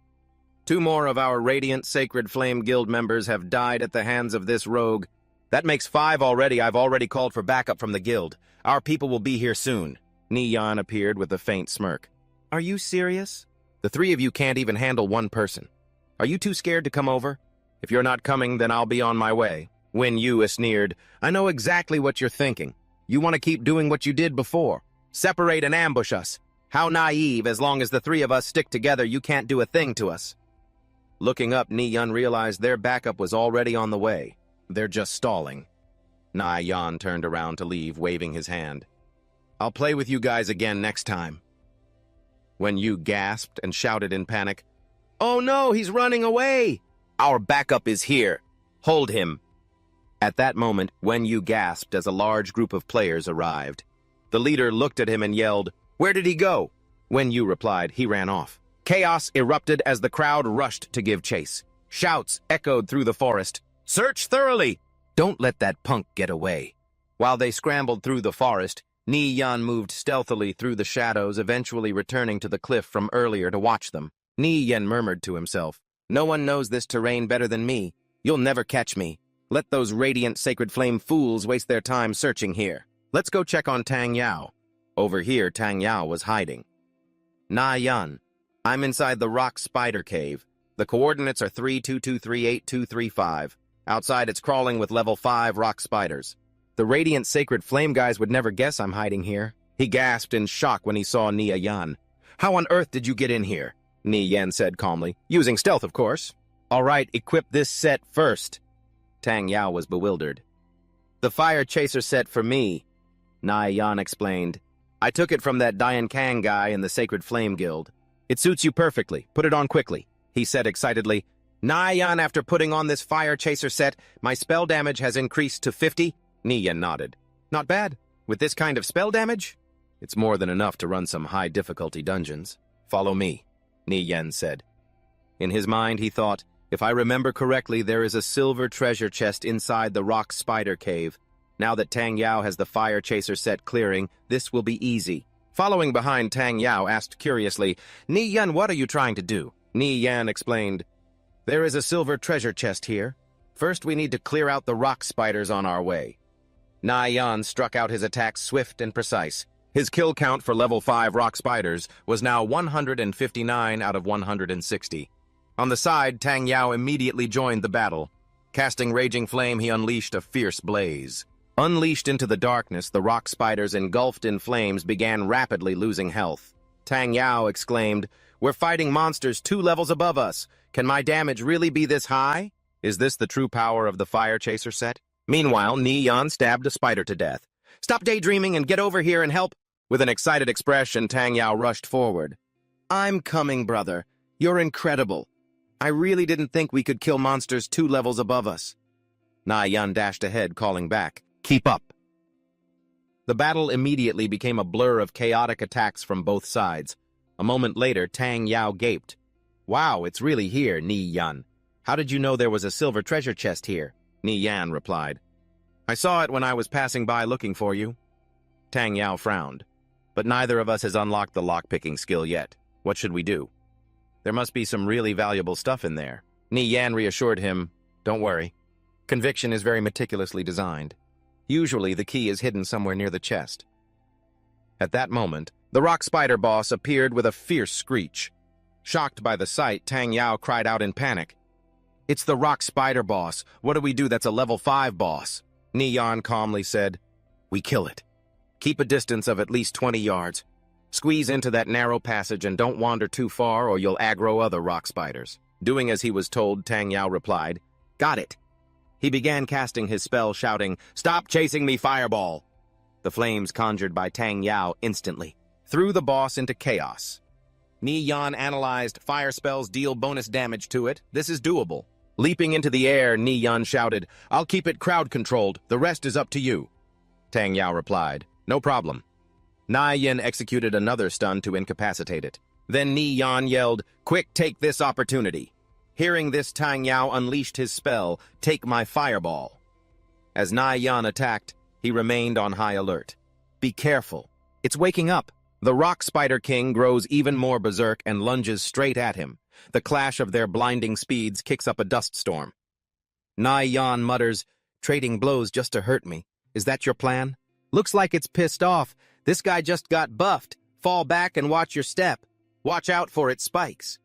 2 more of our Radiant Sacred Flame Guild members have died at the hands of this rogue. That makes 5 already. I've already called for backup from the guild. Our people will be here soon. Ni Yan appeared with a faint smirk. Are you serious? The 3 of you can't even handle one person. Are you too scared to come over? If you're not coming, then I'll be on my way. Wen Yu sneered. I know exactly what you're thinking. You want to keep doing what you did before. Separate and ambush us. How naive, as long as the three of us stick together, you can't do a thing to us. Looking up, Ni Yun realized their backup was already on the way. They're just stalling. Na Yan turned around to leave, waving his hand. I'll play with you guys again next time. Wen Yu gasped and shouted in panic, Oh no, he's running away! Our backup is here. Hold him. At that moment, Wen Yu gasped as a large group of players arrived. The leader looked at him and yelled, Where did he go? Wen Yu replied, He ran off. Chaos erupted as the crowd rushed to give chase. Shouts echoed through the forest. Search thoroughly! Don't let that punk get away. While they scrambled through the forest, Ni Yan moved stealthily through the shadows, eventually returning to the cliff from earlier to watch them. Ni Yan murmured to himself, No one knows this terrain better than me. You'll never catch me. Let those radiant sacred flame fools waste their time searching here. Let's go check on Tang Yao. Over here, Tang Yao was hiding. Na Yan, I'm inside the rock spider cave. The coordinates are 32238-235. Outside, it's crawling with level 5 rock spiders. The radiant sacred flame guys would never guess I'm hiding here. He gasped in shock when he saw Ni Yan. How on earth did you get in here? Ni Yan said calmly. Using stealth, of course. All right, equip this set first. Tang Yao was bewildered. The fire chaser set for me, Na Yan explained. I took it from that Dian Kang guy in the Sacred Flame Guild. It suits you perfectly. Put it on quickly, he said excitedly. Na Yan, after putting on this fire chaser set, my spell damage has increased to 50. Ni Yan nodded. Not bad. With this kind of spell damage? It's more than enough to run some high-difficulty dungeons. Follow me, Ni Yan said. In his mind, he thought, if I remember correctly, there is a silver treasure chest inside the rock spider cave. Now that Tang Yao has the fire chaser set clearing, this will be easy. Following behind, Tang Yao asked curiously, Ni Yan, what are you trying to do? Ni Yan explained, There is a silver treasure chest here. First, we need to clear out the rock spiders on our way. Na Yan struck out his attacks swift and precise. His kill count for level 5 rock spiders was now 159 out of 160. On the side, Tang Yao immediately joined the battle. Casting Raging Flame, he unleashed a fierce blaze. Unleashed into the darkness, the rock spiders engulfed in flames began rapidly losing health. Tang Yao exclaimed, We're fighting monsters 2 levels above us. Can my damage really be this high? Is this the true power of the fire chaser set? Meanwhile, Ni Yan stabbed a spider to death. Stop daydreaming and get over here and help. With an excited expression, Tang Yao rushed forward. I'm coming, brother. You're incredible. I really didn't think we could kill monsters 2 levels above us. Na Yan dashed ahead, calling back, Keep up. The battle immediately became a blur of chaotic attacks from both sides. A moment later, Tang Yao gaped. Wow, it's really here, Ni Yan. How did you know there was a silver treasure chest here? Ni Yan replied. I saw it when I was passing by looking for you. Tang Yao frowned. But neither of us has unlocked the lockpicking skill yet. What should we do? There must be some really valuable stuff in there. Ni Yan reassured him, Don't worry. Conviction is very meticulously designed. Usually, the key is hidden somewhere near the chest. At that moment, the rock spider boss appeared with a fierce screech. Shocked by the sight, Tang Yao cried out in panic. It's the rock spider boss. What do we do that's a level 5 boss? Ni Yan calmly said, We kill it. Keep a distance of at least 20 yards. Squeeze into that narrow passage and don't wander too far or you'll aggro other rock spiders. Doing as he was told, Tang Yao replied, Got it. He began casting his spell, shouting, Stop chasing me, fireball! The flames conjured by Tang Yao instantly threw the boss into chaos. Ni Yan analyzed, fire spells deal bonus damage to it. This is doable. Leaping into the air, Ni Yan shouted, I'll keep it crowd-controlled. The rest is up to you. Tang Yao replied, No problem. Na Yan executed another stun to incapacitate it. Then Ni Yan yelled, Quick, take this opportunity. Hearing this, Tang Yao unleashed his spell, Take my fireball. As Na Yan attacked, he remained on high alert. Be careful. It's waking up. The rock spider king grows even more berserk and lunges straight at him. The clash of their blinding speeds kicks up a dust storm. Na Yan mutters, Trading blows just to hurt me. Is that your plan? Looks like it's pissed off. This guy just got buffed. Fall back and watch your step. Watch out for its spikes.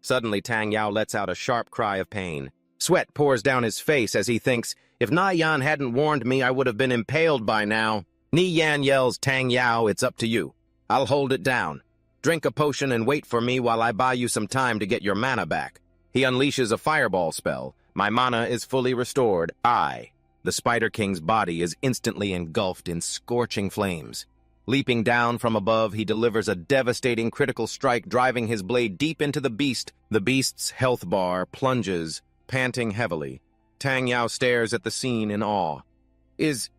Suddenly, Tang Yao lets out a sharp cry of pain. Sweat pours down his face as he thinks, if Na Yan hadn't warned me, I would have been impaled by now. Ni Yan yells, Tang Yao, it's up to you. I'll hold it down. Drink a potion and wait for me while I buy you some time to get your mana back. He unleashes a fireball spell. My mana is fully restored. The Spider King's body is instantly engulfed in scorching flames. Leaping down from above, he delivers a devastating critical strike, driving his blade deep into the beast. The beast's health bar plunges, panting heavily. Tang Yao stares at the scene in awe. Is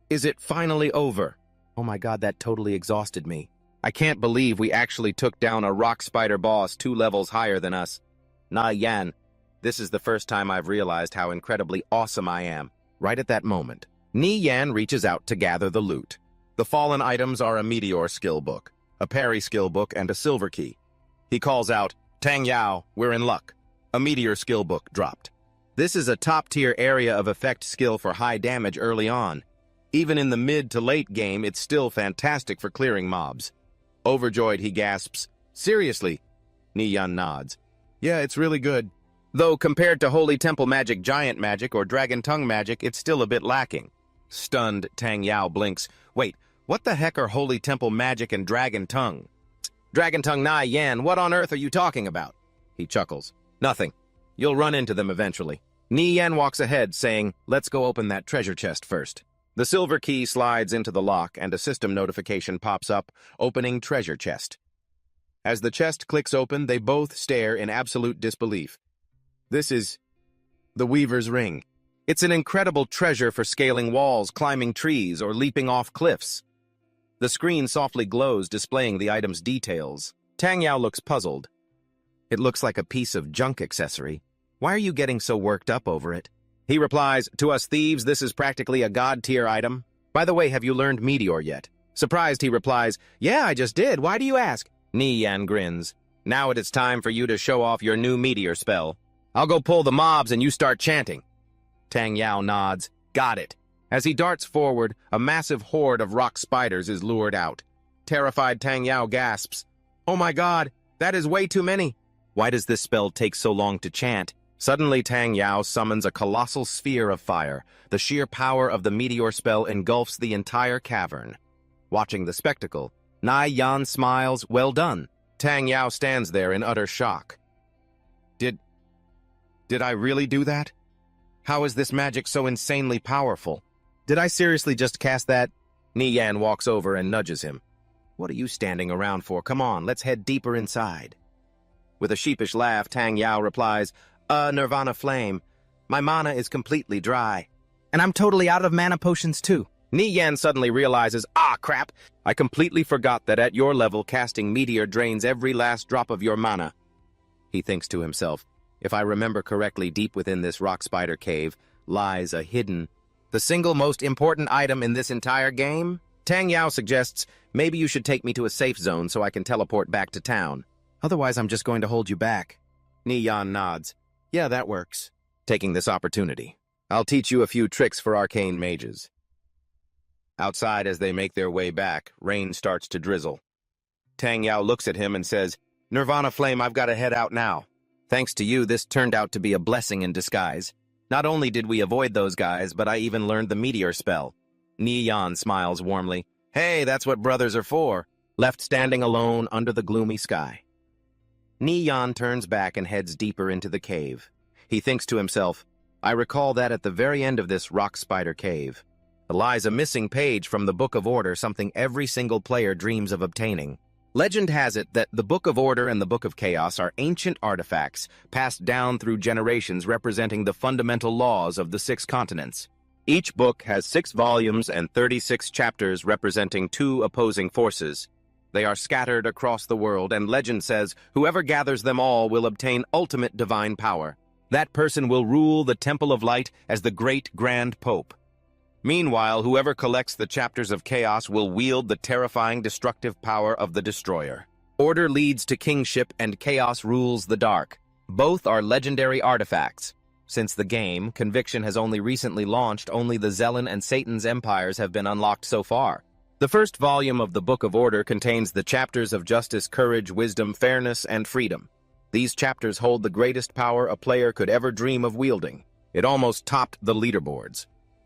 it finally over? Oh my god, that totally exhausted me. I can't believe we actually took down a rock spider boss 2 levels higher than us. Na Yan, this is the first time I've realized how incredibly awesome I am. Right at that moment, Ni Yan reaches out to gather the loot. The fallen items are a meteor skill book, a parry skill book, and a silver key. He calls out, Tang Yao, we're in luck. A meteor skill book dropped. This is a top-tier area of effect skill for high damage early on. Even in the mid to late game, it's still fantastic for clearing mobs. Overjoyed, he gasps, seriously? Ni Yan nods. Yeah, it's really good. Though compared to Holy Temple Magic, Giant Magic, or Dragon Tongue Magic, it's still a bit lacking. Stunned, Tang Yao blinks. Wait, what the heck are Holy Temple Magic and Dragon Tongue? Dragon Tongue Na Yan, what on earth are you talking about? He chuckles. Nothing. You'll run into them eventually. Ni Yan walks ahead, saying, let's go open that treasure chest first. The silver key slides into the lock, and a system notification pops up, opening treasure chest. As the chest clicks open, they both stare in absolute disbelief. This is the Weaver's Ring. It's an incredible treasure for scaling walls, climbing trees, or leaping off cliffs. The screen softly glows, displaying the item's details. Tang Yao looks puzzled. It looks like a piece of junk accessory. Why are you getting so worked up over it? He replies, to us thieves, this is practically a god-tier item. By the way, have you learned Meteor yet? Surprised, he replies, yeah, I just did. Why do you ask? Ni Yan grins. Now it is time for you to show off your new Meteor spell. I'll go pull the mobs and you start chanting. Tang Yao nods. Got it. As he darts forward, a massive horde of rock spiders is lured out. Terrified, Tang Yao gasps. Oh my god, that is way too many. Why does this spell take so long to chant? Suddenly, Tang Yao summons a colossal sphere of fire. The sheer power of the meteor spell engulfs the entire cavern. Watching the spectacle, Na Yan smiles, well done. Tang Yao stands there in utter shock. Did I really do that? How is this magic so insanely powerful? Did I seriously just cast that? Ni Yan walks over and nudges him. What are you standing around for? Come on, let's head deeper inside. With a sheepish laugh, Tang Yao replies, Nirvana Flame. My mana is completely dry. And I'm totally out of mana potions too. Ni Yan suddenly realizes, crap! I completely forgot that at your level, casting Meteor drains every last drop of your mana. He thinks to himself, if I remember correctly, deep within this rock spider cave lies a hidden, the single most important item in this entire game? Tang Yao suggests, maybe you should take me to a safe zone so I can teleport back to town. Otherwise, I'm just going to hold you back. Ni Yan nods. Yeah, that works. Taking this opportunity, I'll teach you a few tricks for arcane mages. Outside, as they make their way back, rain starts to drizzle. Tang Yao looks at him and says, Nirvana Flame, I've got to head out now. Thanks to you, this turned out to be a blessing in disguise. Not only did we avoid those guys, but I even learned the meteor spell. Ni Yan smiles warmly. Hey, that's what brothers are for. Left standing alone under the gloomy sky. Ni Yan turns back and heads deeper into the cave. He thinks to himself, I recall that at the very end of this rock spider cave, there lies a missing page from the Book of Order, something every single player dreams of obtaining. Legend has it that the Book of Order and the Book of Chaos are ancient artifacts passed down through generations representing the fundamental laws of the 6 continents. Each book has 6 volumes and 36 chapters representing 2 opposing forces. They are scattered across the world, and legend says whoever gathers them all will obtain ultimate divine power. That person will rule the Temple of Light as the Great Grand Pope. Meanwhile, whoever collects the chapters of chaos will wield the terrifying destructive power of the Destroyer. Order leads to kingship and chaos rules the dark. Both are legendary artifacts. Since the game, Conviction has only recently launched, only the Zelen and Satan's empires have been unlocked so far. The first volume of the Book of Order contains the chapters of justice, courage, wisdom, fairness, and freedom. These chapters hold the greatest power a player could ever dream of wielding. It almost topped the leaderboards.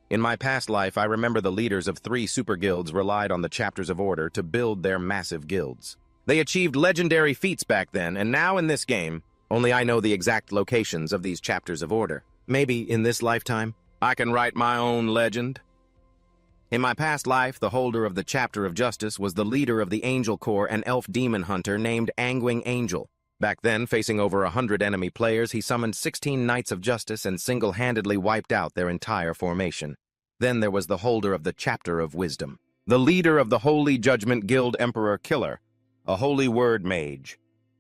In my past life, I remember the leaders of 3 super guilds relied on the chapters of order to build their massive guilds. They achieved legendary feats back then, and now in this game, only I know the exact locations of these chapters of order. Maybe in this lifetime, I can write my own legend. In my past life, the holder of the Chapter of Justice was the leader of the Angel Corps, an elf demon hunter named Angwing Angel. Back then, facing over 100 enemy players, he summoned 16 Knights of Justice and single-handedly wiped out their entire formation. Then there was the holder of the Chapter of Wisdom, the leader of the Holy Judgment Guild Emperor Killer, a holy word mage.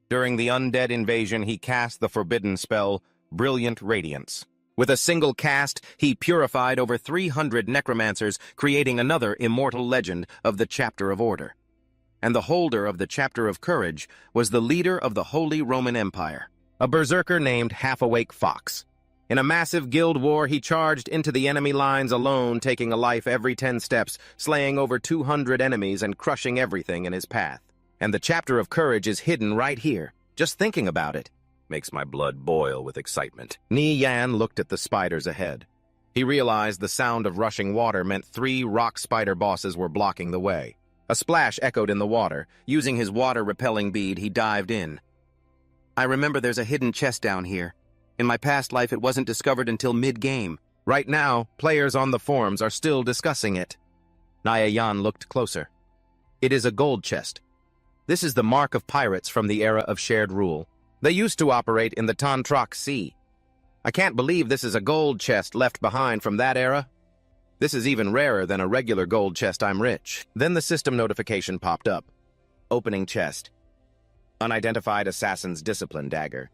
During the undead invasion, he cast the forbidden spell, Brilliant Radiance. With a single cast, he purified over 300 necromancers, creating another immortal legend of the Chapter of Order. And the holder of the Chapter of Courage was the leader of the Holy Roman Empire, a berserker named Half-Awake Fox. In a massive guild war, he charged into the enemy lines alone, taking a life every 10 steps, slaying over 200 enemies and crushing everything in his path. And the Chapter of Courage is hidden right here. Just thinking about it makes my blood boil with excitement. Ni Yan looked at the spiders ahead. He realized the sound of rushing water meant 3 rock spider bosses were blocking the way. A splash echoed in the water. Using his water-repelling bead, he dived in. I remember there's a hidden chest down here. In my past life, it wasn't discovered until mid-game. Right now, players on the forums are still discussing it. Naya Yan looked closer. It is a gold chest. This is the mark of pirates from the era of shared rule. They used to operate in the Tantrock Sea. I can't believe this is a gold chest left behind from that era. This is even rarer than a regular gold chest. I'm rich. Then the system notification popped up. Opening chest. Unidentified Assassin's Discipline dagger.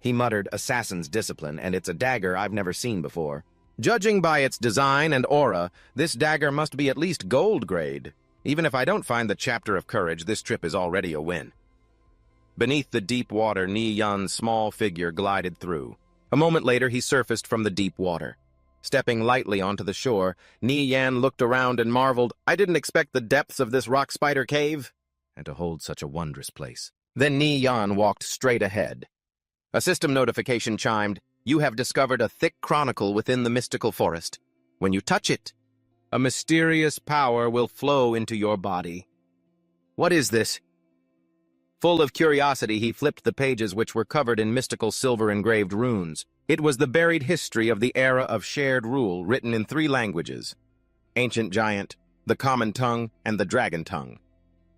He muttered, Assassin's Discipline, and it's a dagger I've never seen before. Judging by its design and aura, this dagger must be at least gold grade. Even if I don't find the Chapter of Courage, this trip is already a win. Beneath the deep water, Ni Yan's small figure glided through. A moment later, he surfaced from the deep water. Stepping lightly onto the shore, Ni Yan looked around and marveled, I didn't expect the depths of this rock spider cave, and to hold such a wondrous place. Then Ni Yan walked straight ahead. A system notification chimed, You have discovered a thick chronicle within the mystical forest. When you touch it, a mysterious power will flow into your body. What is this? Full of curiosity, he flipped the pages which were covered in mystical silver-engraved runes. It was the buried history of the era of shared rule, written in 3 languages: Ancient Giant, the Common Tongue, and the Dragon Tongue.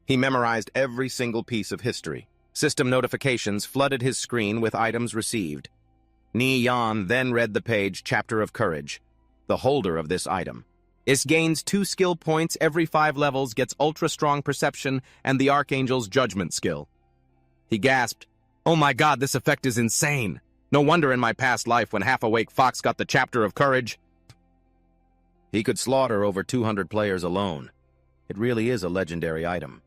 He memorized every single piece of history. System notifications flooded his screen with items received. Ni Yan then read the page Chapter of Courage. The holder of this item. It gains 2 skill points every 5 levels, gets ultra-strong perception, and the Archangel's Judgment skill. He gasped, Oh my god, this effect is insane! No wonder in my past life when Half-Awake Fox got the Chapter of Courage, he could slaughter over 200 players alone. It really is a legendary item.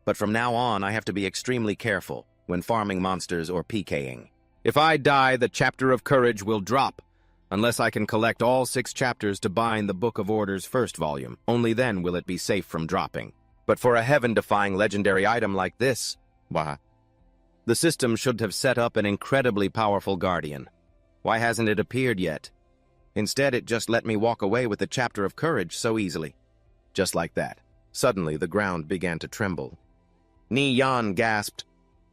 But from now on, I have to be extremely careful when farming monsters or PKing. If I die, the Chapter of Courage will drop, unless I can collect all 6 chapters to bind the Book of Order's first volume. Only then will it be safe from dropping. But for a heaven-defying legendary item like this, the system should have set up an incredibly powerful guardian. Why hasn't it appeared yet? Instead, it just let me walk away with the Chapter of Courage so easily. Just like that. Suddenly, the ground began to tremble. Ni Yan gasped,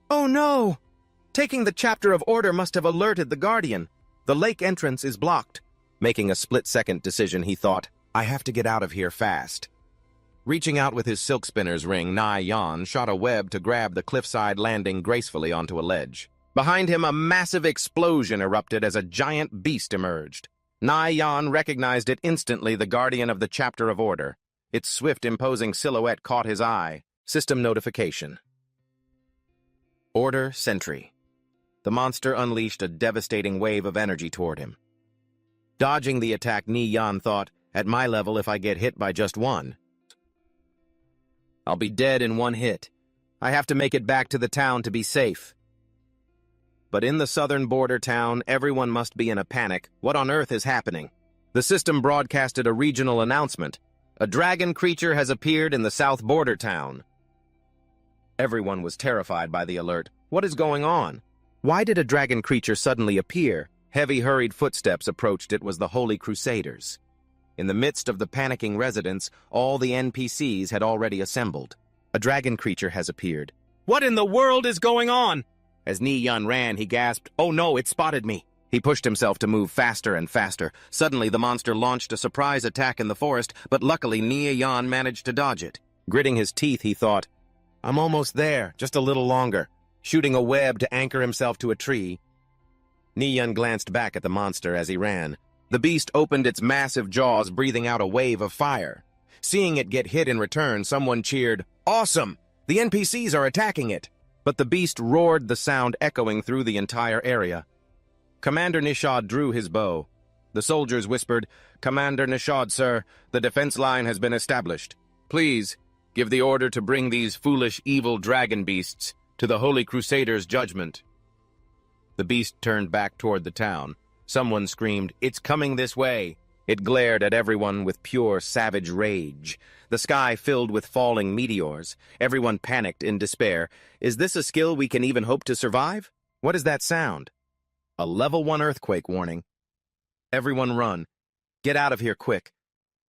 Oh no! Taking the Chapter of Order must have alerted the guardian. The lake entrance is blocked. Making a split-second decision, he thought, I have to get out of here fast. Reaching out with his silk spinner's ring, Ni Yan shot a web to grab the cliffside landing gracefully onto a ledge. Behind him, a massive explosion erupted as a giant beast emerged. Ni Yan recognized it instantly, the guardian of the Chapter of Order. Its swift, imposing silhouette caught his eye. System notification. Order Sentry. The monster unleashed a devastating wave of energy toward him. Dodging the attack, Ni Yan thought, at my level, if I get hit by just one, I'll be dead in one hit. I have to make it back to the town to be safe. But in the southern border town, everyone must be in a panic. What on earth is happening? The system broadcasted a regional announcement. A dragon creature has appeared in the south border town. Everyone was terrified by the alert. What is going on? Why did a dragon creature suddenly appear? Heavy, hurried footsteps approached. It was the Holy Crusaders. In the midst of the panicking residents, all the NPCs had already assembled. A dragon creature has appeared. What in the world is going on? As Ni-Yun ran, he gasped, "Oh no, it spotted me." He pushed himself to move faster and faster. Suddenly, the monster launched a surprise attack in the forest, but luckily Ni-Yun managed to dodge it. Gritting his teeth, he thought, "I'm almost there, just a little longer." Shooting a web to anchor himself to a tree, Ni-Yun glanced back at the monster as he ran. The beast opened its massive jaws, breathing out a wave of fire. Seeing it get hit in return, someone cheered, "Awesome! The NPCs are attacking it!" But the beast roared, the sound echoing through the entire area. Commander Nishad drew his bow. The soldiers whispered, "Commander Nishad, sir, the defense line has been established. Please, give the order to bring these foolish, evil dragon beasts to the Holy Crusaders' judgment." The beast turned back toward the town. Someone screamed, "It's coming this way!" It glared at everyone with pure, savage rage. The sky filled with falling meteors. Everyone panicked in despair. Is this a skill we can even hope to survive? What is that sound? A level 1 earthquake warning. Everyone run. Get out of here quick,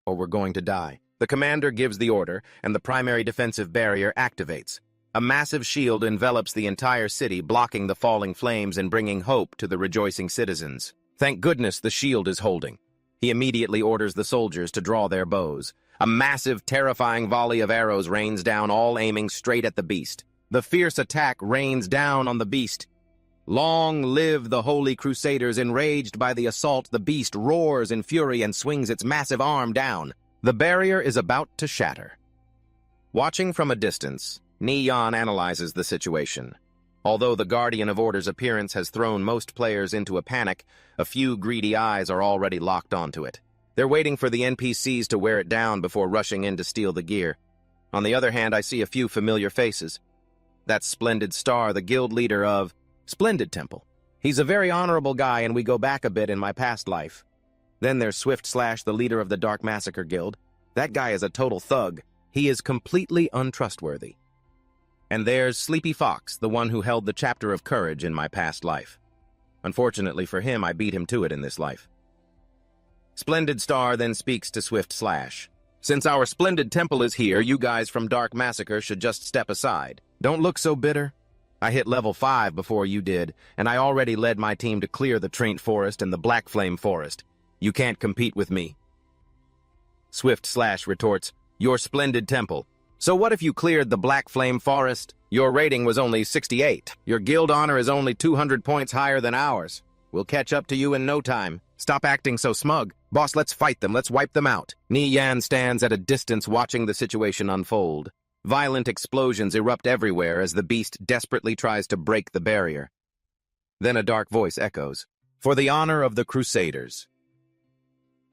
or we're going to die. The commander gives the order, and the primary defensive barrier activates. A massive shield envelops the entire city, blocking the falling flames and bringing hope to the rejoicing citizens. Thank goodness the shield is holding. He immediately orders the soldiers to draw their bows. A massive, terrifying volley of arrows rains down, all aiming straight at the beast. The fierce attack rains down on the beast. Long live the Holy Crusaders! Enraged by the assault, the beast roars in fury and swings its massive arm down. The barrier is about to shatter. Watching from a distance, Ni-Yun analyzes the situation. Although the Guardian of Order's appearance has thrown most players into a panic, a few greedy eyes are already locked onto it. They're waiting for the NPCs to wear it down before rushing in to steal the gear. On the other hand, I see a few familiar faces. That's Splendid Star, the guild leader of Splendid Temple. He's a very honorable guy, and we go back a bit in my past life. Then there's Swift Slash, the leader of the Dark Massacre Guild. That guy is a total thug. He is completely untrustworthy. And there's Sleepy Fox, the one who held the chapter of courage in my past life. Unfortunately for him, I beat him to it in this life. Splendid Star then speaks to Swift Slash. "Since our Splendid Temple is here, you guys from Dark Massacre should just step aside. Don't look so bitter. I hit level 5 before you did, and I already led my team to clear the Traint Forest and the Black Flame Forest. You can't compete with me." Swift Slash retorts, "Your Splendid Temple. So what if you cleared the Black Flame Forest? Your rating was only 68. Your guild honor is only 200 points higher than ours. We'll catch up to you in no time. Stop acting so smug. Boss, let's fight them. Let's wipe them out." Ni-Yun stands at a distance watching the situation unfold. Violent explosions erupt everywhere as the beast desperately tries to break the barrier. Then a dark voice echoes, "For the honor of the Crusaders.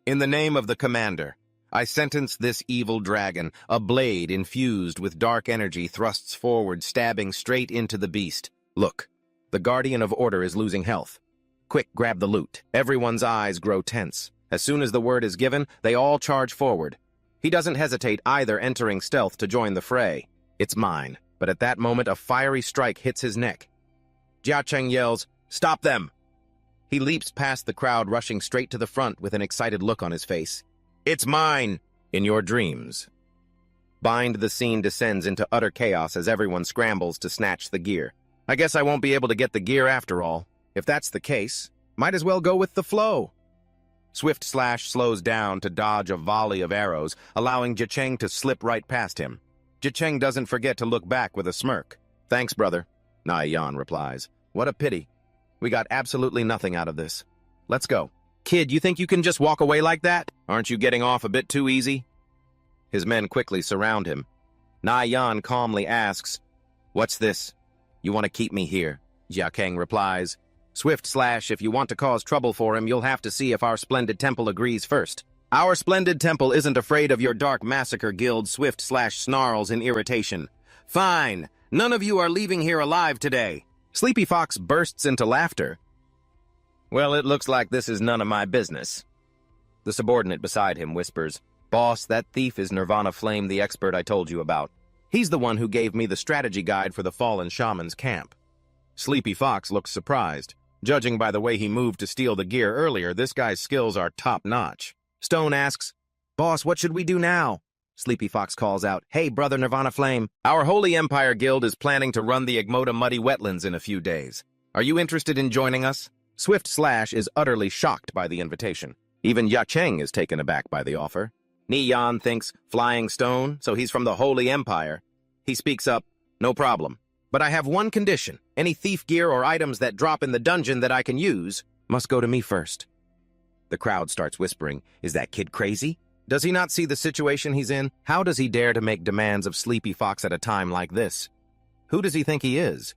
In the name of the commander, I sentence this evil dragon." A blade infused with dark energy thrusts forward, stabbing straight into the beast. Look, the Guardian of Order is losing health. Quick, grab the loot. Everyone's eyes grow tense. As soon as the word is given, they all charge forward. He doesn't hesitate either, entering stealth to join the fray. It's mine. But at that moment, a fiery strike hits his neck. Jia Cheng yells, "Stop them!" He leaps past the crowd, rushing straight to the front with an excited look on his face. "It's mine!" In your dreams. Bind the scene descends into utter chaos as everyone scrambles to snatch the gear. I guess I won't be able to get the gear after all. If that's the case, might as well go with the flow. Swift Slash slows down to dodge a volley of arrows, allowing Jicheng to slip right past him. Jicheng doesn't forget to look back with a smirk. "Thanks, brother," Ni-Yun replies. "What a pity. We got absolutely nothing out of this. Let's go." "Kid, you think you can just walk away like that? Aren't you getting off a bit too easy?" His men quickly surround him. Ni-Yun calmly asks, "What's this?" "You want to keep me here," Jia Kang replies. "Swift Slash, if you want to cause trouble for him, you'll have to see if our Splendid Temple agrees first." "Our Splendid Temple isn't afraid of your Dark Massacre Guild," Swift Slash snarls in irritation. "Fine. None of you are leaving here alive today." Sleepy Fox bursts into laughter. "Well, it looks like this is none of my business." The subordinate beside him whispers, "Boss, that thief is Nirvana Flame, the expert I told you about. He's the one who gave me the strategy guide for the Fallen Shaman's camp." Sleepy Fox looks surprised. Judging by the way he moved to steal the gear earlier, this guy's skills are top-notch. Stone asks, "Boss, what should we do now?" Sleepy Fox calls out, "Hey, brother Nirvana Flame, our Holy Empire Guild is planning to run the Igmota Muddy Wetlands in a few days. Are you interested in joining us?" Swift Slash is utterly shocked by the invitation. Even Yacheng is taken aback by the offer. Ni-Yan thinks, Flying Stone, so he's from the Holy Empire. He speaks up, "No problem. But I have one condition. Any thief gear or items that drop in the dungeon that I can use must go to me first." The crowd starts whispering, "Is that kid crazy? Does he not see the situation he's in? How does he dare to make demands of Sleepy Fox at a time like this? Who does he think he is?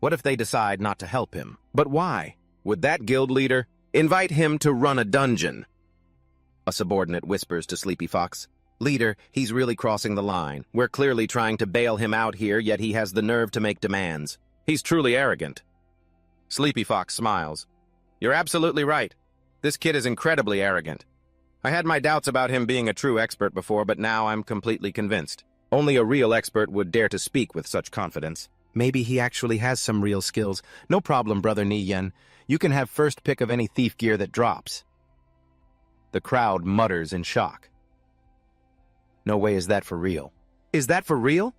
What if they decide not to help him? But why? Would that guild leader invite him to run a dungeon? A subordinate whispers to Sleepy Fox, "Leader, he's really crossing the line. We're clearly trying to bail him out here, yet he has the nerve to make demands. He's truly arrogant." Sleepy Fox smiles. "You're absolutely right. This kid is incredibly arrogant. I had my doubts about him being a true expert before, but now I'm completely convinced. Only a real expert would dare to speak with such confidence. Maybe he actually has some real skills. No problem, Brother Ni-Yen. You can have first pick of any thief gear that drops." The crowd mutters in shock. "No way is that for real." "Is that for real?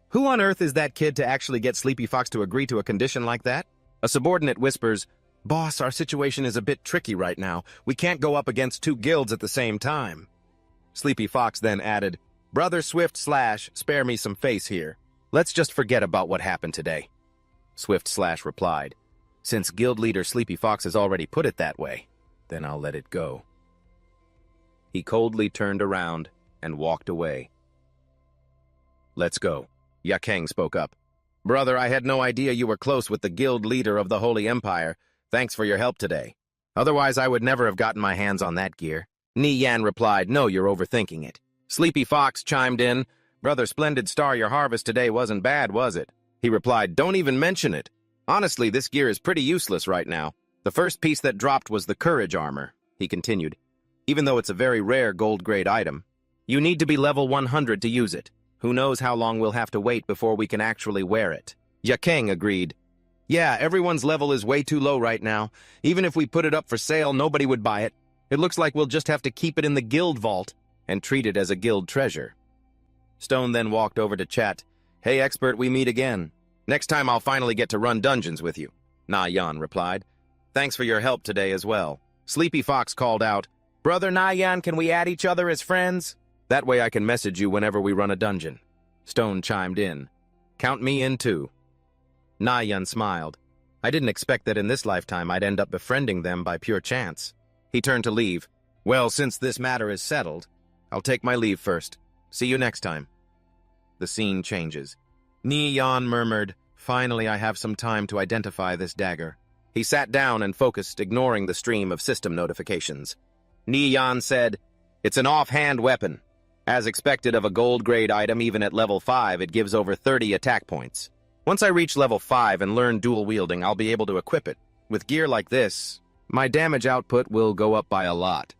Who on earth is that kid to actually get Sleepy Fox to agree to a condition like that?" A subordinate whispers, "Boss, our situation is a bit tricky right now. We can't go up against two guilds at the same time." Sleepy Fox then added, "Brother Swift Slash, spare me some face here. Let's just forget about what happened today." Swift Slash replied, "Since guild leader Sleepy Fox has already put it that way, then I'll let it go." He coldly turned around and walked away. "Let's go." Yacheng spoke up. "Brother, I had no idea you were close with the guild leader of the Holy Empire. Thanks for your help today. Otherwise, I would never have gotten my hands on that gear." Ni-Yan replied, "No, you're overthinking it." Sleepy Fox chimed in, "Brother Splendid Star, your harvest today wasn't bad, was it?" He replied, "Don't even mention it. Honestly, this gear is pretty useless right now. The first piece that dropped was the courage armor," he continued. "Even though it's a very rare gold-grade item, you need to be level 100 to use it. Who knows how long we'll have to wait before we can actually wear it." Yacheng agreed. "Yeah, everyone's level is way too low right now. Even if we put it up for sale, nobody would buy it. It looks like we'll just have to keep it in the guild vault and treat it as a guild treasure." Stone then walked over to chat. "Hey, expert, we meet again. Next time I'll finally get to run dungeons with you." Na-Yan replied. "Thanks for your help today as well." Sleepy Fox called out, "Brother Na-Yan, can we add each other as friends? That way I can message you whenever we run a dungeon." Stone chimed in. "Count me in too." Na-Yan smiled. "I didn't expect that in this lifetime I'd end up befriending them by pure chance." He turned to leave. "Well, since this matter is settled, I'll take my leave first. See you next time." The scene changes. Ni-Yan murmured, "Finally I have some time to identify this dagger." He sat down and focused, ignoring the stream of system notifications. Ni-Yan said, "It's an offhand weapon. As expected of a gold-grade item, even at level 5, it gives over 30 attack points. Once I reach level 5 and learn dual-wielding, I'll be able to equip it. With gear like this, my damage output will go up by a lot."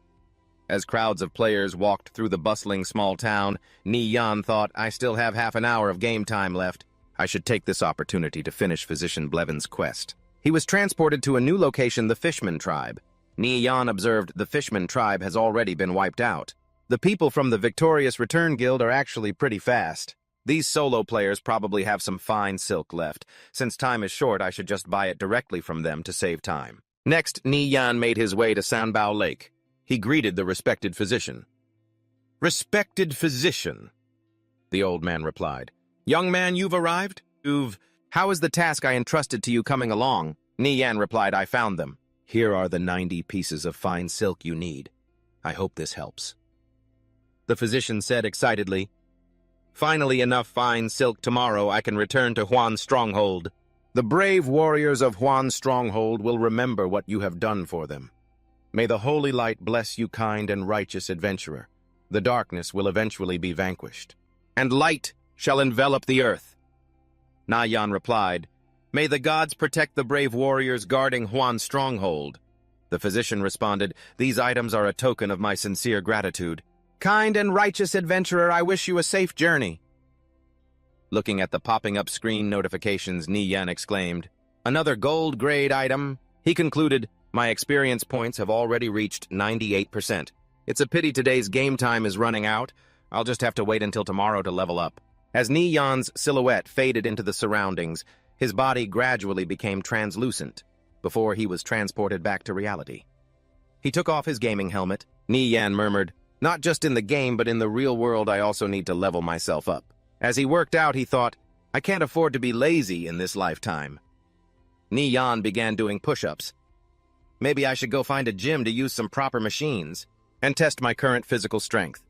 As crowds of players walked through the bustling small town, Ni-Yan thought, "I still have half an hour of game time left. I should take this opportunity to finish Physician Blevins' quest." He was transported to a new location, the Fishman tribe. Ni-Yan observed the Fishman tribe has already been wiped out. The people from the Victorious Return Guild are actually pretty fast. These solo players probably have some fine silk left. Since time is short, I should just buy it directly from them to save time. Next, Ni-Yan made his way to Sanbao Lake. He greeted the respected physician. "Respected physician," the old man replied. "Young man, you've arrived? How is the task I entrusted to you coming along?" Ni-Yan replied, "I found them. Here are the 90 pieces of fine silk you need. I hope this helps." The physician said excitedly, "Finally enough fine silk tomorrow I can return to Huan's stronghold. The brave warriors of Huan's stronghold will remember what you have done for them. May the holy light bless you, kind and righteous adventurer. The darkness will eventually be vanquished, and light shall envelop the earth." Na-Yan replied, "May the gods protect the brave warriors guarding Huan's stronghold." The physician responded, "These items are a token of my sincere gratitude. Kind and righteous adventurer, I wish you a safe journey." Looking at the popping up screen notifications, Ni-Yan exclaimed, Another gold-grade item. He concluded, my experience points have already reached 98%. It's a pity today's game time is running out. I'll just have to wait until tomorrow to level up. As Ni Yan's silhouette faded into the surroundings, his body gradually became translucent before he was transported back to reality. He took off his gaming helmet. Ni Yan murmured, not just in the game, but in the real world I also need to level myself up. As he worked out, he thought, I can't afford to be lazy in this lifetime. Ni Yan began doing push-ups. Maybe I should go find a gym to use some proper machines and test my current physical strength.